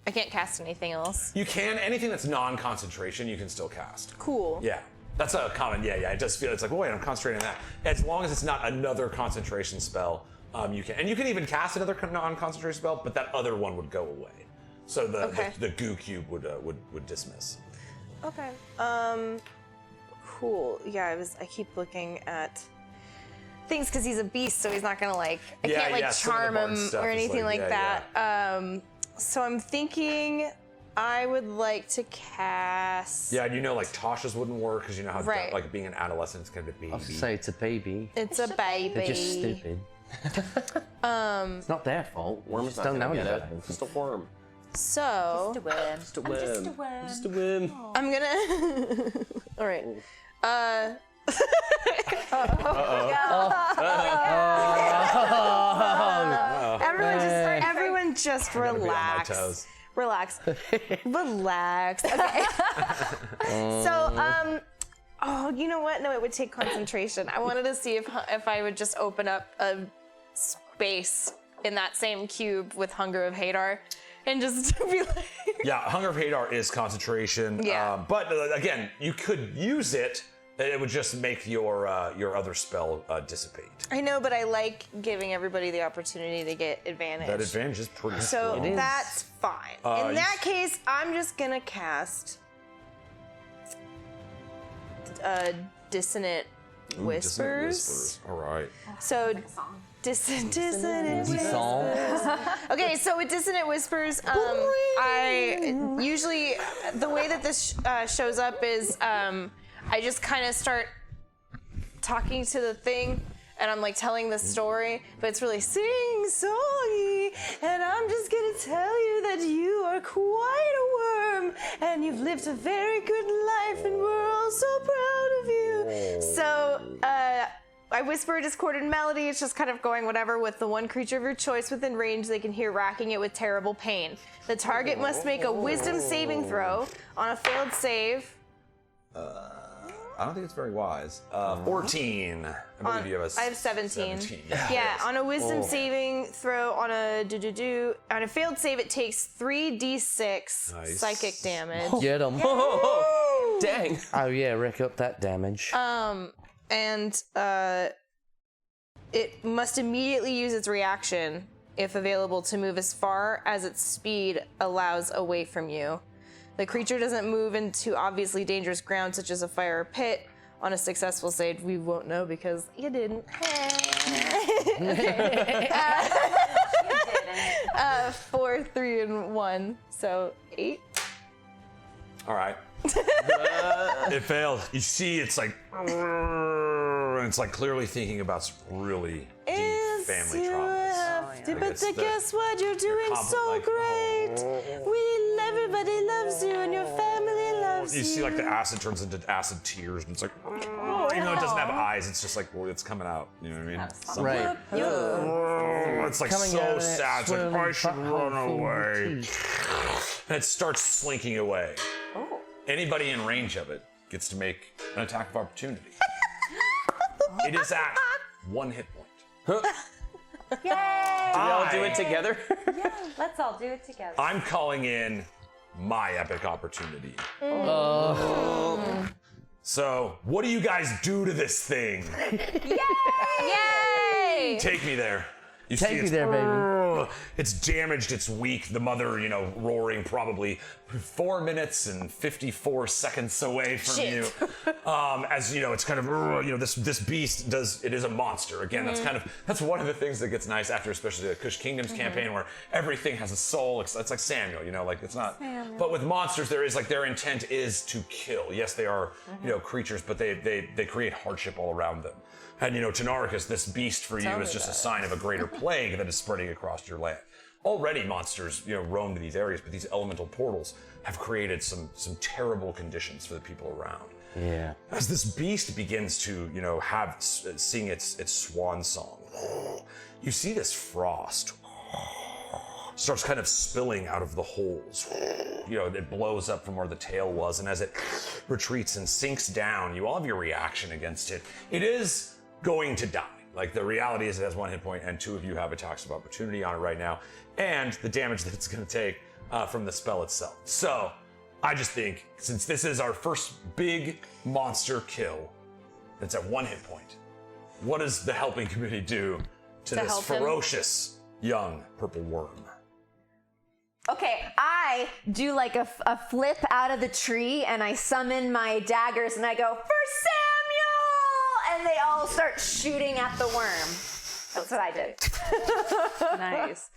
I can't cast anything else. You can anything that's non-concentration, you can still cast. Cool. Yeah. That's a common. Yeah. It does feel. It's like, wait, I'm concentrating on that. As long as it's not another concentration spell, you can, and you can even cast another non-concentration spell, but that other one would go away. So the goo cube would dismiss. Okay. Cool. Yeah, I keep looking at things because he's a beast, so he's not gonna I can't some of the charm bard him stuff or is anything like yeah. that. So I'm thinking I would like to cast. Yeah, and Tasha's wouldn't work because you know how Right. being an adolescent is kind of a baby. I was to say it's a baby. It's a baby. They're just stupid. It's not their fault. Worm's Just not don't know gonna any get better. it. Just a worm. So Just a worm. Just a worm. I'm gonna. All right. Everyone just I'm gonna be on my relax. toes. Relax. Relax. Okay. So, oh, you know what? No, it would take concentration. I wanted to see if I would just open up a space in that same cube with Hunger of Hadar and just be like. Yeah, Hunger of Hadar is concentration. Yeah. But again, you could use it. It would just make your other spell dissipate. I know, but I like giving everybody the opportunity to get advantage. That advantage is pretty So strong. that's fine. In that case, I'm just gonna cast Dissonant Ooh, Whispers. Dissonant Whispers. All right. So Dissonant Whispers. Song. Okay, so with Dissonant Whispers, I usually the way that this shows up is I just kind of start talking to the thing, and I'm telling the story, but it's really sing-songy, and I'm just gonna tell you that you are quite a worm, and you've lived a very good life, and we're all so proud of you. So, I whisper a discordant melody. It's just kind of going whatever with the one creature of your choice within range they can hear racking it with terrible pain. The target must make a wisdom saving throw. On a failed save, I don't think it's very wise. 14. I believe you have I have 17. 17. Yeah, on a wisdom saving throw, on a failed save, it takes 3d6 Nice. psychic damage. Get 'em. Dang. Oh yeah, rack up that damage. And it must immediately use its reaction, if available, to move as far as its speed allows away from you. The creature doesn't move into obviously dangerous ground, such as a fire or pit. On a successful save, we won't know because you didn't. Okay. 4, 3, and 1, so 8. All right. It failed. You see, it's and it's clearly thinking about some really deep family traumas. But guess what? You're doing so great. Everybody loves you, and your family loves you. You see, the acid turns into acid tears, and it's like, Well, even though it doesn't have eyes, it's just like, well, it's coming out. You know what I mean? Something. Right. It's like Coming out so of that sad. It's like, swirling I should butthole run full of away. teeth. And it starts slinking away. Oh. Anybody in range of it gets to make an attack of opportunity. It is at 1 hit point. Yay! We all do it together. Let's all do it together. I'm calling in my epic opportunity. So, what do you guys do to this thing? Yay! Take me there. You Take see me it's, there, baby. It's damaged, it's weak. The mother, roaring probably 4 minutes and 54 seconds away from you. As it's kind of, this beast it is a monster. Again, that's one of the things that gets nice after, especially the Kush Kingdoms campaign, where everything has a soul. It's like Samuel, it's not. But with monsters, there is their intent is to kill. Yes, they are, creatures, but they create hardship all around them. And Tenarchus, this beast for you is just a sign of a greater plague that is spreading across your land. Already monsters, roam to these areas, but these elemental portals have created some terrible conditions for the people around. Yeah. As this beast begins to, sing its swan song, you see this frost starts kind of spilling out of the holes. It blows up from where the tail was, and as it retreats and sinks down, you all have your reaction against it. It is going to die. The reality is it has 1 hit point, and 2 of you have attacks of opportunity on it right now, and the damage that it's going to take from the spell itself. So, I just think, since this is our first big monster kill, that's at 1 hit point, what does the helping committee do to this help him? ferocious young purple worm? Okay, I do a flip out of the tree and I summon my daggers and I go, for Samuel! And they all start shooting at the worm. That's what I did. Nice.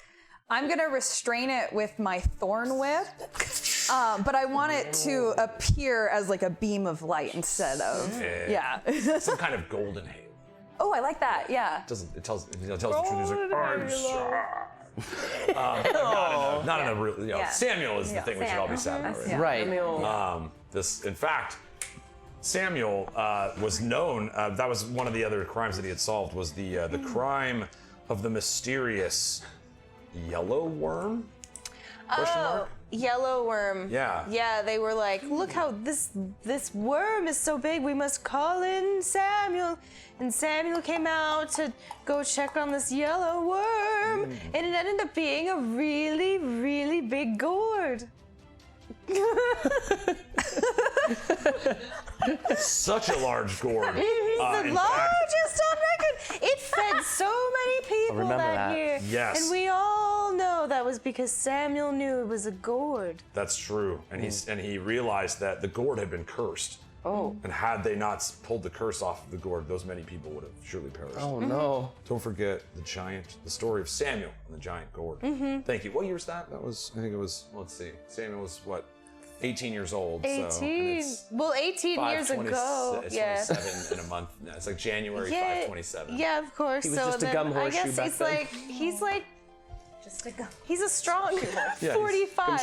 I'm gonna restrain it with my thorn whip, but I want it to appear as a beam of light instead of, yeah. Some kind of golden hail. Oh, I like that, yeah. It tells the truth. He's like, I'm sorry. Not in a real. Samuel is the thing we should all be sad about. Right? Right. In fact, Samuel was known. That was one of the other crimes that he had solved. Was the crime of the mysterious yellow worm? Question mark? Yellow worm. Yeah. Yeah, they were like, look how this worm is so big, we must call in Samuel. And Samuel came out to go check on this yellow worm, and it ended up being a really, really big gourd. Such a large gourd. It's the largest on record. It fed so many people that year. Yes. And we all know that was because Samuel knew it was a gourd. That's true. And he realized that the gourd had been cursed. Oh. And had they not pulled the curse off of the gourd, those many people would have surely perished. Oh no. Don't forget the story of Samuel and the giant gourd. Thank you. What year was that? I think it was, let's see. Samuel was 18 years old. 18. Well, 18 years ago. It's Yeah. 27 in a month. No, it's January 5/27. Yeah, of course. He was so just a then gum I horseshoe guess back he's then. like Just a gum. he's a strong Yeah, 45.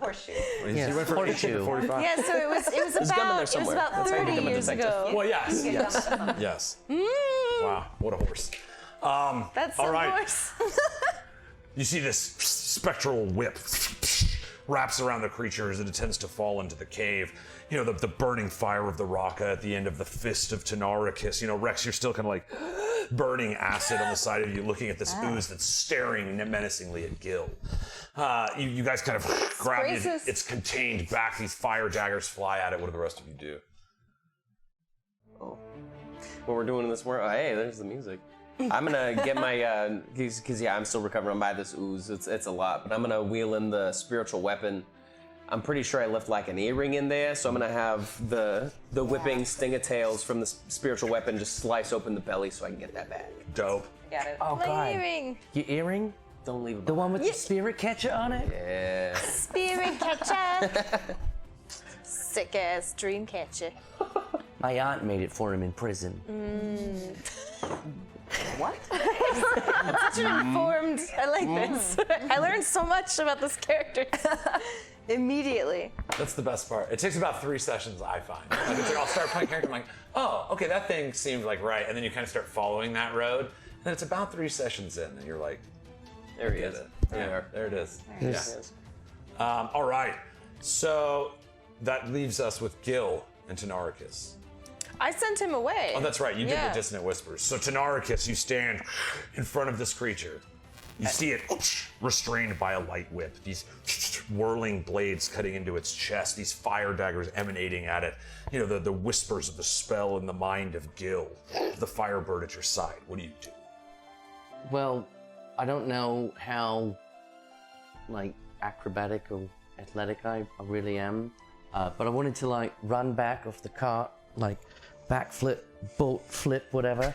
Horseshoe. He went from 18 to 45. Yeah, so it was gum in there about somewhere. 30 years ago. Well, yes. Yes. Wow, what a horse. That's all some right. horse. You see this spectral whip wraps around the creature as it attempts to fall into the cave. The burning fire of the Raka at the end of the fist of Tenarchus. Rex, you're still kind of burning acid on the side of you, looking at this ooze that's staring menacingly at Gil. You guys kind of grab it. It's contained back. These fire daggers fly at it. What do the rest of you do? Oh. What we're doing in this world? Hey, there's the music. I'm gonna get my, because I'm still recovering by this ooze. It's a lot, but I'm gonna wheel in the spiritual weapon. I'm pretty sure I left an earring in there, so I'm gonna have the whipping sting-a-tails from the spiritual weapon just slice open the belly so I can get that back. Dope. Got it. Oh My god. earring. Your earring? Don't leave it. The one with the spirit catcher on it? Yeah. Spirit catcher. Sick ass dream catcher. My aunt made it for him in prison. What? Such an informed. I like this. I learned so much about this character immediately. That's the best part. It takes about 3 sessions, I find. Like, it's like I'll start playing character, I'm like, oh, okay, that thing seemed like right, and then you kind of start following that road, and then it's about 3 sessions in, and you're like, There he is. there it is. There he is. All right, so that leaves us with Gil and Tenaricus. I sent him away. Oh, that's right. You did the dissonant whispers. So Tenaricus, you stand in front of this creature. You see it restrained by a light whip. These whirling blades cutting into its chest. These fire daggers emanating at it. You know, the whispers of the spell in the mind of Gil. The firebird at your side. What do you do? Well, I don't know how, like, acrobatic or athletic I really am, but I wanted to, like, run back off the cart, like, backflip, bolt flip, whatever,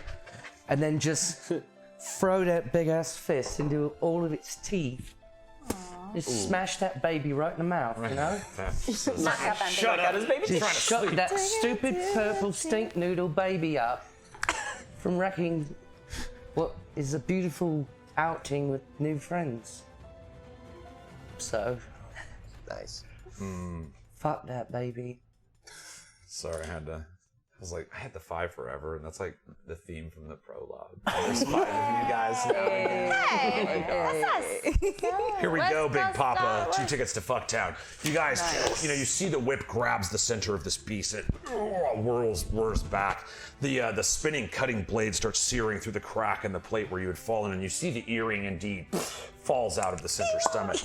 and then just throw that big ass fist into all of its teeth. Just smash that baby right in the mouth, you know? Shut up. Just shut that stupid purple stink noodle baby up from wrecking what is a beautiful outing with new friends. So, Nice. fuck that baby. Sorry, I was like, I had the 5 forever, and that's like the theme from the prologue. There's 5 of you guys now. Here we go, Big Papa. 2 tickets to Fucktown. You guys, you know, you see the whip grabs the center of this beast. It whirs back. The spinning, cutting blade starts searing through the crack in the plate where you had fallen, and you see the earring indeed falls out of the center stomach.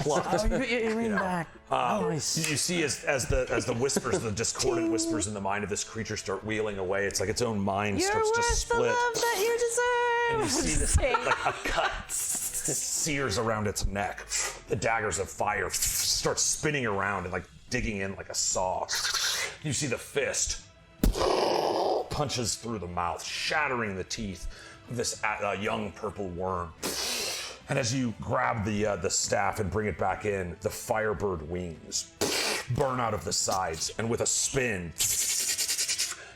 Oh, you got your earring back. Nice. You see as the whispers, the discordant whispers in the mind of this creature start wheeling away. It's like its own mind starts to split. The love that you deserve. And you see this like a cut sears around its neck. The daggers of fire start spinning around and like digging in like a saw. You see the fist punches through the mouth, shattering the teeth of this young purple worm. And as you grab the staff and bring it back in, the firebird wings burn out of the sides, and with a spin,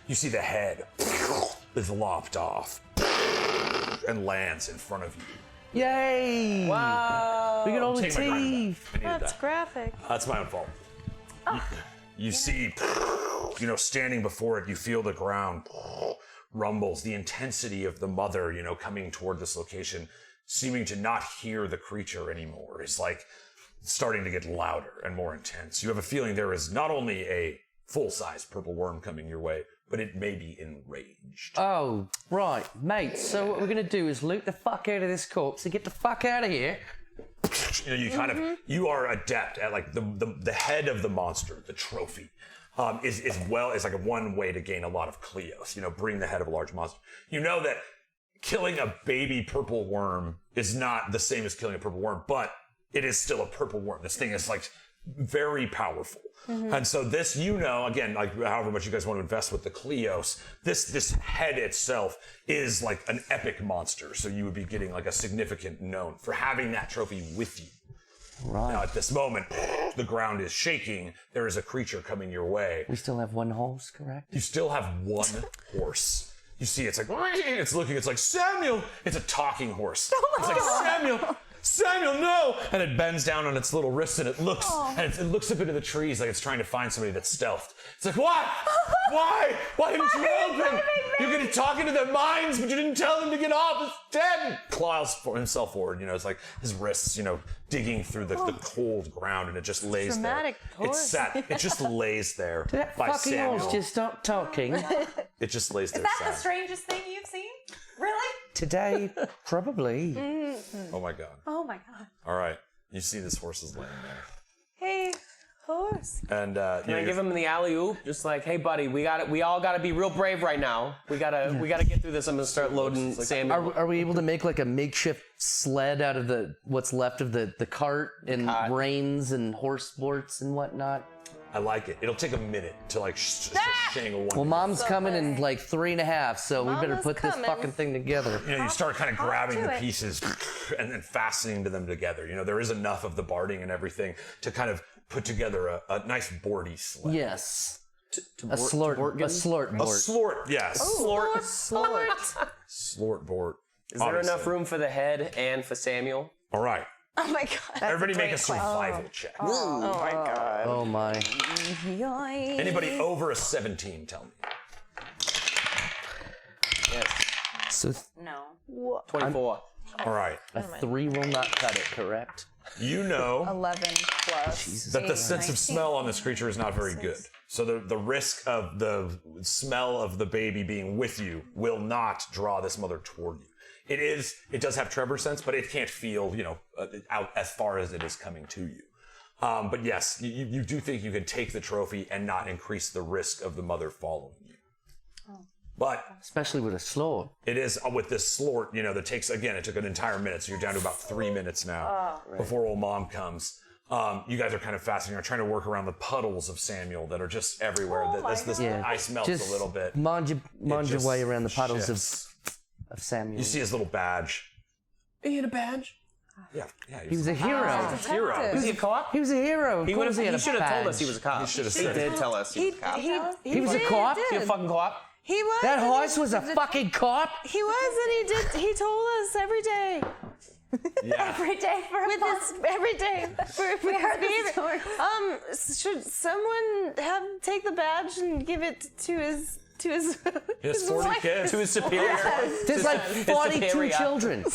you see the head is lopped off and lands in front of you. Yay! Wow. We got all the Take my grind teeth. back. I needed That's that. graphic. That's my own fault. You see, you know, standing before it, you feel the ground rumbles, the intensity of the mother, you know, coming toward this location, seeming to not hear the creature anymore, is like starting to get louder and more intense. You have a feeling there is not only a full-size purple worm coming your way, but it may be enraged. Oh, right, mate. So what we're gonna do is loot the fuck out of this corpse and get the fuck out of here. You know, you kind of, you are adept at like the head of the monster, the trophy, is like a one way to gain a lot of Cleos, you know, bring the head of a large monster. You know that killing a baby purple worm is not the same as killing a purple worm, but it is still a purple worm. This thing is like very powerful. And so this, you know, again, like however much you guys want to invest with the Cleos, this head itself is like an epic monster. So you would be getting like a significant known for having that trophy with you. Right. Now at this moment, the ground is shaking. There is a creature coming your way. We still have one horse, correct? You still have one horse. You see, it's like, it's looking, it's like, Samuel! It's a talking horse. It's like, Samuel, no! And it bends down on its little wrist and it looks, and it looks up into the trees like it's trying to find somebody that's stealthed. It's like, what? Why? Why didn't you help him? You're gonna talk into their minds, but you didn't tell them to get off. It's dead. Claws for himself forward, you know, it's like his wrists, you know, digging through the cold ground, and it just lays Dramatic there. It's sat, it just lays there Did that by fucking Samuel. horse just stop talking? It just lays there. Is that the sad. strangest thing you've seen? Really? Today, probably. Oh my god. Oh my god. All right. You see this horse is laying there. Hey, horse. And Can I give him the alley oop? Just like, hey, buddy, we all gotta be real brave right now. We gotta get through this. I'm gonna start loading Samuel. Are we able to make like a makeshift sled out of what's left of the cart and reins and horse sports and whatnot? I like it. It'll take a minute to like shangle one. Well, Mom's coming in like 3.5, so we better Mama's put this coming. fucking thing together. You know, you start kind of grabbing the it. pieces and then fastening to them together. You know, there is enough of the barding and everything to kind of put together a nice boardy sled. Yes. A slort board. A slort, yes. Slort. Slort board. Is there enough Obviously. room for the head and for Samuel? All right. Oh my god. Everybody make a survival check. Oh my god. Oh my. Anybody over a 17, tell me. Yes. So No. 24. All right. a 3 will not cut it, correct? You know 11 plus. that the sense of smell on this creature is not very good. So the risk of the smell of the baby being with you will not draw this mother toward you. It does have Trevor sense, but it can't feel, out as far as it is coming to you. But yes, you do think you can take the trophy and not increase the risk of the mother following you. But Especially with a slord. it is with this slort, that takes, again, it took an entire minute, so you're down to about 3 minutes now before old mom comes. You guys are kind of fascinating. You're trying to work around the puddles of Samuel that are just everywhere. This Yeah. ice melts Just a little bit. Mind your just way around the puddles shifts. of Samuel. You see his little badge. He had a badge. Yeah, He was a hero. hero. Was he a cop? He was a hero. Of He course he had a should have told us badge. he was a cop. He should have He said did tell us he was a cop. He was a cop? He a fucking cop? He was. That horse was a fucking cop? He was, and he told us every day. Yeah. Every day for a With month. his every day for We heard his this behavior. story. Should someone take the badge and give it to his He has 40 wife? kids. To his superior. There's like 42 superior. children.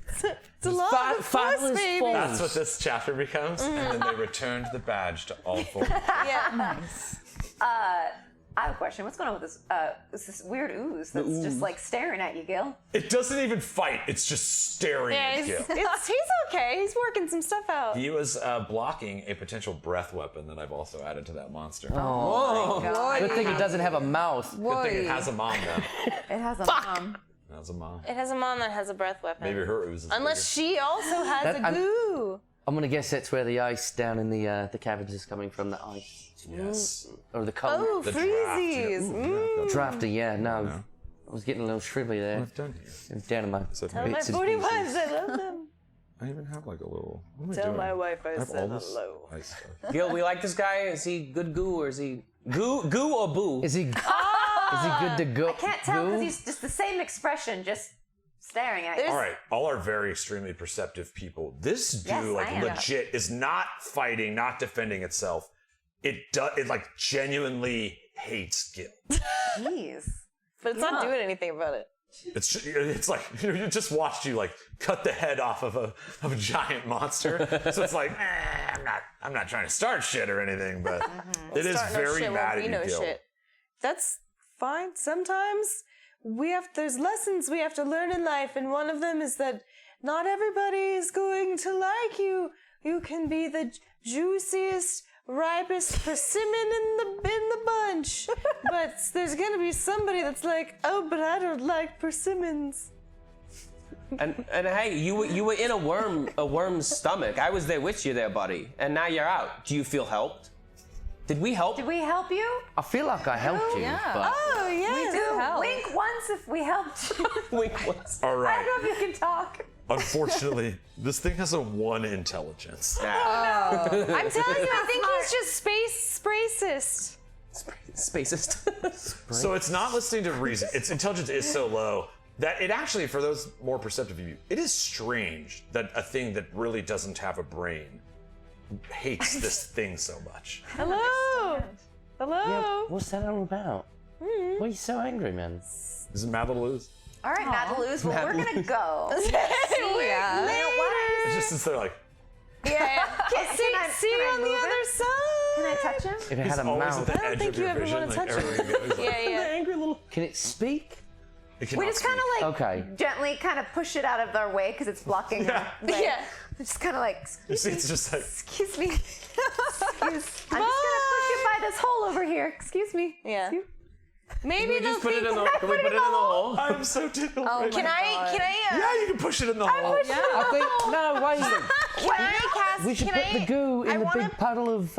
It's a lot of force, fatherless baby. force. That's what this chapter becomes. And then they returned the badge to all 4. Yeah. I have a question. What's going on with this weird ooze that's just like staring at you, Gil? It doesn't even fight. It's just staring Yeah, at he's you. okay. He's working some stuff out. He was blocking a potential breath weapon that I've also added to that monster. Good thing it doesn't have a mouth. Good thing it has a mom now. It has a mom. It has a mom. It has a mom that has a breath weapon. Maybe her ooze is Unless she also has That- a goo. I'm gonna guess that's where the ice down in the cabbage is coming from. The ice bigger. Yes. or the cold. Oh, The draft, freezies. yeah. Ooh, yeah, Drafty, yeah. No, I was getting a little shrivelly there. I've done here. Down in my So Tell my bits and 40 pieces. wives I love them. I even have like a little. What am I Tell doing? my wife I have said all this hello. ice stuff. Gil, we like this guy. Is he good goo or is he goo or boo? Is he good to go? Can't tell because goo? he's just the same expression, just staring at you. All right, all are very extremely perceptive people. This dude, Yes, like, I am. legit is not fighting, not defending itself. It like genuinely hates Gil. Jeez. But it's not doing anything about it. It's like you just watched you like cut the head off of a giant monster. So it's like I'm not trying to start shit or anything, but it is Start no very shit mad won't at be you, no Gil. shit. That's fine. Sometimes there's lessons we have to learn in life, and one of them is that not everybody is going to like you. You can be the juiciest, ripest persimmon in the bunch, but there's gonna be somebody that's like, oh, but I don't like persimmons. And hey, you were in a worm's stomach. I was there with you there, buddy. And now you're out. Do you feel helped? Did we help? Did we help you? I feel like I helped you, but Oh yes. Do wink once if we helped you. Wink once. All I right. don't know if you can talk. Unfortunately, this thing has a 1 intelligence. I'm telling you, I think he's just racist. Spacist. So it's not listening to reason. Its intelligence is so low that it actually, for those more perceptive of you, it is strange that a thing that really doesn't have a brain hates this thing so much. Hello. Hello. what's that all about? Why are you so angry, man? Is it Mad Little Lose? All right, Madelouse, well, we're gonna go. Yeah. It's just since they're like, Yeah. See you on the move other it? side. Can I touch him? If it he's had a always mouth, at the edge think of you your ever vision. wanna Like, touch him. everywhere you go, he's like, Yeah, yeah. Angry little. can it speak? it We cannot just kind speak. of like Okay. gently kind of push it out of our way because it's blocking our way. Yeah. Just kind of like, You see, it's just like, excuse me. I'm just gonna push you by this hole over here. Excuse me. Yeah. Excuse- Maybe We they'll just put it think. in the. Can we put it in the hole? I'm so tickled. right Can now. I? Yeah, you can push it in the hole. I think no. Wait. Can I cast? We should can put the goo in the big wanna- puddle of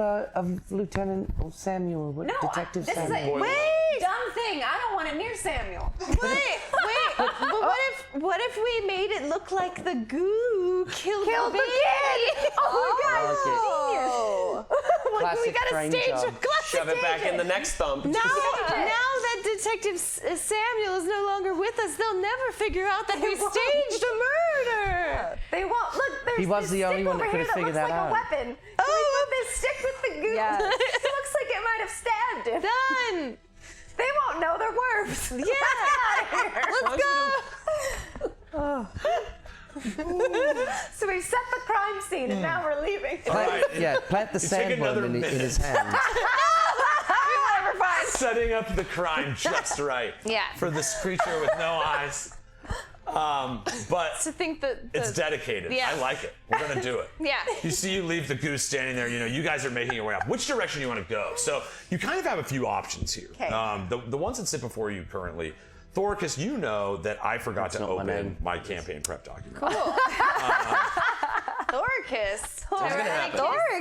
Lieutenant Samuel, No, Detective this Samuel. is a dumb thing. I don't want it near Samuel. Wait. But what if we made it look like the goo killed Killed the the baby? kid. Oh my god. Classic we gotta train stage job. it. Classic Shove it back in the next thump. Now that Detective Samuel is no longer with us, they'll never figure out that we staged a murder. They won't look. There's He was this the only stick one that over could here have figured that out. looks like a weapon. Can we move this stick with the goo? Yes. It looks like it might have stabbed him. Done. They won't know they're worms. Yeah. Let's go. So we've set the crime scene and now we're leaving. Plant the sandworm another in minute. his hand. Whatever, fine. Setting up the crime just right. Yeah. For this creature with no eyes. But To think that it's dedicated. Yeah. I like it. We're gonna do it. Yeah. You leave the goose standing there. You guys are making your way up. Which direction you want to go? So you kind of have a few options here. Okay. The ones that sit before you currently. Thoricus, you know that I forgot to not my open name. my campaign prep document. Thoricus.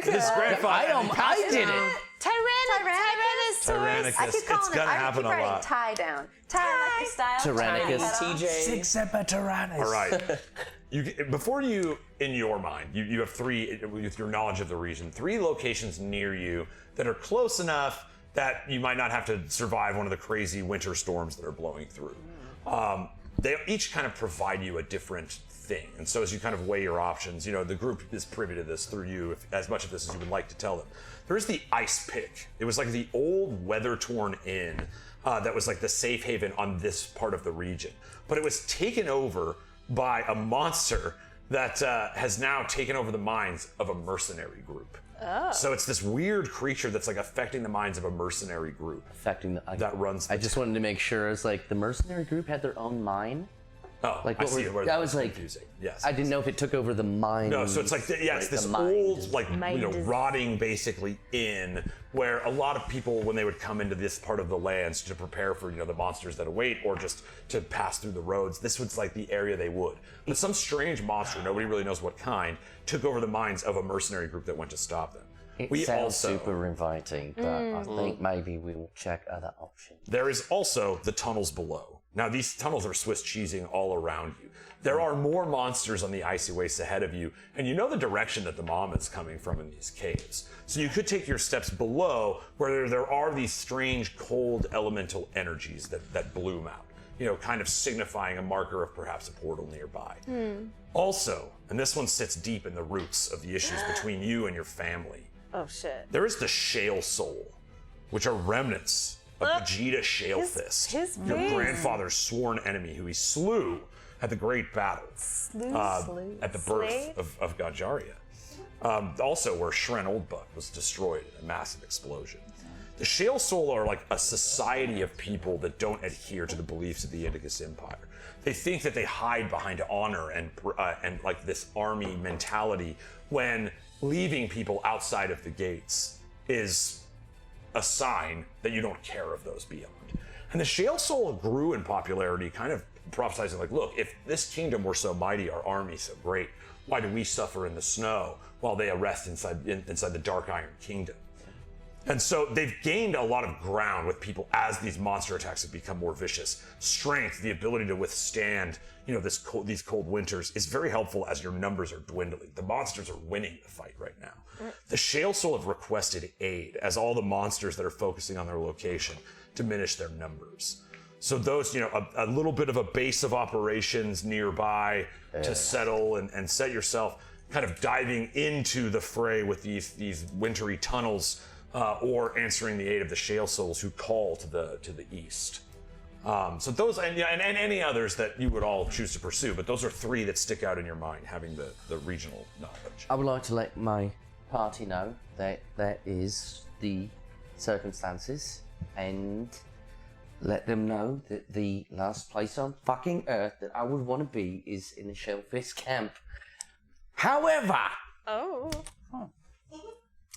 His grandfather. I did it. Tyrannicus. I keep calling It's gonna him. I happen keep a writing lot. tie down. Tie like the style. Tyrannicus. TJ. Tyrannus. All right. Before you, in your mind, you have three, with your knowledge of the region, 3 locations near you that are close enough that you might not have to survive one of the crazy winter storms that are blowing through. They each kind of provide you a different thing. And so as you kind of weigh your options, the group is privy to this through you, as much of this as you would like to tell them. There's the Ice Pick. It was like the old weather-torn inn that was like the safe haven on this part of the region. But it was taken over by a monster that has now taken over the minds of a mercenary group. Oh. So it's this weird creature that's like affecting the minds of a mercenary group. That runs. I just wanted to make sure. It's like the mercenary group had their own mind. Oh, Like I what see were- it. Where that that's was like- confusing. Yes. I didn't know if it took over the mind. No, so it's like it's this the mind old is- rotting basically inn where a lot of people, when they would come into this part of the lands to prepare for the monsters that await or just to pass through the roads, this was like the area they would. But some strange monster, nobody really knows what kind, took over the minds of a mercenary group that went to stop them. It sounds super inviting, but I think maybe we will check other options. There is also the tunnels below. Now, these tunnels are Swiss cheesing all around you. There are more monsters on the icy wastes ahead of you, and you know the direction that the mom is coming from in these caves. So you could take your steps below, where there are these strange, cold, elemental energies that bloom out, kind of signifying a marker of perhaps a portal nearby. Also, and this one sits deep in the roots of the issues between you and your family, Oh shit. there is the Shale Soul, which are remnants of Vegeta Shalefist, his your face. grandfather's sworn enemy, who he slew at the Great Battle, at the birth of Ganjaria. Also, where Shren Oldbuck was destroyed in a massive explosion. The Shale Soul are like a society of people that don't adhere to the beliefs of the Indicus Empire. They think that they hide behind honor and like this army mentality when leaving people outside of the gates is a sign that you don't care of those beyond. And the Shale Soul grew in popularity, kind of prophesizing like, look, if this kingdom were so mighty, our army so great, why do we suffer in the snow while they arrest inside the Dark Iron Kingdom? And so they've gained a lot of ground with people as these monster attacks have become more vicious. Strength, the ability to withstand, these cold winters is very helpful as your numbers are dwindling. The monsters are winning the fight right now. The Shale Soul have requested aid as all the monsters that are focusing on their location diminish their numbers. So those, a little bit of a base of operations nearby to settle and set yourself, kind of diving into the fray with these wintry tunnels. Or answering the aid of the Shale Souls who call to the east. So those and any others that you would all choose to pursue, but those are 3 that stick out in your mind, having the regional knowledge. I would like to let my party know that that is the circumstances and let them know that the last place on fucking Earth that I would want to be is in the Shellfish camp. However... Oh.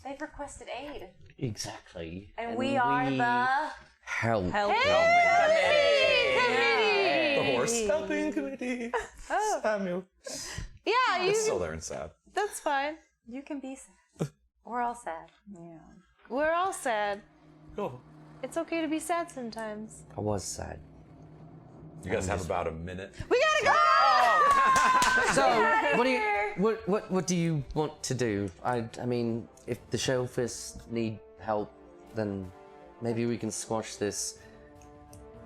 They've requested aid. Exactly. And we are the... Help. The horse helping committee. Oh. Samuel. Yeah, It's still there and sad. That's fine. You can be sad. We're all sad. Yeah. We're all sad. Cool. It's okay to be sad sometimes. I was sad. You guys have about a minute. We gotta go! So, what do you want to do? I mean, if the Shellfish need help, then maybe we can squash this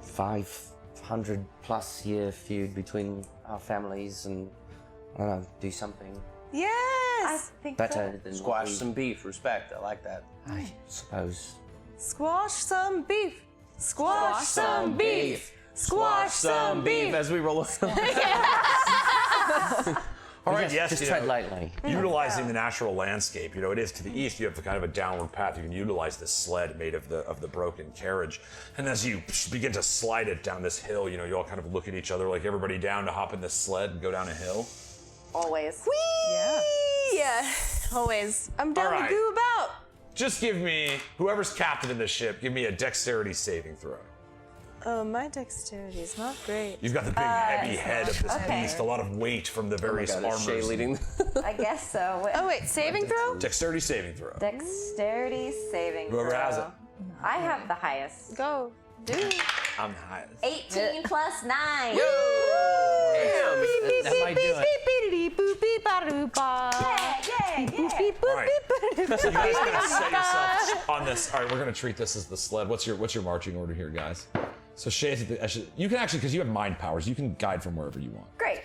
500+ year feud between our families and, I don't know, do something Yes! better than Squash what we- some beef. Respect. I like that. I suppose. Squash some beef. Squash some beef. Squash some beef. As we roll. All right, yes, Just you tread know, lightly. utilizing the natural landscape, it is to the east. You have kind of a downward path. You can utilize this sled made of the broken carriage, and as you begin to slide it down this hill, you all kind of look at each other like everybody down to hop in this sled and go down a hill. Always. Yeah, always. I'm down All to right. goo about. Just give me whoever's captain of the ship. Give me a dexterity saving throw. Oh, my dexterity is not great. You've got the big heavy head of this Okay. beast, a lot of weight from the various God, is Shay armors. leading? I guess so. Oh wait, saving throw? Dexterity saving throw. Dexterity saving Whoever throw. has it. I have the highest. Go. Do. I'm the highest. 18 plus 9. Damn. That might do it. All right. So you guys gotta set yourself on this. All right, we're gonna treat this as the sled. What's your marching order here, guys? So Shay's at the, you can actually, because you have mind powers, you can guide from wherever you want. Great.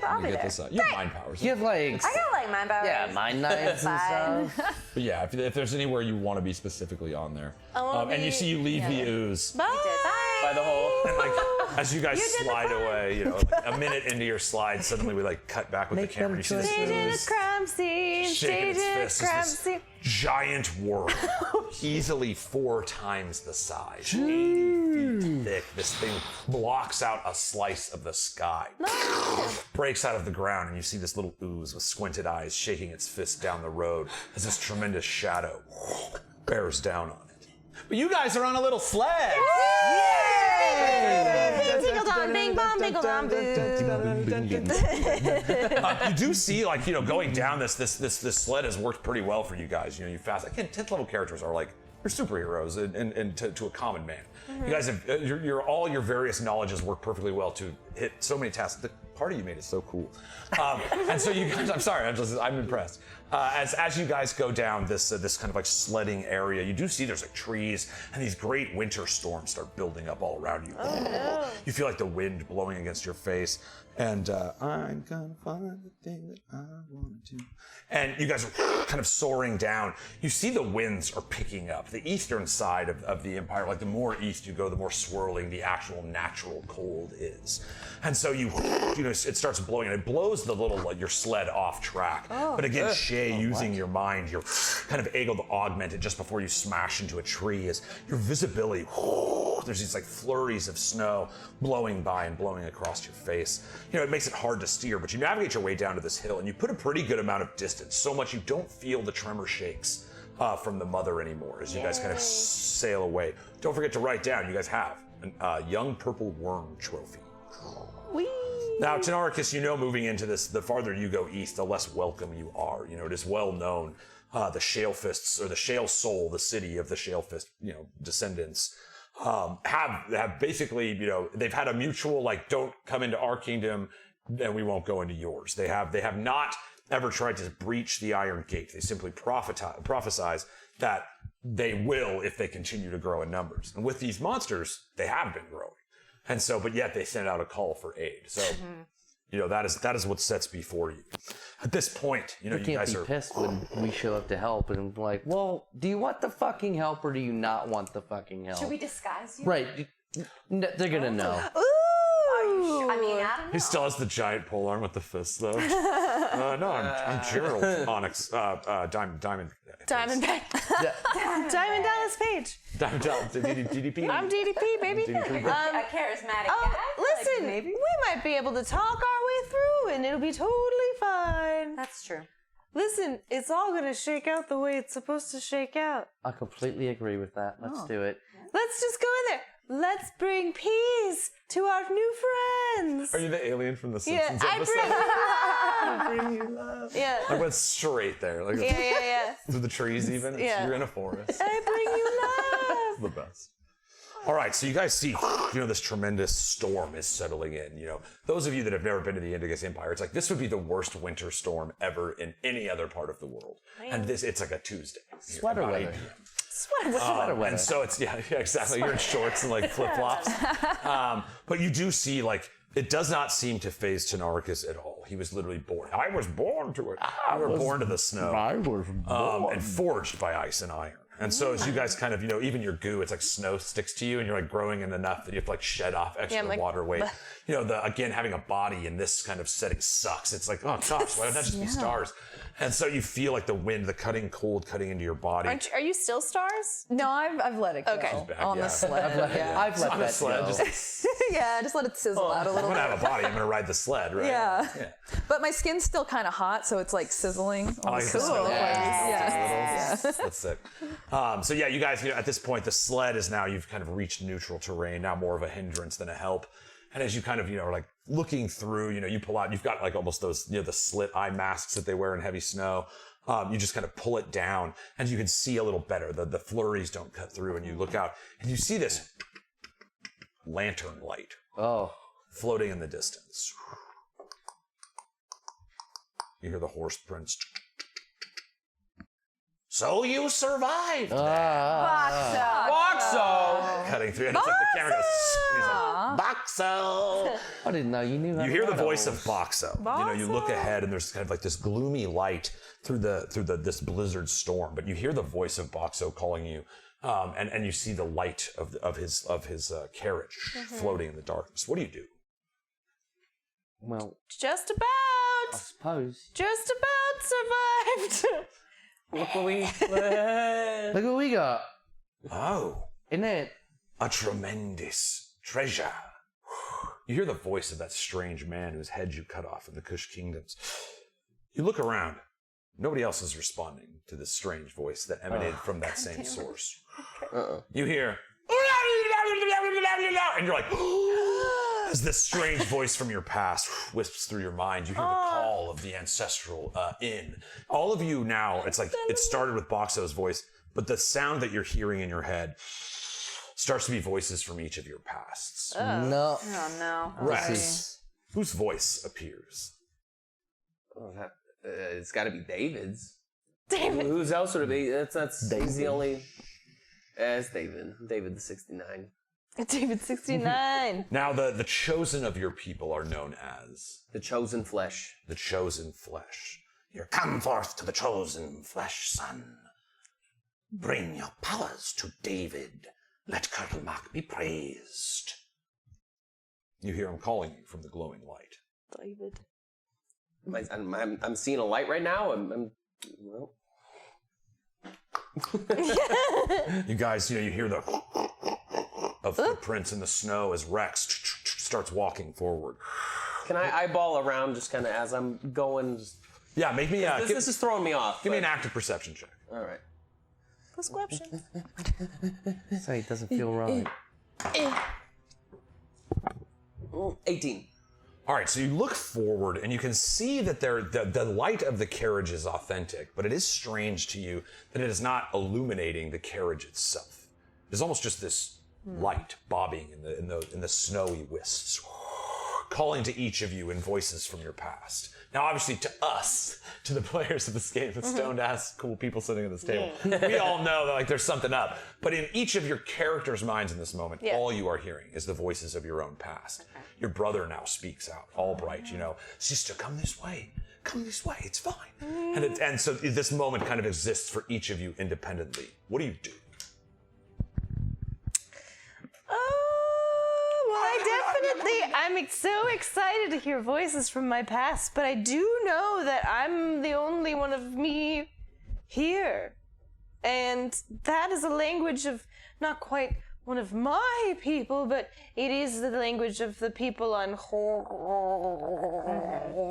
I'll You be get there. this out. You have mind powers. You have like, I got like mind powers. yeah, mind knives and Fine. stuff. But yeah, if there's anywhere you want to be specifically on there, wanna and you be- see you leave the ooze. Bye. By the hole. And like as you guys slide away, like a minute into your slide, suddenly we like cut back with the camera. You see this Staging a ooze crime scene. shaking Staging a its fist. crime Is this scene. giant worm, easily 4 times the size, 80 feet thick. This thing blocks out a slice of the sky. Breaks out of the ground, and you see this little ooze with squinted eyes shaking its fist down the road as this tremendous shadow bears down on it. But you guys are on a little sled. Tinkle dong, bing bong, binkle dong, boo. You do see, like, going down this sled has worked pretty well for you guys. You fast. Again, 10th level characters are like you're superheroes and to a common man. You guys have all your various knowledges work perfectly well to hit so many tasks. The party you made is so cool. And so you guys, I'm sorry, I'm impressed. As you guys go down this kind of like sledding area, you do see there's like trees and these great winter storms start building up all around you. Oh, no. You feel like the wind blowing against your face, and I'm gonna find the thing that I want to. And you guys are kind of soaring down. You see the winds are picking up. The eastern side of the empire, like the more east you go, the more swirling the actual natural cold is. And so it starts blowing, and it blows your sled off track. But again, Shay, using your mind, you're kind of able to augment it just before you smash into a tree. As your visibility, there's these like flurries of snow blowing by and blowing across your face. It makes it hard to steer, but you navigate your way down to this hill, and you put a pretty good amount of distance, so much you don't feel the tremor shakes from the mother anymore as you guys kind of sail away. Don't forget to write down, you guys have a young purple worm trophy. Now, Tenaricus, moving into this, the farther you go east, the less welcome you are. It is well known, the Shalefists, or the Shale Soul, the city of the Shalefist, descendants, have basically, they've had a mutual, like, don't come into our kingdom, and we won't go into yours. They have not ever tried to breach the Iron Gate. They simply prophesize that they will if they continue to grow in numbers. And with these monsters, they have been growing. And so, but yet they send out a call for aid. So, that is what sets before you. At this point, you can't guys be are pissed when we show up to help and like, well, do you want the fucking help or do you not want the fucking help? Should we disguise you? Right. They're gonna know. I mean, Adam. He still has the giant polearm with the fist, though. No, I'm Gerald Onyx, Diamond. Diamondback. Diamond Dallas Page. Diamond DDP. I'm DDP, baby. A charismatic Oh, guy. listen, we might be able to talk our way through and it'll be totally fine. That's true. Listen, it's all gonna shake out the way it's supposed to shake out. I completely agree with that. Let's do it. Let's just go in there. Let's bring peace to our new friends. Are you the alien from the Yeah, Simpsons I episode? bring bring you love. Yeah. I went straight there, like Yeah. through the trees. Even Yeah. You're in a forest. I bring you love. The best. All right, so you guys see, this tremendous storm is settling in. Those of you that have never been to the Indicus Empire, it's like this would be the worst winter storm ever in any other part of the world. And it's like a Tuesday. Sweater About weather. 8 p.m. Sweater weather. And so it's yeah, exactly. You're in shorts and like flip flops. But you do see like it does not seem to phase Tenarchus at all. He was literally born. I was born to it. I was born to the snow. I was born. And forged by ice and iron. And so as you guys kind of, even your goo, it's like snow sticks to you and you're like growing in enough that you have to like shed off extra water weight. Again, having a body in this kind of setting sucks. It's like, oh gosh, why don't that just be stars? And so you feel like the wind, the cutting cold cutting into your body. Are you still stars? No, I've let it go. Okay. On the sled. I've let on a that sled, go. Just let it sizzle out a I'm little gonna bit. have a body. I'm gonna ride the sled, right? Yeah. But my skin's still kind of hot, so it's like sizzling. I like the Cool. smell. Yeah. That's sick. So yeah, you guys, at this point, the sled is now, you've kind of reached neutral terrain, now more of a hindrance than a help. And as you kind of, are like looking through, you pull out, you've got like almost those, the slit eye masks that they wear in heavy snow. You just kind of pull it down and you can see a little better. The flurries don't cut through and you look out and you see this lantern light floating in the distance. You hear the horse prints. So you survived. Boxo. Cutting through, and it's like the camera goes. And he's like, Boxo. I didn't know you knew how You to hear the ride voice a of horse. Boxo. You look ahead, and there's kind of like this gloomy light through this blizzard storm. But you hear the voice of Boxo calling you, and you see the light of his carriage floating in the darkness. What do you do? Well, Just I about. suppose. Just about survived. Look what we. Look what we got. Oh, Isn't it? a tremendous treasure. You hear the voice of that strange man whose head you cut off in the Kush kingdoms. You look around. Nobody else is responding to this strange voice that emanated from that same source. You hear, and you're like, as this strange voice from your past wisps through your mind, you hear the call of the ancestral inn. All of you now, it's like it started with Boxo's voice, but the sound that you're hearing in your head starts to be voices from each of your pasts. No. Oh no. Rex, whose voice appears? It's got to be David's. David. Whose else would it be? He's the only. It's David. David the 69. David 69. Now, the chosen of your people are known as The chosen flesh. the chosen flesh. You're come forth to the chosen flesh, son. Bring your powers to David. Let Kirtlemark be praised. You hear him calling you from the glowing light. David. I'm seeing a light right now. Well. You guys, you hear the of footprints in the snow as Rex starts walking forward. Can I eyeball around just kind of as I'm going? Yeah, make me. This is throwing me off. Give me an active perception check. All right. Prescription. So it doesn't feel right. 18. All right, so you look forward and you can see that the light of the carriage is authentic, but it is strange to you that it is not illuminating the carriage itself. There's almost just this light bobbing in the snowy wisps, calling to each of you in voices from your past. Now, obviously, to us, to the players of this game, the stoned-ass cool people sitting at this table, we all know that there's something up. But in each of your characters' minds in this moment, all you are hearing is the voices of your own past. Your brother now speaks out, all bright, sister, come this way, it's fine. And so this moment kind of exists for each of you independently. What do you do? I'm so excited to hear voices from my past, but I do know that I'm the only one of me here. And that is a language of not quite one of my people, but it is the language of the people on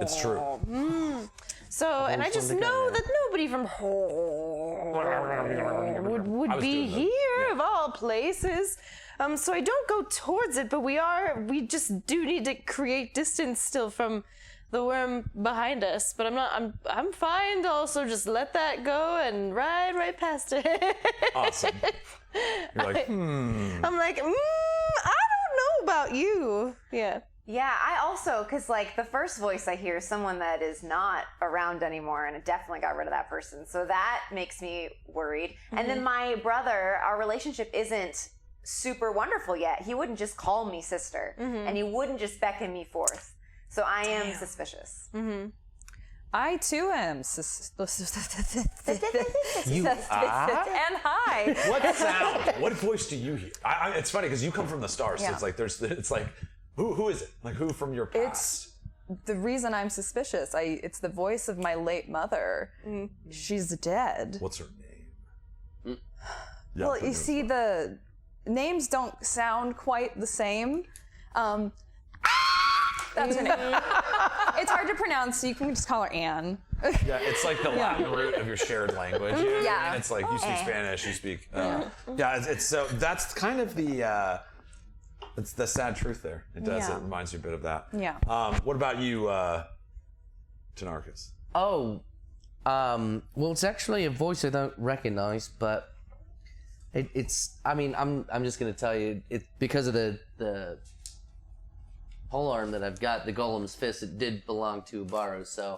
It's true. So, and I just know that nobody from would be here of all places. So I don't go towards it, but we just do need to create distance still from the Wyrm behind us. But I'm fine to also just let that go and ride right past it. Awesome. You're like, I'm like, I don't know about you. Yeah. Yeah, I also, because like the first voice I hear is someone that is not around anymore, and it definitely got rid of that person. So that makes me worried. And then my brother, our relationship isn't super wonderful yet. He wouldn't just call me sister, and he wouldn't just beckon me forth. So I am suspicious. I too am You and hi. What sound? What voice do you hear? It's funny because you come from the stars, so it's like who is it? Like who from your past? It's the reason I'm suspicious. It's the voice of my late mother. She's dead. What's her name? Well, you see, the names don't sound quite the same. That's her name. It's hard to pronounce, so you can just call her Anne. Yeah, it's like the Latin root of your shared language. You know what I mean? It's like you speak Spanish, you speak. It's so that's kind of the. It's the sad truth there. It does. It reminds you a bit of that. Yeah. What about you, Tanarchus? Oh, well, it's actually a voice I don't recognize, but it's. I mean, I'm just gonna tell you, it because of the pole arm that I've got, the Golem's fist. It did belong to Ubaru, so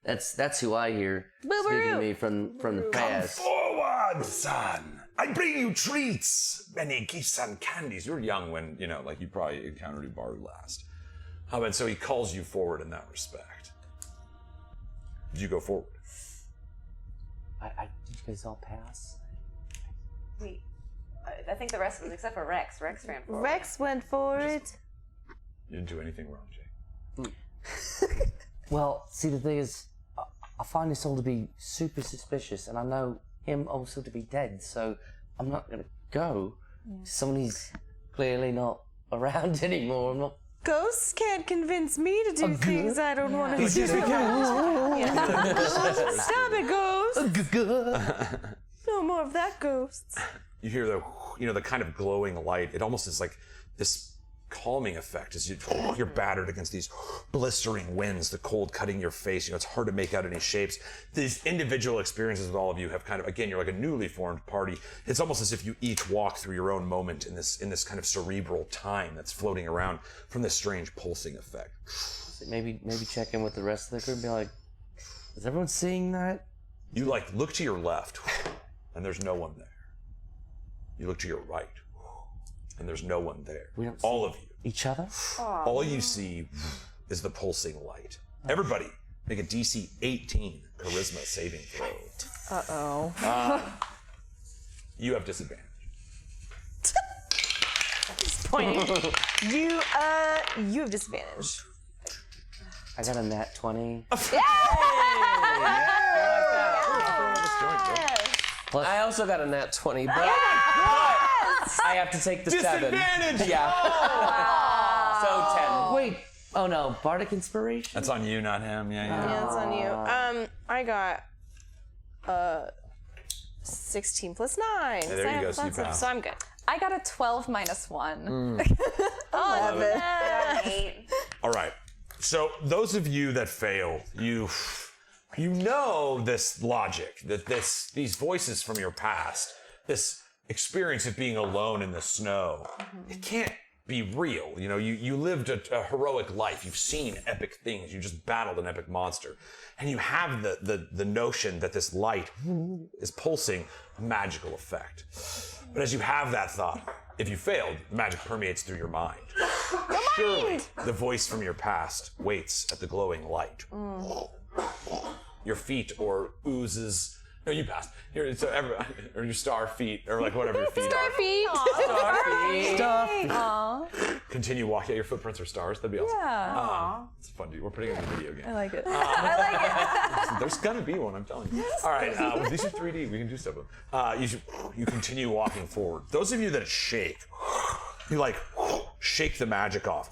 that's who I hear speaking to me from the past. Forward, son. I bring you treats, many gifts and candies. You were young when, like you probably encountered Ubaru last. And so he calls you forward in that respect. Did you go forward? Did you guys all pass? Wait, I think the rest of us, except for Rex. Rex ran forward. Rex went for it. You didn't do anything wrong, Jay. Well, see, the thing is, I find this all to be super suspicious, and I know him also to be dead, so I'm not gonna go. Someone who's clearly not around anymore. I'm not. Ghosts can't convince me to do things I don't want to do. Stop it, ghosts! No more of that, ghosts. You hear the kind of glowing light. It almost is like this calming effect as you're battered against these blistering winds, the cold cutting your face. It's hard to make out any shapes. These individual experiences with all of you have kind of, again, you're like a newly formed party. It's almost as if you each walk through your own moment in this kind of cerebral time that's floating around from this strange pulsing effect. Maybe check in with the rest of the group and be like, is everyone seeing that? You look to your left and there's no one there. You look to your right and there's no one there. We don't all see of you. Each other? All you see is the pulsing light. Everybody, make a DC 18 charisma saving throw. Uh-oh. You have disadvantage. Pointing. You have disadvantage. I got a nat 20. I also got a nat 20, but I have to take the 7. Disadvantage! Yeah. So 10. Wait. Oh no, Bardic Inspiration? That's on you, not him. Yeah. Yeah, that's on you. I got 16 plus 9. Yeah, there you go, so you pass. So I'm good. I got a 12 minus 1. 11. All right. So those of you that fail, you know this logic, that these voices from your past, this experience of being alone in the snow, it can't be real. You lived a heroic life. You've seen epic things. You just battled an epic monster. And you have the notion that this light is pulsing a magical effect. But as you have that thought, if you failed, the magic permeates through your mind. Surely the voice from your past waits at the glowing light. Your feet or oozes. No, you passed. Or your star feet, or like whatever your feet are. Aww. Continue walking. Yeah, your footprints are stars. That'd be awesome. Yeah. It's fun, dude. We're putting it in a video game. I like it. There's gonna be one, I'm telling you. All right, these are 3D. We can do stuff with them. You continue walking forward. Those of you that shake, you shake the magic off.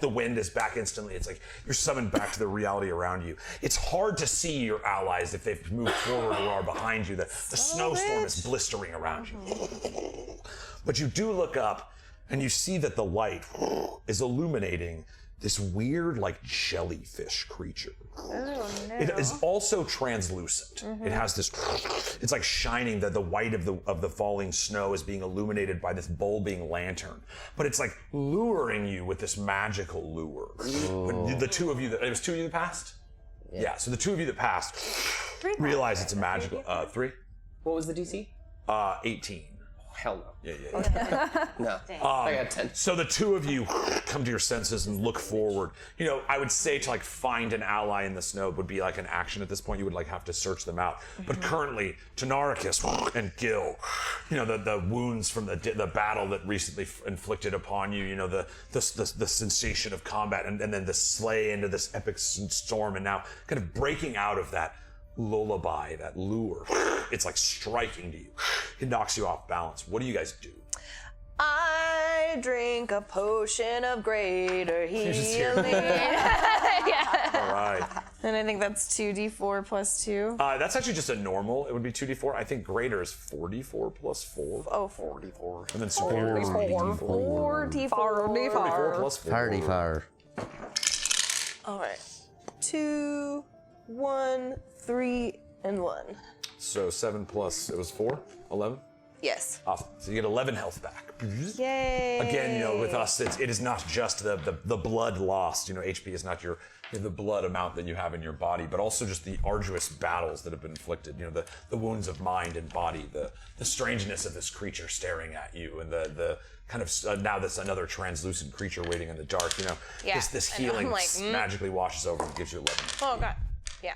The wind is back instantly. It's like you're summoned back to the reality around you. It's hard to see your allies if they've moved forward or are behind you. The snowstorm is blistering around you. But you do look up and you see that the light is illuminating this weird, like, jellyfish creature. Oh, no. It is also translucent. It has this, it's like shining, the white of the falling snow is being illuminated by this bulbing lantern. But it's like luring you with this magical lure. But the two of you, it was two of you that passed? Yeah, so the two of you that passed realize it's a magical, 3? What was the DC? 18. Hell no. Yeah. No. I got 10. So the two of you come to your senses and look forward. You know, I would say to like find an ally in the snow would be like an action at this point. You would like have to search them out. But currently, Tanaricus and Gil, you know, the wounds from the battle that recently inflicted upon you. You know, the sensation of combat, and then the slay into this epic storm, and now kind of breaking out of that lullaby, that lure. It's like striking to you. It knocks you off balance. What do you guys do? I drink a potion of greater just here. healing. Yeah. All right. And I think that's 2d4 plus 2. That's actually just a normal. It would be 2d4. I think greater is 4d4 plus 4. Oh, 44. And then superior is 4d4. 44 plus 4. Party fire. All right. 2, 1, 3, and 1. So 7 plus, it was 4? 11? Yes. Awesome. So you get 11 health back. Yay. Again, you know, with us, it is not just the blood lost. You know, HP is not the blood amount that you have in your body, but also just the arduous battles that have been inflicted. You know, the wounds of mind and body, the strangeness of this creature staring at you, and the kind of now this another translucent creature waiting in the dark. You know, Yeah. this And I'm healing like, magically washes over and gives you 11. Oh, God. Yeah.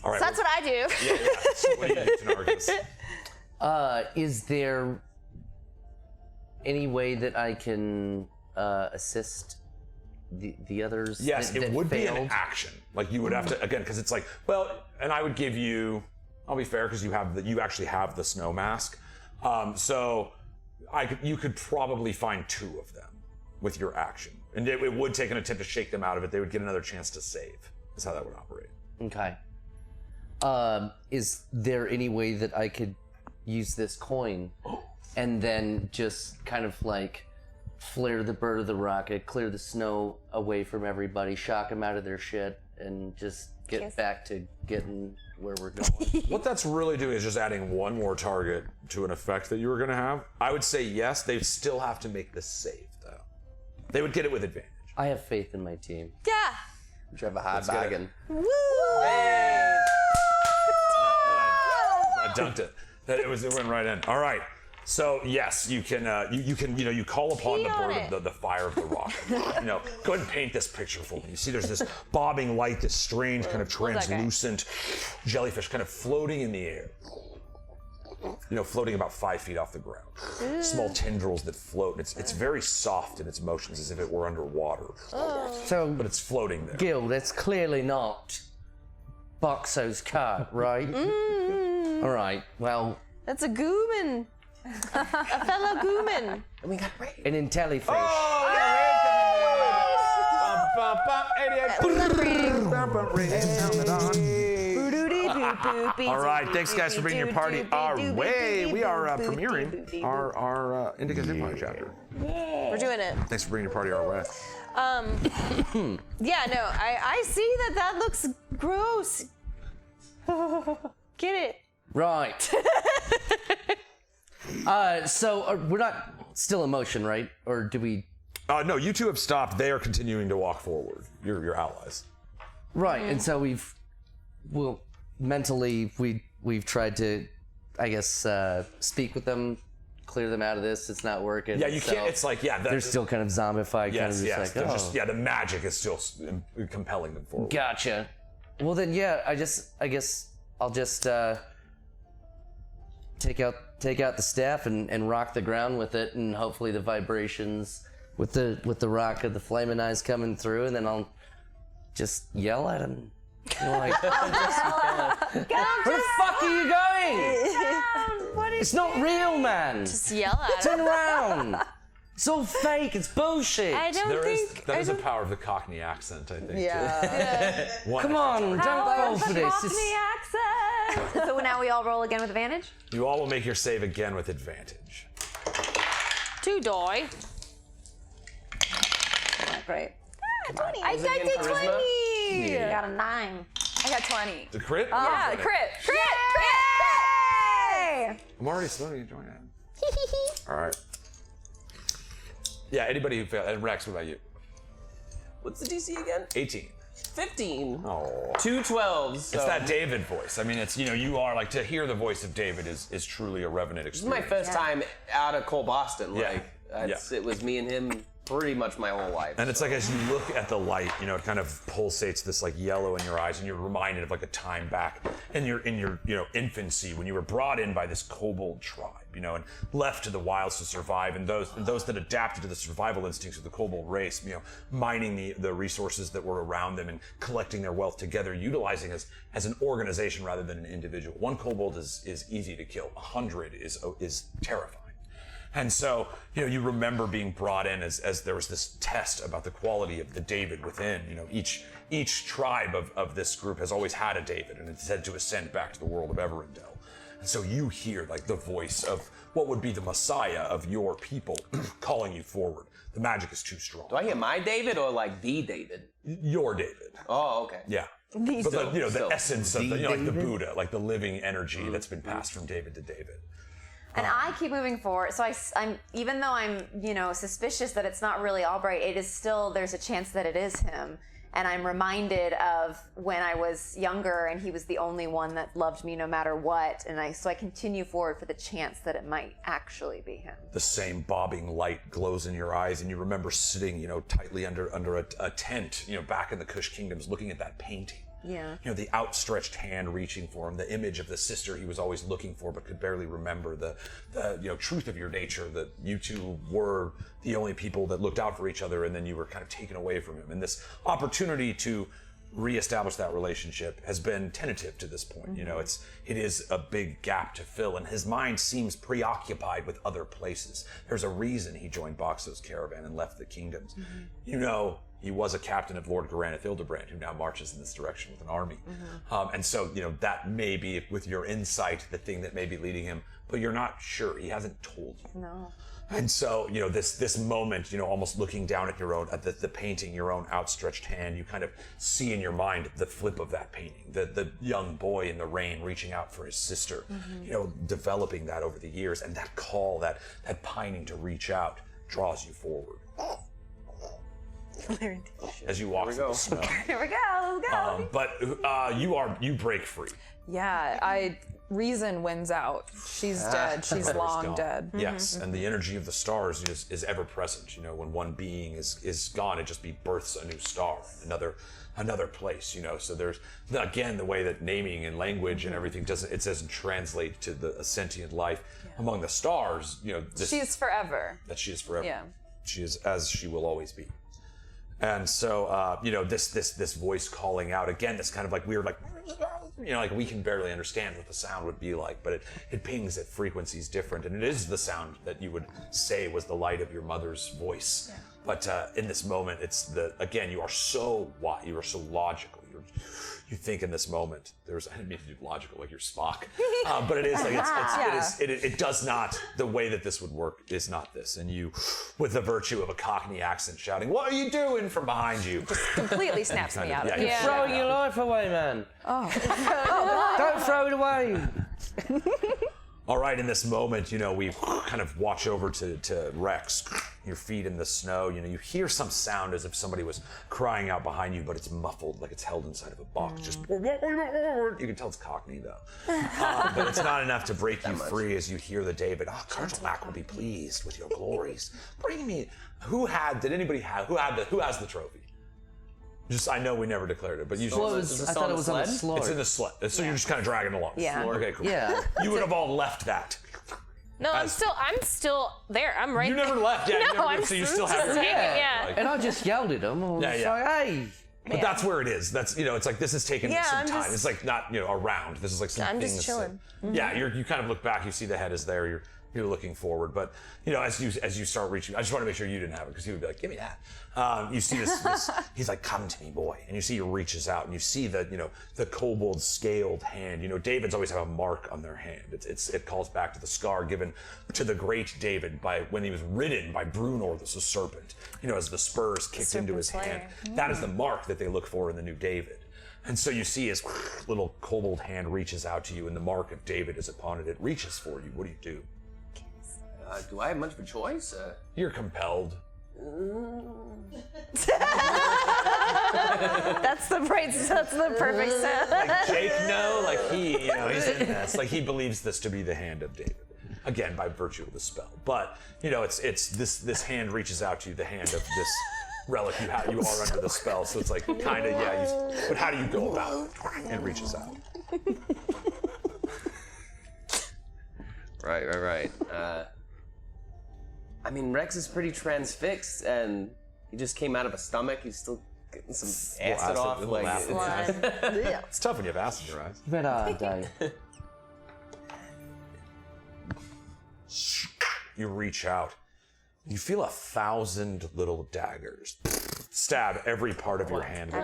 All right. So that's what I do. Yeah. So what do you do, Tanaricus? Is there any way that I can assist the others? Yes, that it would be failed? an action. Like you would have to, again, because it's like, well, and I would give you, I'll be fair, because you actually have the snow mask. So you could probably find 2 of them with your action. And it would take an attempt to shake them out of it. They would get another chance to save. Is how that would operate. Okay. Is there any way that I could use this coin and then just kind of like flare the bird of the rocket, clear the snow away from everybody, shock them out of their shit, and just get back to getting where we're going? What that's really doing is just adding one more target to an effect that you were going to have. I would say yes. They still have to make the save, though. They would get it with advantage. I have faith in my team. Yeah. You have a high bargain. Woo! I dunked it. It went right in. All right. So yes, you can. You call upon the bird of the fire of the rock. You know, go ahead and paint this picture for me. You see, there's this bobbing light, this strange kind of translucent jellyfish, kind of floating in the air. You know, floating about 5 feet off the ground. Small tendrils that float. It's very soft in its motions, as if it were underwater. So, But it's floating there. Gil, that's clearly not Boxo's cat, right? All right. Well, That's a gooman. A fellow gooman. And we got Ray. an intellifish. Oh, all right, thanks guys for bringing your party our way. We are premiering our Indicus Empire chapter. We're doing it. Thanks for bringing your party our way. Yeah, no, I see that looks gross. Get it? Right. So we're not still in motion, right? Or do we? No, you two have stopped. They are continuing to walk forward. You're your allies. Right. And so we've tried to, I guess, speak with them, clear them out of this. It's not working. Yeah, you so can't. It's like they're still kind of zombified. Yes, kind of yes. just like, They're just, the magic is still compelling them forward. Gotcha. Well then, yeah. I guess I'll just take out the staff and rock the ground with it, and hopefully the vibrations with the rock of the flaming eyes coming through, and then I'll just yell at him. You know, like, where the fuck are you going? It's not real, man. Just yell at Turn him. around. It's all fake. It's bullshit. I don't think. That is a power of the Cockney accent, I think. Yeah. Come on, don't fall for this. Cockney accent. So now we all roll again with advantage? You all will make your save again with advantage. 2 die. great. 20. I got Again, the charisma? 20. You got a 9. I got 20. The crit? Yeah, Crit. crit. Crit. I'm already slowly enjoying it. All right. Yeah, anybody who failed. And Rex, what about you? What's the DC again? 18. 15. Oh. 2 12s. So It's that David voice. I mean, it's, you are like, to hear the voice of David is truly a revenant This is my experience. first time out of Cole Boston. Yeah. Like, it was me and him pretty much my whole life. And it's like, as you look at the light, it kind of pulsates this like yellow in your eyes, and you're reminded of like a time back in your infancy when you were brought in by this kobold tribe, and left to the wilds to survive, and those that adapted to the survival instincts of the kobold race, mining the resources that were around them and collecting their wealth together, utilizing as an organization rather than an individual. One kobold is easy to kill. 100 is terrifying. And so, you remember being brought in as there was this test about the quality of the David within. Each tribe of this group has always had a David, and it's had to ascend back to the world of Everendell. And so you hear like the voice of what would be the Messiah of your people calling you forward. The magic is too strong. Do I hear my David or like the David? Your David. Oh, okay. Yeah. But the essence of like the Buddha, like the living energy that's been passed from David to David. And I keep moving forward. So I'm even though I'm, suspicious that it's not really Albright, it is still, there's a chance that it is him. And I'm reminded of when I was younger and he was the only one that loved me no matter what. And so I continue forward for the chance that it might actually be him. The same bobbing light glows in your eyes, and you remember sitting, tightly under a tent, back in the Kush Kingdoms, looking at that painting. Yeah. The outstretched hand reaching for him, the image of the sister he was always looking for but could barely remember, the truth of your nature, that you two were the only people that looked out for each other, and then you were kind of taken away from him. And this opportunity to reestablish that relationship has been tentative to this point. Mm-hmm. It is a big gap to fill, and his mind seems preoccupied with other places. There's a reason he joined Boxo's caravan and left the kingdoms. Mm-hmm. He was a captain of Lord Garaneth Ildebrand, who now marches in this direction with an army. Mm-hmm. And so, that may be, with your insight, the thing that may be leading him, but you're not sure. He hasn't told you. No. And so, this moment, almost looking down at the painting, your own outstretched hand, you kind of see in your mind the flip of that painting, the young boy in the rain reaching out for his sister, developing that over the years, and that call, that pining to reach out draws you forward. As you walk through the snow. Here we go. Let's go. But you break free. Yeah, Reason wins out. She's dead. She's long Gone. dead. Yes, and the energy of the stars is ever present. When one being is gone, it just births a new star, another place. So there's again the way that naming and language and everything doesn't translate to the sentient life among the stars. She's forever. That she is forever. Yeah. She is as she will always be. And so, this voice calling out again, this kind of like weird, like we can barely understand what the sound would be like, but it pings at frequencies different, and it is the sound that you would say was the light of your mother's voice. Yeah. But in this moment, you are so logical. You think in this moment, I didn't mean to do logical like you're Spock, but it is like it does not, the way that this would work is not this. And you, with the virtue of a Cockney accent, shouting, "What are you doing?" from behind you. Just completely snaps me out of it. You're throwing your life away, man. Don't throw it away. All right, in this moment, we kind of watch over to Rex, your feet in the snow. You hear some sound as if somebody was crying out behind you, but it's muffled, like it's held inside of a box. Just, you can tell it's Cockney, though. But it's not enough to break you free as you hear the David. Colonel Mac will be pleased with your glories. Bring me. Who has the trophy? I know we never declared it, but you I thought it was on the sled. It's in the sled, so you're just kind of dragging along. Yeah. Okay, cool. Yeah. You would have all left that. No, I'm still there. I'm right You there. never left, yeah. So you still have your yeah. And I just yelled at him. I was like, hey. But that's where it is. That's it's like this is taking some I'm time. It's like not around. This is like some I'm thing just that's chilling. Yeah, you kind of look back. You see the head is there. you're looking forward. But as you start reaching, I just want to make sure you didn't have it because he would be like, give me that. You see this he's like, come to me, boy. And you see he reaches out and you see the kobold scaled hand. Davids always have a mark on their hand. It calls back to the scar given to the great David when he was ridden by Brunor the serpent. As the spurs kicked into his hand. That is the mark that they look for in the new David. And so you see his little kobold hand reaches out to you and the mark of David is upon it. It reaches for you. What do? Do I have much of a choice? You're compelled. That's the perfect sound. Like Jake, no, like he's in this. Like he believes this to be the hand of David. Again, by virtue of the spell. But, it's this hand reaches out to you, the hand of this relic you are under the spell. So it's like kind of, but how do you go about it? It reaches out. Right. Rex is pretty transfixed, and he just came out of a stomach. He's still getting some acid off. It's tough when you have acid in your eyes. Better day. You reach out. You feel 1,000 little daggers stab every part of your hand. You're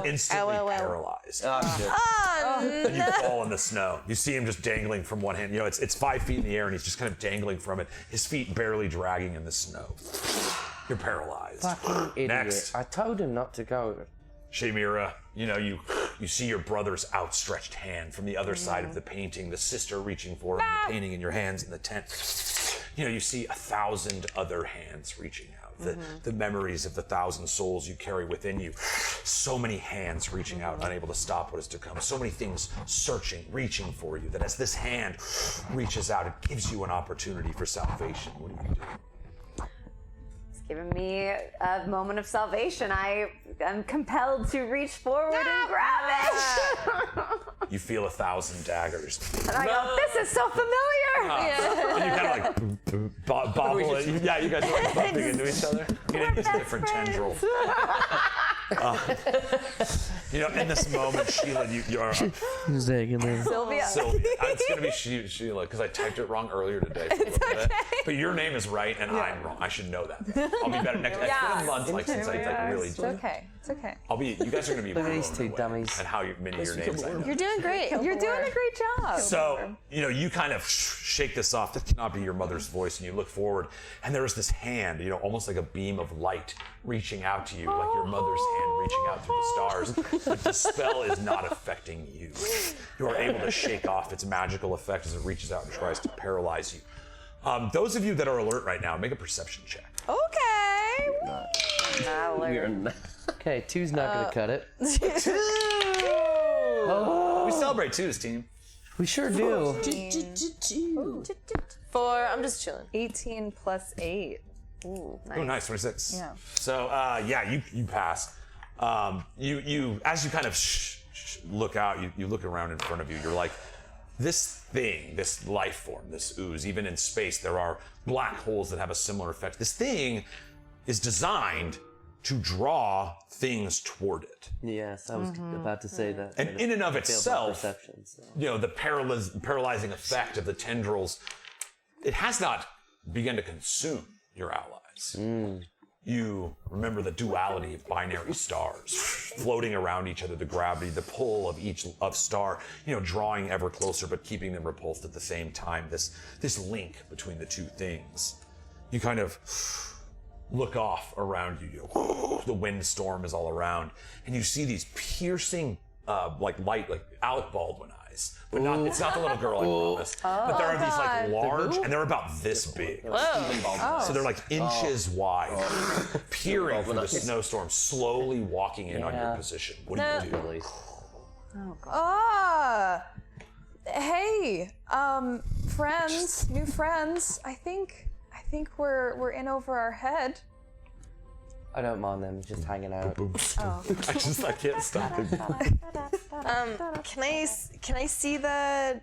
instantly paralyzed. And you fall in the snow. You see him just dangling from one hand. It's 5 feet in the air and he's just kind of dangling from it. His feet barely dragging in the snow. You're paralyzed. Fucking idiot. Next. I told him not to go. Shamira, you see your brother's outstretched hand from the other side of the painting, the sister reaching for him, the painting in your hands in the tent. You see 1,000 other hands reaching out. The memories of the 1,000 souls you carry within you. So many hands reaching out, unable to stop what is to come. So many things searching, reaching for you, that as this hand reaches out, it gives you an opportunity for salvation. What do you do? Giving me a moment of salvation. I'm compelled to reach forward and grab it. You feel 1,000 daggers. And I go, this is so familiar. And you kind of like bobble it. Yeah, you guys are like bumping into each other. Getting these different tendrils. In this moment, Sheila, you're Sylvia. It's gonna be Sheila because I typed it wrong earlier today. It's okay. But your name is right and I'm wrong. I should know that. I'll be better next. It's been a month since I really. It's okay. It's okay. You guys are gonna be Look at these two dummies. and how many of your names I know. You're doing great. You're doing a great job. So, you kind of shake this off. This cannot be your mother's voice. And you look forward, and there is this hand, almost like a beam of light reaching out to you, like your mother's hand reaching out through the stars. But the spell is not affecting you. You are able to shake off its magical effect as it reaches out and tries to paralyze you. Those of you that are alert right now, make a perception check. Okay. Okay, 2's not gonna cut it. We celebrate twos, team. We sure do. 4. I'm just chilling. 18 plus 8. Ooh, nice. Oh, nice, 26. Yeah. So, you pass. You as you kind of look out, you look around in front of you. You're like, this thing, this life form, this ooze. Even in space, there are black holes that have a similar effect. This thing is designed to draw things toward it. Yes, I was about to say that. And in and of itself, perception, so. The paralyzing effect of the tendrils, it has not begun to consume your allies. You remember the duality of binary stars floating around each other, the gravity, the pull of each star, drawing ever closer but keeping them repulsed at the same time. This link between the two things. You kind of look off around you. The windstorm is all around, and you see these piercing, light, like Alec Baldwin eyes. But it's not the little girl, I promise. But there are these large, and they're about this big. So they're like inches wide, peering through the snowstorm, slowly walking in on your position. What do you do? Hey, friends, new friends. I think we're in over our head. I don't mind them just hanging out. I can't stop it. Can I see the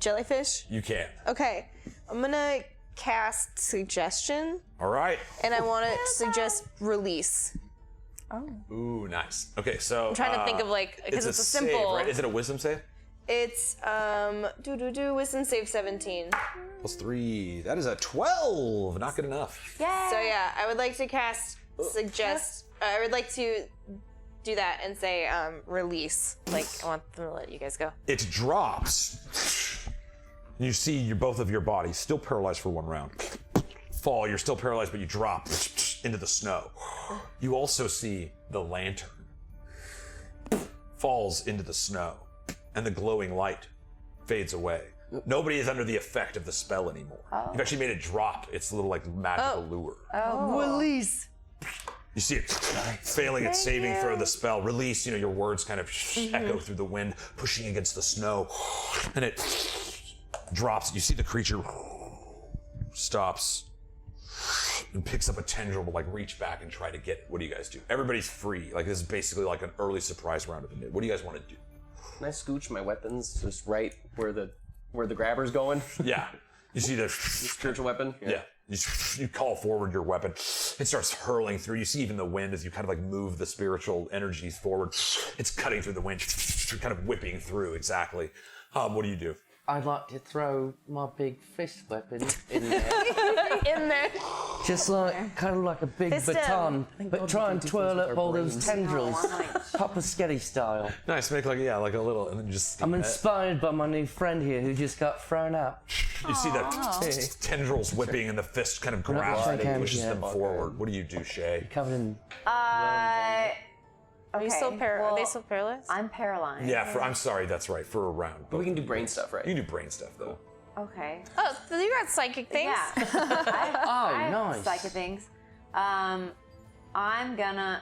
jellyfish? You can. Okay, I'm gonna cast suggestion, All right. and I want to suggest release. Ooh, nice. Okay, so I'm trying to think of because it's a simple. Save, right? Is it a wisdom save? It's wisdom save 17. Plus 3. That is a 12. Not good enough. So yeah, I would like to I would like to do that and say release. Like I want them to let you guys go. It drops. You see both of your bodies still paralyzed for 1 round. Fall, you're still paralyzed, but you drop into the snow. You also see the lantern falls into the snow, and the glowing light fades away. Nobody is under the effect of the spell anymore. You've actually made it drop its little like magical lure. Release. You see it failing its saving throw of the spell. Release, your words kind of echo through the wind, pushing against the snow. And it drops. You see the creature stops and picks up a tendril to like reach back and try to get it. What do you guys do? Everybody's free. Like this is basically like an early surprise round of the mid. What do you guys want to do? Can I scooch my weapons just right where the grabber's going? Yeah. You see the spiritual weapon? Yeah. You call forward your weapon. It starts hurling through. You see even the wind as you kind of like move the spiritual energies forward. It's cutting through the wind, kind of whipping through. Exactly. What do you do? I'd like to throw my big fist weapon in there. In there. Just like, kind of like a big Fist him. baton, but try and twirl up all those tendrils, Papa Sketty style. Nice, make like a little, and then just. I'm inspired by my new friend here who just got thrown up. You see the tendrils whipping, and the fist kind of grabs not and sure I pushes can them yet. forward. What do you do, Shay? Covered in. Are you still are they still paralyzed? I'm paralyzed. Yeah, I'm sorry, that's right, for a round. But we can do brain stuff, right? You can do brain stuff, though. Okay. Oh, so you got psychic things? Yeah. I have nice. psychic things. I'm gonna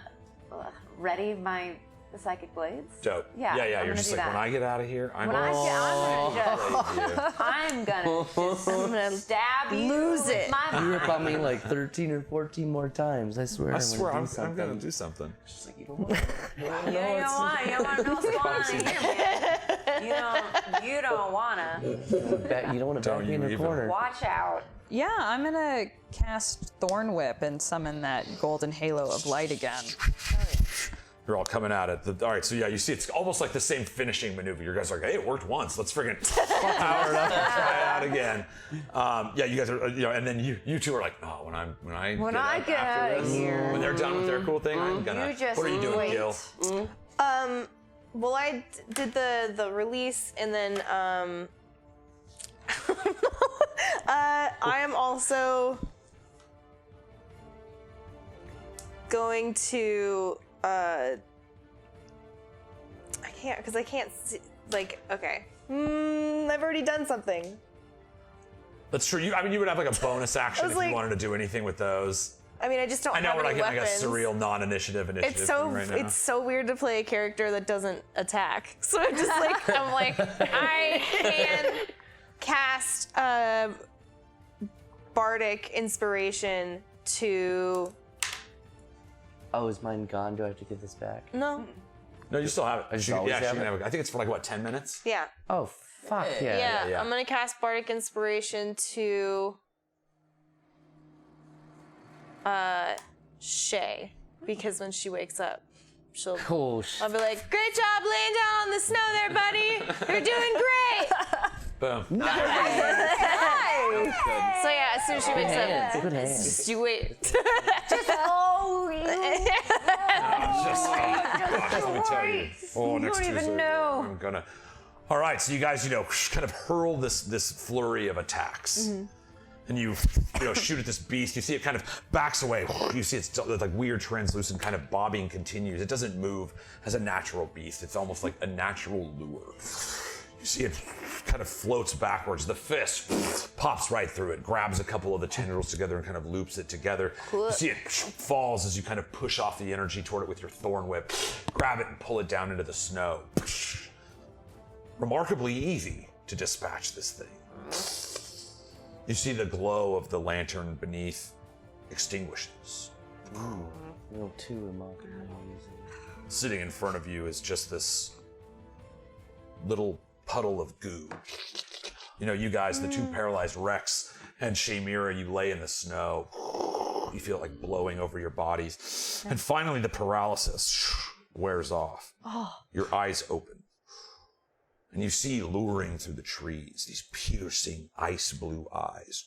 ready my psychic blades. Dope. Yeah, Yeah, I'm you're gonna just do like, that. when I get out of here, I'm When I get, I'm gonna stab you lose with it. my You rip on me like 13 or 14 more times. I swear. I swear, I'm something. gonna do something. You don't want to know what's going on in here, man. You don't wanna. You don't want to back me in the corner. Watch out. Yeah, I'm gonna cast Thorn Whip and summon that golden halo of light again. You're all coming at it. All right, so yeah, you see it's almost like the same finishing maneuver. You guys are like, hey, it worked once. Let's friggin' power it up and try it out again. Yeah, you guys are, and then you two are like, oh, when I get out of this, here. when they're done with their cool thing, I'm gonna. You just What are you doing, wait. Gil? Well, I did the release, and then I am also going to I can't see, like, okay. I've already done something. That's true. You would have like a bonus action if like- you wanted to do anything with those. I mean, I just don't I know have we're like any in like a weapons. surreal non-initiative It's so thing right now. it's so weird to play a character that doesn't attack. So I'm just like I can cast bardic inspiration to Oh, is mine gone? Do I have to give this back? no. No, you still have it. I just You- always yeah, have you can it? have it. I think it's for like what, 10 minutes? Yeah. Oh, fuck yeah. yeah. I'm gonna cast bardic inspiration to Shay, because when she wakes up, she'll Cool. I'll be like, great job laying down on the snow there, buddy. You're doing great. Boom. So yeah, as soon as she wakes up, Good hands. just you wait. Gosh, let me tell you. Oh, next don't even Tuesday, know. I'm gonna. All right, so you guys, kind of hurl this flurry of attacks, and you shoot at this beast. You see it kind of backs away. You see it's like weird, translucent kind of bobbing continues. It doesn't move as a natural beast. It's almost like a natural lure. You see it kind of floats backwards. The fist pops right through it, grabs a couple of the tendrils together and kind of loops it together. You see it falls as you kind of push off the energy toward it with your thorn whip, grab it and pull it down into the snow. Remarkably easy to dispatch this thing. You see the glow of the lantern beneath extinguishes. Little too remarkably easy. Sitting in front of you is just this little puddle of goo. You guys, the two paralyzed Rex and Shamira, you lay in the snow. You feel it like blowing over your bodies. And finally, the paralysis wears off. Your eyes open. And you see luring through the trees these piercing ice blue eyes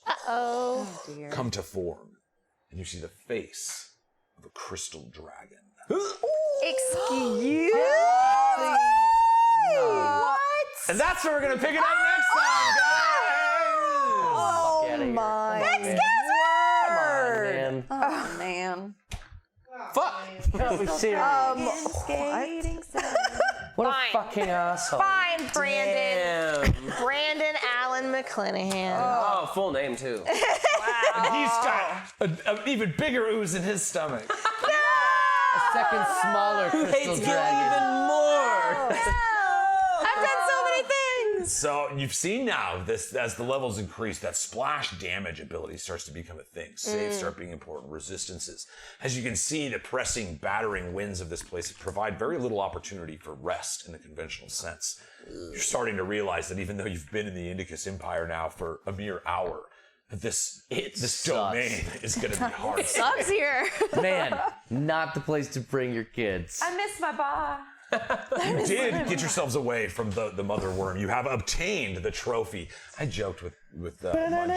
come to form. And you see the face of a crystal dragon. Excuse me? What? And that's where we're going to pick it up next time, guys! Oh my word! Man. Oh man. Fuck! Can't be serious. What a fucking asshole. Fine, Brandon. Damn. Brandon Allen McClanahan. Oh, full name too. And he's got an even bigger ooze in his stomach. A second smaller crystal Hates Gil dragon. even more. I've done so many things. So you've seen now, this as the levels increase, that splash damage ability starts to become a thing. Saves start being important. Resistances. As you can see, the pressing, battering winds of this place provide very little opportunity for rest in the conventional sense. You're starting to realize that even though you've been in the Indicus Empire now for a mere hour, this domain is going to be hard. Sucks here. Man, not the place to bring your kids. I miss my bar. You did get yourselves away from the mother worm. You have obtained the trophy. I joked with Munch about doing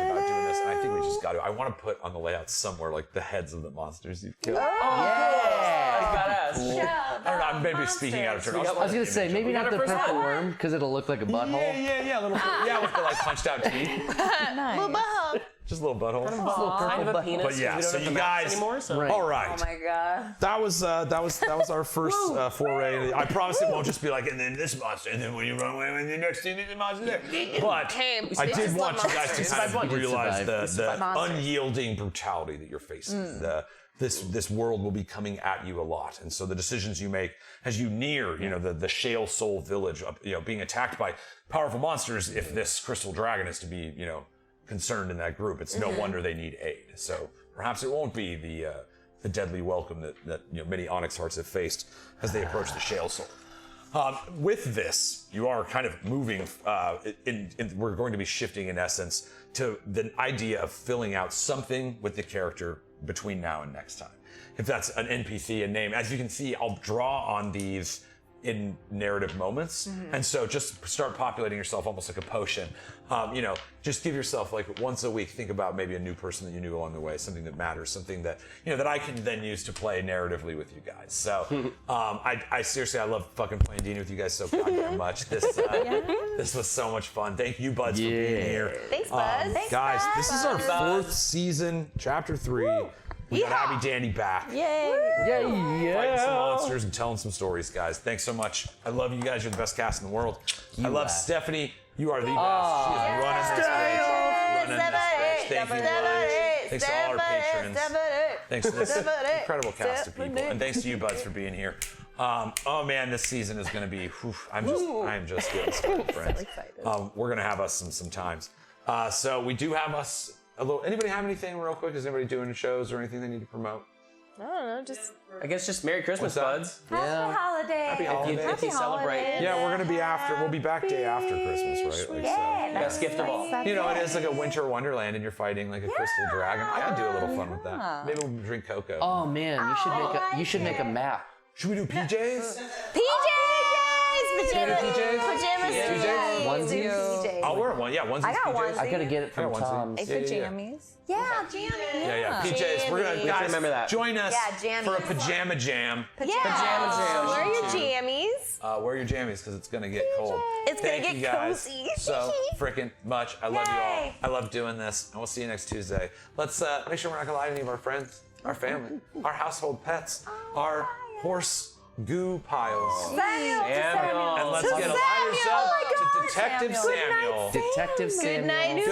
this, and I think we just got to. I want to put on the layout somewhere like the heads of the monsters you've killed. Badass. I don't know. I'm maybe speaking out of turn. I was gonna say maybe not the first purple one. worm because it'll look like a butthole. Yeah, with the like punched out teeth. Just a little butthole. Kind of a penis. But yeah, we don't so have you the maps guys. anymore, so. Right. All right. Oh my god. That was our first foray. I promise it won't just be like, and then this monster, and then when you run away with the next thing, this monster there. But Hey, I bitches did want love you guys to monsters. kind of realize Survive. the unyielding brutality that you're facing. This world will be coming at you a lot, and so the decisions you make as you near, the Shale Soul Village, being attacked by powerful monsters. If this crystal dragon is to be, concerned in that group, it's no wonder they need aid. So perhaps it won't be the deadly welcome that many Onyx hearts have faced as they approach the Shale Soul. With this, you are kind of moving. We're going to be shifting, in essence, to the idea of filling out something with the character between now and next time. If that's an NPC, a name, as you can see, I'll draw on these in narrative moments, and so just start populating yourself almost like a potion. Just give yourself like once a week. Think about maybe a new person that you knew along the way, something that matters, something that that I can then use to play narratively with you guys. So I seriously, I love fucking playing D&D with you guys so goddamn much. This was so much fun. Thank you, buds, for being here. Thanks, Buzz. Guys, this is our 4th season, chapter 3. We got Abby Dandy back. Fighting some monsters and telling some stories, guys. Thanks so much. I love you guys. You're the best cast in the world. I love Stephanie. You are the best. She is running this bitch. Thank you, Buds. Thanks to all our patrons. Thanks to this incredible cast of people. And thanks to you, Buds, for being here. Oh man, this season is going to be, I'm just getting started, friends. We're going to have us some times. So we do have us a little. Anybody have anything real quick? Is anybody doing shows or anything they need to promote? I don't know, just I guess just Merry Christmas, buds. Happy holiday. Happy holidays. If you celebrate. Yeah, we're gonna be after. We'll be back day after Christmas, right? Like, so. Best gift of all. It is like a winter wonderland, and you're fighting like a crystal dragon. I gotta do a little fun with that. Maybe we'll drink cocoa. Oh man, you should make a map. Should we do PJs? PJs. Onesies? I'll wear one. Yeah, onesies. I got PJs. one. I gotta get it I from got Tom. onesies. Jammies. Yeah, jammies. Yeah. PJs. We're gonna guys remember that. join us Yeah, for a jammies. pajama jam. Pajama jam. Wear your jammies. Wear your jammies because it's gonna get cold. It's gonna Thank get you guys cozy. so freaking much. I love you all. Yay. I love doing this, and we'll see you next Tuesday. Let's make sure we're not gonna lie to any of our friends, our family, our household pets, our horse goo piles. Samuel. And let's get a lighters up to Detective Samuel. Detective Samuel. Good night, Good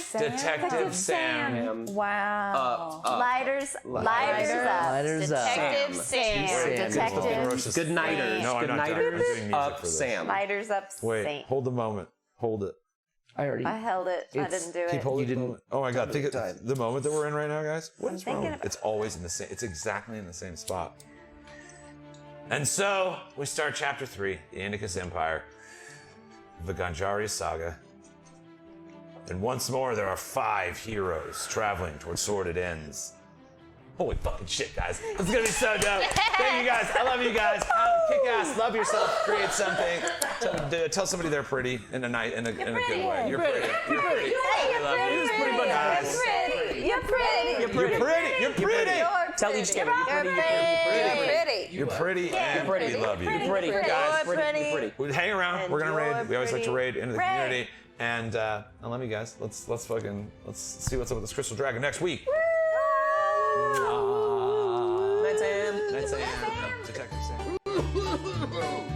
Sam. night, Detective Sam. Wow. Lighters up. Lighters up. Detective Sam. Sam. Detective. Good nighters. No, I'm Good not done. I'm nighters doing music of for this. Sam. Lighters up. Wait, Saint. hold the moment. Hold it. I already. I held it. I didn't do Keep it. holding the moment. Oh my God! Think of the moment that we're in right now, guys. What is wrong? thinking of- It's always in the same. It's exactly in the same spot. And so we start chapter 3, the Indicus Empire, the Ganjaria Saga. And once more, there are 5 heroes traveling toward sordid ends. Holy fucking shit, guys. This is gonna be so dope. Thank you guys. I love you guys. Kick ass. Love yourself. Create something. Tell somebody they're pretty in a good way. You're pretty. You're pretty. I love you. This is pretty much guys. You're pretty. You're pretty. You're pretty. Tell each other You're pretty. And we love you. You're pretty. Guys, You're pretty. we hang around. We're gonna raid. You're We always like to pretty. raid into the community. And I love you guys. Let's see what's up with this crystal dragon next week. Night, Sam. Night, Sam. Detective Sam.